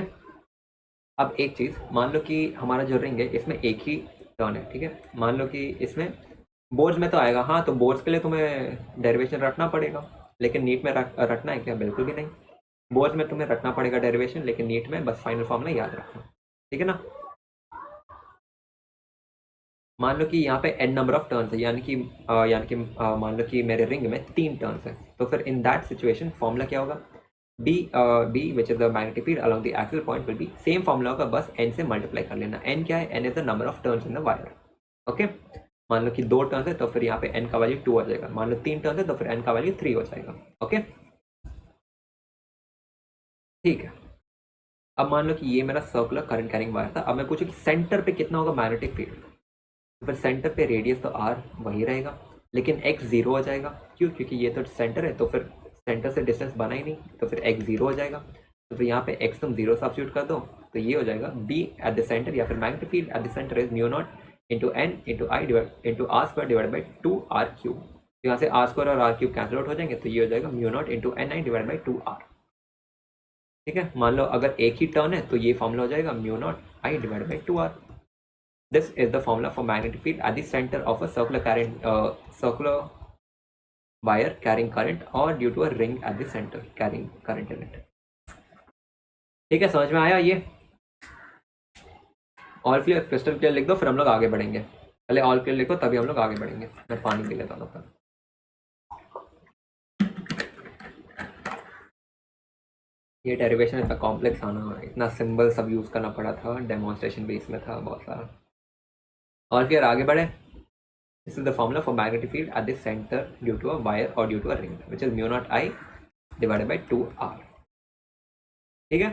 अब एक चीज, मान लो कि हमारा जो रिंग है इसमें एक ही टर्न है। ठीक है, मान लो कि इसमें बोर्ड्स में तो आएगा, हाँ, तो बोर्ड्स के लिए तुम्हें डेरिवेशन रटना पड़ेगा, लेकिन नीट में रटना है क्या? बिल्कुल भी नहीं। बोर्ड्स में तुम्हें रटना पड़ेगा डेरिवेशन, लेकिन नीट में बस फाइनल फॉर्मूला याद रखना। ठीक है ना? मान लो कि यहाँ पे n नंबर ऑफ टर्न्स है, यानी कि मान लो कि मेरे रिंग में 3 टर्न्स है, तो फिर इन दैट सिचुएशन फॉर्मूला क्या होगा? B which is the magnetic field along the axial point will be, same formula होगा, बस एन से मल्टीप्लाई कर लेना। एन क्या है? N is the number of turns in the wire. Okay, मान लो कि 2 टर्न्स है तो फिर यहाँ पे एन का वैल्यू 2 आ जाएगा। मान लो 3 टर्न्स है तो फिर एन का वैल्यू 3 हो जाएगा। ओके, ठीक है। अब मान लो कि ये मेरा सर्कुलर करंट कैरिंग वायर था। अब मैं पूछूं कि सेंटर पे कितना होगा मैग्नेटिक फील्ड, तो फिर सेंटर पे रेडियस तो आर वही रहेगा, लेकिन एक्स जीरो हो जाएगा। क्यों? क्योंकि ये तो सेंटर है, तो फिर सेंटर से डिस्टेंस बना ही नहीं, तो फिर एक्स जीरो हो जाएगा। तो फिर यहाँ पे एक्स तुम जीरो सब्स्टिट्यूट कर दो, तो ये हो जाएगा बी एट द सेंटर या फिर magnetic field at the centre is mu not into n into I divide into are square divide by 2r³ यहाँ से आर स्क्वायर और r³ कैंसिल आउट हो जाएंगे, तो ये हो जाएगा mu not into n I divide by 2r। ठीक है, मान लो अगर एक ही टर्न है तो ये फॉर्मूला हो जाएगा mu not I divide by 2r। This is the formula for magnetic field at the center of a circular wire carrying current or due to a ring at the center carrying current in it. ठीक है, समझ में आया ये? All clear, crystal clear लिख दो, फिर हम लोग आगे बढ़ेंगे। पहले ऑल क्लियर लिखो तभी हम लोग आगे बढ़ेंगे। मैं पानी पी लेता हूँ। ये डेरिवेशन इतना कॉम्प्लेक्स आना, इतना सिंबल सब यूज करना पड़ा था, डेमोन्स्ट्रेशन भी इसमें था बहुत सारा। और फिर आगे बढ़े। This is the formula for magnetic field at the center due to a wire or due to a ring, which is mu naught I divided by 2r. ठीक है,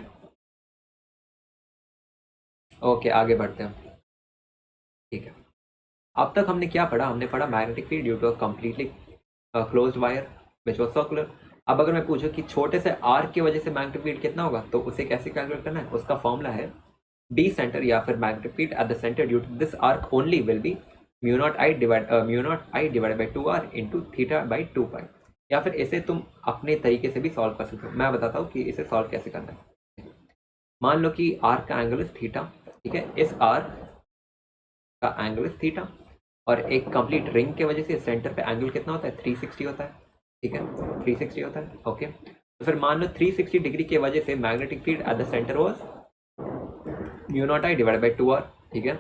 ओके आगे बढ़ते हैं। ठीक है, अब तक हमने क्या पढ़ा? हमने पढ़ा magnetic field due to a completely closed wire which was circular. अब अगर मैं पूछूं कि छोटे से आर्क की वजह से मैग्नेटिक फील्ड कितना होगा, तो उसे कैसे कैलकुलेट करना है? उसका फॉर्मूला है डी सेंटर या फिर magnetic field at the centre due to this arc only will be mu not I divide by 2r into theta by 2 pi. या फिर इसे तुम अपने तरीके से भी सॉल्व कर सकते हो। मैं बताता हूँ कि इसे सॉल्व कैसे करना है। मान लो कि आर्क का एंगल इज थीटा। ठीक है, इस आर्क का एंगल इज थीटा और एक कंप्लीट रिंग के वजह से सेंटर पे एंगल कितना होता है? 360 होता है। ठीक है, 360 होता है। ओके, तो फिर मान लो 360 डिग्री की वजह से magnetic field at the centre was mu naught I divide by 2r। ठीक है,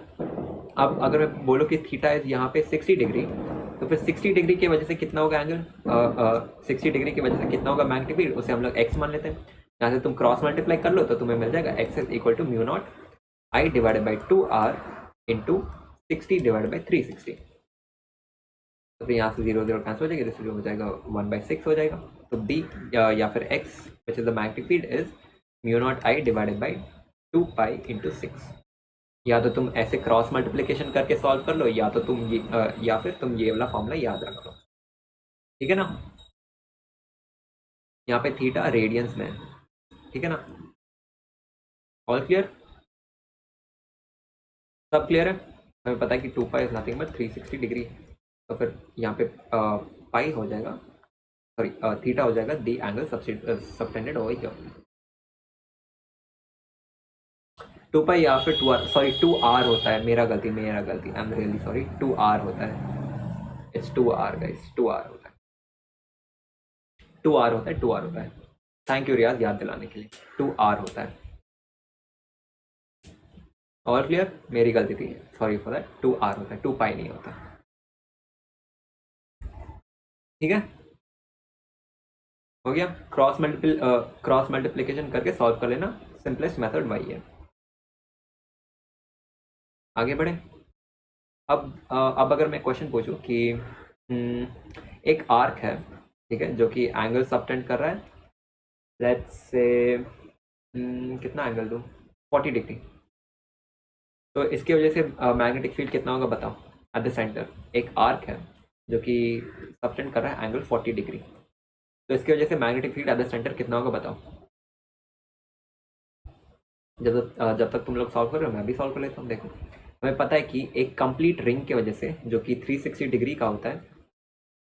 अब अगर मैं बोलूँ कि थीटा इज यहाँ पे 60 डिग्री, तो फिर 60 डिग्री की वजह से कितना होगा एंगल? 60 डिग्री की वजह से कितना होगा मैग्नेटिक फील्ड? उसे हम लोग x मान लेते हैं। यहाँ से तुम क्रॉस मल्टीप्लाई कर लो तो तुम्हें मिल जाएगा x is equal to mu not I divided by 2r into 60 divide by 360। तो फिर यहाँ से 0 0 कैंसिल हो जाएगा, तो हो जाएगा 1/6 हो जाएगा। तो b या फिर x which is the magnetic field is mu not I divided by 2 pi into 6। या तो तुम ऐसे क्रॉस मल्टीप्लिकेशन करके सॉल्व कर लो, या तो तुम ये या फिर तुम ये वाला फॉर्मूला याद रख लो। ठीक है ना? यहाँ पे थीटा रेडियंस में है। ठीक है ना? All clear? सब क्लियर है? हमें पता है कि 2 pi is nothing but 360 degree. तो फिर यहाँ पे पाई हो जाएगा, सॉरी थीटा हो जाएगा दी angle subtended over here. 2 pi या फिर 2r, सॉरी 2r होता है। मेरा गलती I am really sorry. 2r होता है, इट्स 2r गाइस, 2r होता है, 2r होता है, 2r होता है। थैंक यू रियाज याद दिलाने के लिए। 2r होता है। All clear? मेरी गलती थी, सॉरी फॉर दैट। 2r होता है, 2 पाई नहीं होता। ठीक है, हो गया। क्रॉस मल्टीप्लिकेशन करके सॉल्व कर लेना, सिंपलेस्ट मेथड वही है। आगे बढ़े। अब अगर मैं क्वेश्चन पूछूं कि एक आर्क है, ठीक है, जो कि एंगल सबटेंड कर रहा है, लेट्स से कितना एंगल दूं? 40 डिग्री। तो इसकी वजह से मैग्नेटिक फील्ड कितना होगा बताओ? एट द सेंटर एक आर्क है जो कि सबटेंड कर रहा है एंगल 40 डिग्री, तो इसकी वजह से magnetic field at the centre कितना होगा बताओ? जब तक तुम लोग सॉल्व कर रहे हो मैं भी सॉल्व कर लेता हूँ। देखो, हमें पता है कि एक कंप्लीट रिंग की वजह से जो कि 360 डिग्री का होता है,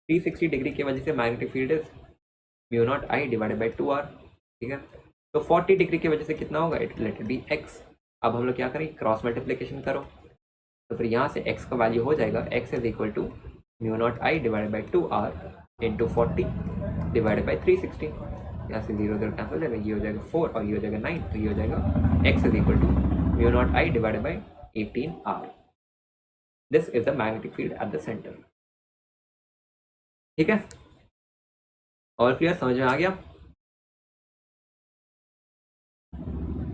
360 डिग्री की वजह से magnetic field is mu not I divided by 2r। ठीक है, तो 40 डिग्री की वजह से कितना होगा? It let be x। अब हम लोग क्या करें? क्रॉस मल्टीप्लिकेशन करो, तो फिर यहाँ से x का वैल्यू हो जाएगा x is equal to mu not I divided by 2r into 40 divided by 360। यहाँ से 0 0 कैंसिल हो जाएगा, ये हो जाएगा 4 और ये हो जाएगा 9, तो ये हो जाएगा x is equal to mu not I divided by 18r। This is the magnetic field at the centre. ठीक है, और क्लियर? समझ में आ गया?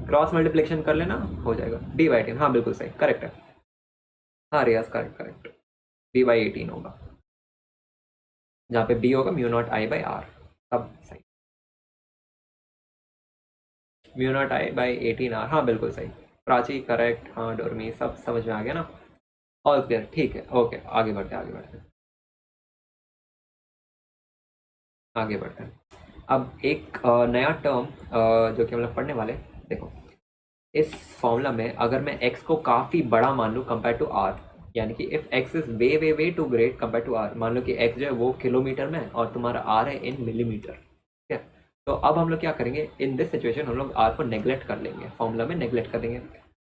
क्रॉस मल्टीप्लिकेशन कर लेना, हो जाएगा b/18। हाँ बिल्कुल सही, करेक्ट है। हाँ रियाज, करेक्ट करेक्ट, b/18 होगा, जहाँ पे b होगा μ0I/r, तब सही। μ0I/18r, हाँ बिल्कुल सही। प्राची करेक्ट, हाँ डोरमी, सब समझ में आ गया ना? ऑल क्लियर, ठीक है, ओके, आगे बढ़ते हैं, आगे बढ़ते हैं, आगे बढ़ते हैं। अब एक नया टर्म जो कि हम लोग पढ़ने वाले, देखो इस फॉर्मूला में अगर मैं x को काफ़ी बड़ा मान लूँ कंपेयर टू r, यानी कि if x is way way way too great compare to r, मान लो कि x जो है वो किलोमीटर में है और तुम्हारा r है इन मिलीमीटर, ठीक है? तो अब हम लोग क्या करेंगे, इन दिस सिचुएशन हम लोग r को नेग्लेक्ट कर लेंगे, फॉर्मूला में नेग्लेक्ट कर देंगे।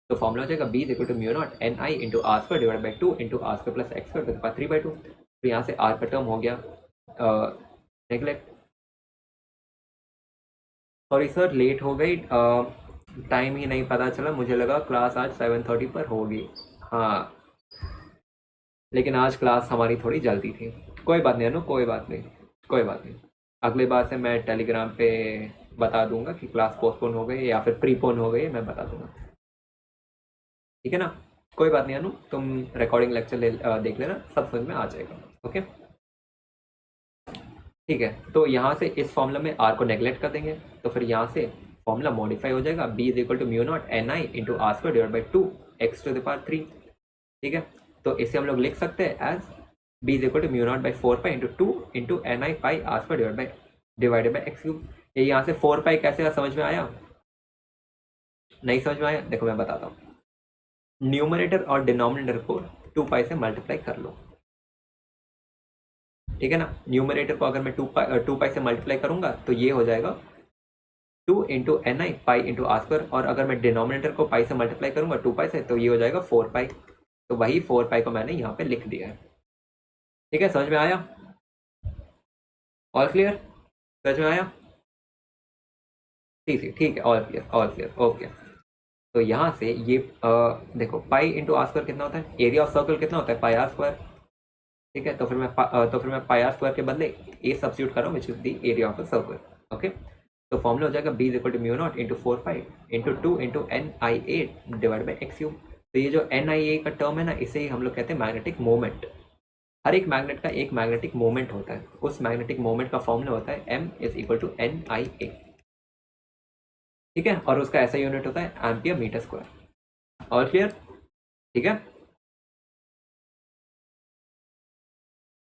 तो फॉर्मूला हो जाएगा b is equal to μ0 ni into are square divide by 2 into are square plus x square to 3/2। तो यहाँ से r का टर्म हो गया नेग्लेक्ट। सॉरी सर लेट हो गई, टाइम ही नहीं पता चला, मुझे लगा क्लास आज 7:30 पर होगी। हाँ लेकिन आज क्लास हमारी थोड़ी जल्दी थी। कोई बात नहीं अनु, कोई बात नहीं, कोई बात नहीं। अगली बार से मैं टेलीग्राम पे बता दूंगा कि क्लास पोस्टपोन हो गई या फिर प्रीपोन हो गई, मैं बता दूंगा, ठीक है ना? कोई बात नहीं अनु, तुम रिकॉर्डिंग लेक्चर देख लेना, सब समझ में आ जाएगा। ओके ठीक है, तो यहाँ से इस फॉर्मूला में r को नेग्लेक्ट कर देंगे, तो फिर यहाँ से फॉर्मूला मॉडिफाई हो जाएगा, b is equal to μ0 ni into are square divide by 2 X to the power 3, ठीक है? तो इसे हम लोग लिख सकते हैं as b is equal to μ0 by 4 into 2 into ni pi R square divided by X cube. ये यहाँ से 4 कैसे समझ में आया? नहीं समझ में आया? देखो मैं बताता हूँ, न्यूमरेटर और डिनोमिनेटर को 2 से मल्टीप्लाई कर लो, ठीक है ना? न्यूमरेटर को अगर मैं 2 से मल्टीप्लाई करूंगा तो ये हो जाएगा 2 into n I pi into are square, और अगर मैं डिनोमिनेटर को पाई से मल्टीप्लाई करूंगा 2 से, तो ये हो जाएगा 4 तो वही 4 को मैंने यहाँ पे लिख दिया है, ठीक है? समझ में आया? All clear? समझ में आया? ठीक है, ऑल क्लियर, ओके। तो यहाँ से ये देखो पाई इंटू आर स्क्वायर कितना होता है, एरिया ऑफ सर्कल कितना होता है, पाई आर स्क्वायर, ठीक है? तो फिर मैं पाई आर स्क्वायर के बदले ए सब्स्टिट्यूट कर रहा हूँ which is the area of the circle, okay? तो फॉर्मूला हो जाएगा b is equal to μ0 into 4 into 2 into NIA divide by X cube. तो ये जो NIA का टर्म है ना, इसे ही हम लोग कहते हैं मैग्नेटिक मोमेंट। हर एक मैग्नेट का एक मैग्नेटिक मोमेंट होता है, उस मैग्नेटिक मोमेंट का फॉर्मूला होता है m is equal to NIA, ठीक है? और उसका ऐसा यूनिट होता है एम्पियर मीटर स्क्वायर। और क्लियर? ठीक है,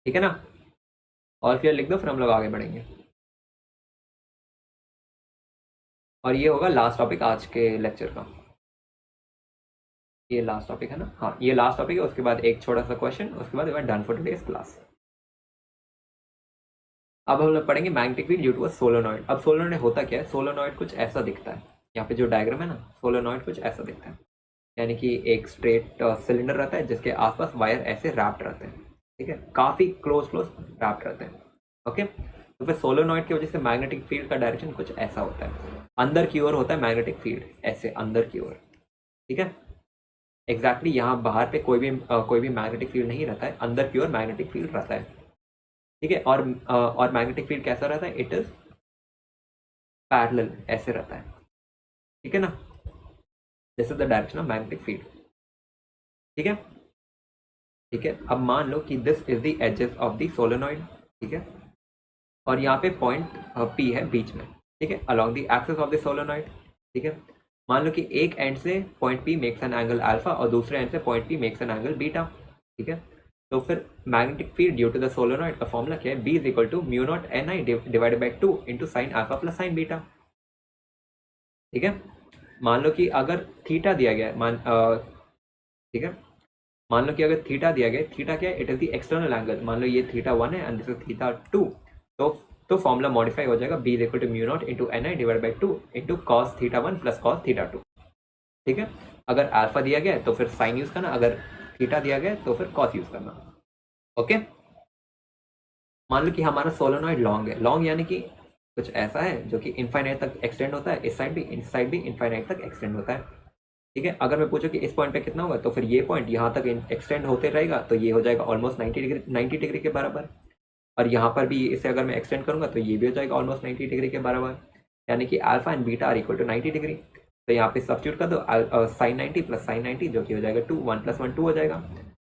ठीक है ना? और क्लियर लिख दो, फिर हम लोग आगे बढ़ेंगे। और ये होगा लास्ट टॉपिक आज के लेक्चर का, ये लास्ट टॉपिक है ना? हाँ ये लास्ट टॉपिक है, उसके बाद एक छोटा सा क्वेश्चन, उसके बाद डन फॉर टुडेज क्लास। अब हम लोग पढ़ेंगे magnetic field due to a solenoid. अब सोलेनॉइड होता क्या है? सोलेनॉइड कुछ ऐसा दिखता है, यहाँ पे जो डायग्राम है ना, सोलेनॉइड कुछ ऐसा दिखता है, यानी कि एक स्ट्रेट सिलेंडर रहता है जिसके आसपास वायर ऐसे रैप्ड रहते हैं, ठीक है? काफी क्लोज रैप्ड रहते हैं, ओके? तो फिर सोलेनॉइड की वजह से मैग्नेटिक फील्ड का डायरेक्शन कुछ ऐसा होता है, अंदर की ओर होता है मैग्नेटिक फील्ड, ऐसे अंदर की ओर, ठीक है? एग्जैक्टली यहाँ बाहर पे कोई भी मैग्नेटिक फील्ड नहीं रहता है, अंदर की ओर मैग्नेटिक फील्ड रहता है, ठीक है? और मैग्नेटिक फील्ड कैसा रहता है? इट इज पैरेलल, ऐसे रहता है, ठीक है ना? This is the direction of magnetic field, ठीक है? ठीक है, अब मान लो कि this is the axis of the solenoid, ठीक है? और यहाँ पे पॉइंट P है बीच में, ठीक है, along the axis of the solenoid, ठीक है? मान लो कि एक एंड से point P makes an angle alpha और दूसरे एंड से point P makes an angle beta, ठीक है? तो फिर magnetic field due to the solenoid का फॉर्मूला क्या है? b is equal to μ0 ni divided by 2 into sine alpha plus sine beta, ठीक है? मान लो कि अगर थीटा दिया गया है, ठीक है, मान लो कि अगर थीटा दिया गया, थीटा क्या है? It is the external angle, मान लो ये थीटा 1 है एंड दिस इज थीटा 2, तो फॉर्मूला मॉडिफाई हो जाएगा b is equal to μ0 into ni divide by 2 into cos theta 1 plus cos theta 2, ठीक है? अगर अल्फा दिया गया है तो फिर साइन यूज करना, अगर थीटा दिया गया है तो फिर कॉस यूज करना, ओके? मान लो कि हमारा सोलेनॉइड लॉन्ग है, लॉन्ग यानी कि कुछ ऐसा है जो कि इनफाइनाइट तक एक्सटेंड होता है, इस साइड भी इनफाइनाइट तक एक्सटेंड होता है, ठीक है? अगर मैं पूछूं कि इस पॉइंट पे कितना होगा, तो फिर ये पॉइंट यहाँ तक एक्सटेंड होते रहेगा, तो ये हो जाएगा ऑलमोस्ट 90 डिग्री के बराबर, और यहाँ पर भी इसे अगर मैं एक्सटेंड करूंगा तो ये भी हो जाएगा ऑलमोस्ट 90 डिग्री के बराबर, यानी कि alpha and beta are equal to 90 degree. तो यहाँ पे सब्स्टिट्यूट कर दो साइन 90 प्लस साइन 90 जो कि हो जाएगा 2, 1 + 1 2 हो जाएगा।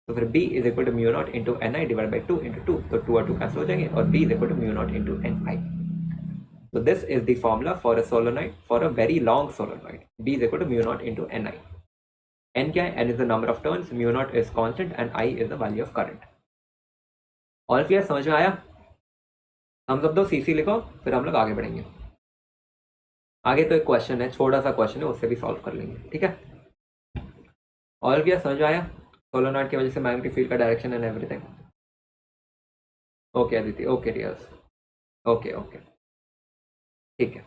तो फिर b is equal to mu not into n I divide by 2 into 2, तो 2 और 2 कैंसिल हो जाएंगे और b is equal to mu not into n I. So this is the formula for a solenoid for a very long solenoid. B is equal to mu naught into Ni. N क्या है? N is the number of turns, mu naught is constant and I is the value of current. All clear? समझ में आया? हम सब दो CC लिखो, फिर हम लोग आगे बढ़ेंगे। आगे तो एक क्वेश्चन है, छोटा सा क्वेश्चन है, उससे भी सॉल्व कर लेंगे, ठीक है? All clear? समझ में आया? सोलोनॉइड की वजह से मैग्नेटिक फील्ड का direction and everything. Okay Aditi, okay Riyaz, okay okay, ठीक है।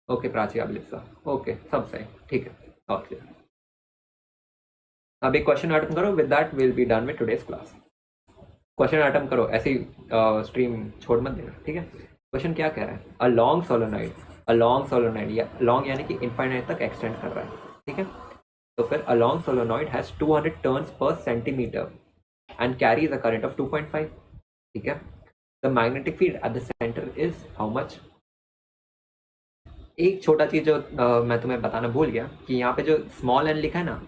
ओके प्राची, अभिलिप्सा, ओके सब सही, ठीक है, ऑल क्लियर। अब एक क्वेश्चन अटेम्प्ट करो, with that will be done with today's class. Question attempt करो, ऐसी स्ट्रीम छोड़ मत देना, ठीक है? क्वेश्चन क्या कह रहा है? अ लॉन्ग सोलोनॉइड या लॉन्ग यानी कि इनफाइनाइट तक एक्सटेंड कर रहा है, ठीक है? तो फिर a long solenoid has 200 turns per centimetre and carries a current of 2.5, ठीक है? The magnetic field at the centre is how much? एक छोटा चीज जो मैं तुम्हें बताना भूल गया कि यहाँ पे जो स्मॉल एन लिखा है ना,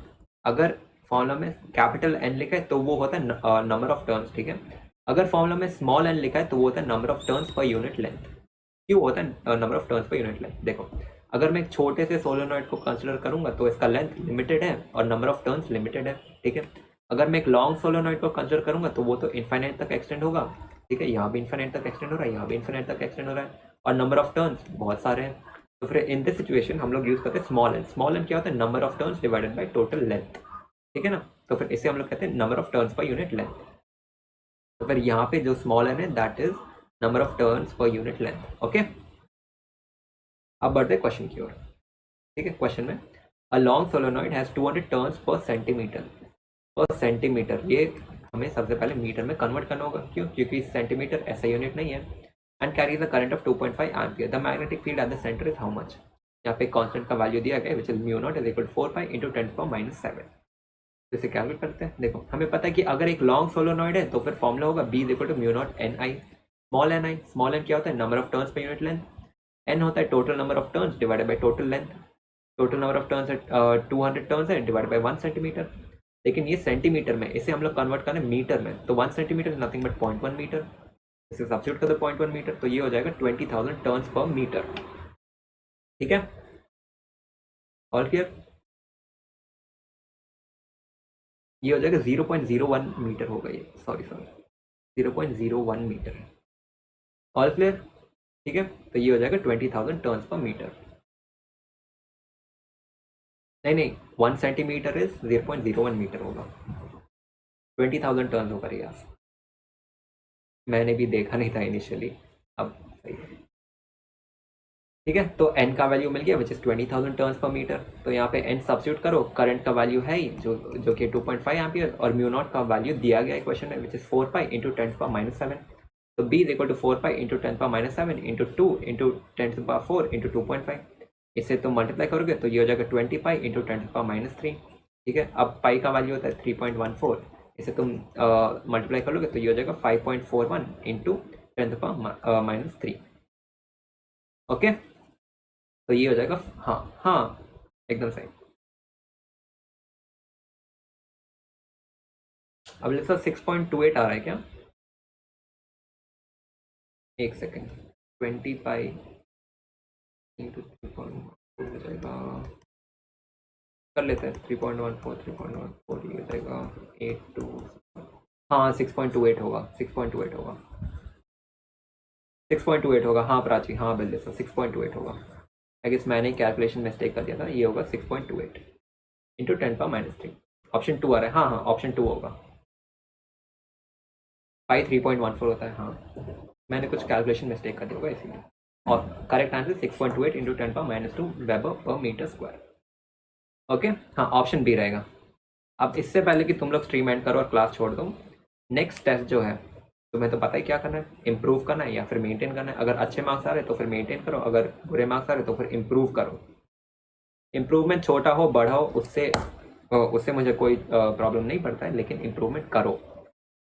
अगर फॉर्मूला में कैपिटल एन लिखा है तो वो होता है नंबर ऑफ टर्न्स, ठीक है? अगर फॉर्मूला में स्मॉल एन लिखा है तो वो होता है number of turns per unit length. क्यों होता है number of turns per unit length? देखो, अगर मैं एक छोटे से सोलोनॉइड को कंसिडर करूंगा तो इसका लेंथ लिमिटेड है और नंबर ऑफ टर्न्स लिमिटेड है, ठीक है? अगर मैं एक लॉन्ग सोलोनॉइड को कंसिडर करूंगा तो वो तो इन्फाइनाइट तक एक्सटेंड होगा, ठीक है? यहाँ भी इन्फाइनाइट तक एक्सटेंड हो रहा है, यहाँ भी इन्फाइनाइट तक एक्सटेंड हो रहा है और नंबर ऑफ टर्न्स बहुत सारे हैं। तो फिर इन दिस सिचुएशन हम लोग यूज करते हैं स्मॉल एन। स्मॉल एन क्या होता है? Number of turns divided by total length, ठीक है ना? तो फिर इसे हम लोग कहते हैं number of turns per unit length. तो फिर यहाँ पे जो स्मॉल एन है that is number of turns per unit length, okay? अब बढ़ते क्वेश्चन की ओर, ठीक है? क्वेश्चन में a long solenoid has 200 turns per centimetre, ये हमें सबसे पहले मीटर में कन्वर्ट करना होगा। क्यों? क्योंकि सेंटीमीटर ऐसा यूनिट नहीं है। And carries a current of 2.5 ampere. The magnetic field at the centre is how much? यहाँ पे कांस्टेंट का वैल्यू दिया गया which is mu naught is equal to 4 pi into 10⁻⁷। तो इसे कैलकुलेट करते हैं। देखो, हमें पता है कि अगर एक लॉन्ग सोलोनॉइड है तो फिर फॉर्मूला होगा B is equal to mu naught n I. Small n क्या होता है? Number of turns per unit length. N होता है total number of turns divided by total length. Total number of turns है 200 टर्न्स है divide by 1 centimetre. लेकिन ये centimetre में, इसे हम लोग कन्वर्ट करें मीटर में, तो 1 centimetre is nothing but 0.1 metre. इसे सब्स्टिट्यूट कर दो 0.1 मीटर, तो ये हो जाएगा 20,000 टर्न्स पर मीटर, ठीक है? All clear? ये हो जाएगा 0.01 मीटर होगा ये, सॉरी 0.01 मीटर। All clear? ठीक है, तो ये हो जाएगा 20,000 टर्न्स पर मीटर। नहीं 1 सेंटीमीटर इज 0.01 मीटर होगा, 20,000 टर्न्स होगा रियाज। मैंने भी देखा नहीं था इनिशियली, अब सही है, ठीक है? तो n का वैल्यू मिल गया which is 20,000 turns per metre. तो यहाँ पे n सब्स्टिट्यूट करो, करंट का वैल्यू है ही जो कि 2.5 एम्पियर, और म्यू नॉट का वैल्यू दिया गया है क्वेश्चन में विच इज 4 पाई इंटू 10⁻⁷। तो b is equal to 4 pi into 10⁻⁷ into 2 into 10⁴ into 2.5। इससे तुम मल्टीप्लाई करोगे तो ये हो जाएगा 20 पाई इंटू 10⁻⁻3, ठीक है? अब पाई का वैल्यू होता है 3.14, इसे तुम मल्टीप्लाई करोगे तो ये हो जाएगा 5.41 इंटू 10⁻⁻3, ओके? तो ये हो जाएगा, हाँ एकदम सही। अब लिखा 6.28 आ रहा है क्या? एक सेकेंड, 20 पाई इंटू 3.14 हो जाएगा, कर लेते हैं 3.14 ये हो जाएगा 82, हाँ 6.28 होगा, 6.28 होगा, 6.28 होगा। हाँ प्राची, हाँ बिल्कुल सर 6.28 होगा। आई गेस मैंने कैलकुलेशन मिस्टेक कर दिया था, ये होगा 6.28 इंटू 10⁻⁻3। ऑप्शन 2 आ रहा है, हाँ ऑप्शन 2 होगा। पाई 3.14 होता है, हाँ मैंने कुछ कैलकुलेशन मिस्टेक कर दिया होगा इसीलिए। और correct answer 6.28 into 10⁻⁻2 weber per metre square, okay? हाँ ऑप्शन बी रहेगा। अब इससे पहले कि तुम लोग स्ट्रीम एंड करो और क्लास छोड़ दो, नेक्स्ट टेस्ट जो है तुम्हें तो पता ही क्या करना है, इंप्रूव करना है या फिर मेंटेन करना है। अगर अच्छे मार्क्स आ रहे तो फिर मेंटेन करो, अगर बुरे मार्क्स आ रहे तो फिर इंप्रूव करो। इम्प्रूवमेंट छोटा हो बड़ा हो उससे मुझे कोई प्रॉब्लम नहीं पड़ता है, लेकिन इम्प्रूवमेंट करो,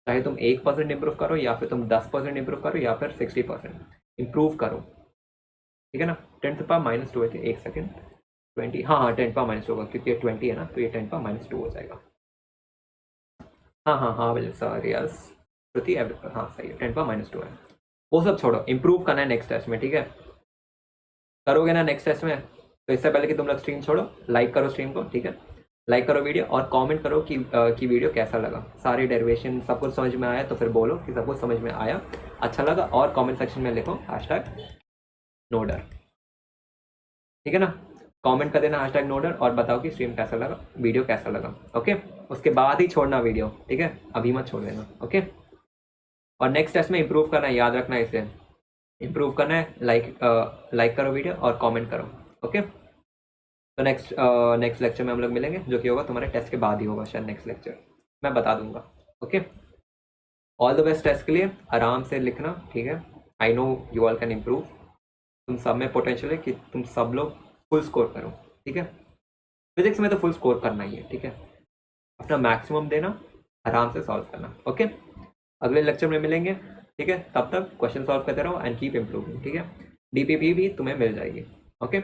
चाहे तुम 1% इम्प्रूव करो या फिर तुम 10% इम्प्रूव करो या फिर 60% इम्प्रूव करो, ठीक है ना? 10⁻⁻2 है, एक सेकेंड 20, हाँ हाँ 10 पावर -2 होगा क्योंकि ये 20 है ना, तो ये 10 पावर -2 हो जाएगा। हाँ हाँ हाँ बिल्कुल सर, यस श्रुति हाँ सही है, 10 पावर -2 है। वो सब छोड़ो, इम्प्रूव करना है नेक्स्ट टेस्ट में, ठीक है? करोगे ना नेक्स्ट टेस्ट में? तो इससे पहले कि तुम लोग स्ट्रीम छोड़ो, लाइक करो स्ट्रीम को, ठीक है? लाइक करो वीडियो और कमेंट करो कि वीडियो कैसा लगा, सारी डेरिवेशन सब कुछ समझ में आया तो फिर बोलो कि सब कुछ समझ में आया, अच्छा लगा, और कमेंट सेक्शन में लिखो #नोडर, ठीक है ना? कमेंट कर देना #नोडर और बताओ कि स्ट्रीम कैसा लगा, वीडियो कैसा लगा, ओके? उसके बाद ही छोड़ना वीडियो, ठीक है? अभी मत छोड़ देना, ओके? और नेक्स्ट टेस्ट में इंप्रूव करना है, याद रखना है इसे, इंप्रूव करना है। लाइक करो वीडियो और कमेंट करो, ओके? तो नेक्स्ट लेक्चर में हम लोग मिलेंगे, जो कि होगा तुम्हारे टेस्ट के बाद ही होगा शायद नेक्स्ट लेक्चर, मैं बता दूंगा, okay? All the best test के लिए, आराम से लिखना, ठीक है? I know you all can improve, तुम सब में पोटेंशियल है कि तुम सब लोग फुल स्कोर करो, ठीक है? फिजिक्स में तो फुल स्कोर करना ही है, ठीक है? अपना मैक्सिमम देना, आराम से सॉल्व करना, ओके? अगले लेक्चर में मिलेंगे, ठीक है? तब तक क्वेश्चन सॉल्व करते रहो एंड कीप इम्प्रूविंग, ठीक है? डीपीपी भी तुम्हें मिल जाएगी, ओके?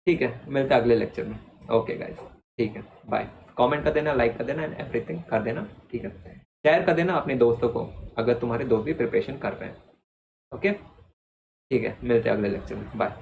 ठीक है, मिलते हैं अगले लेक्चर में, ओके गाइस, ठीक है, बाय। कमेंट कर देना, लाइक कर देना एंड एवरीथिंग कर देना, ठीक है? शेयर कर देना अपने दोस्तों को अगर तुम्हारे दोस्त भी प्रिपरेशन कर रहे हैं, ओके? ठीक है, मिलते हैं अगले लेक्चर में, बाय।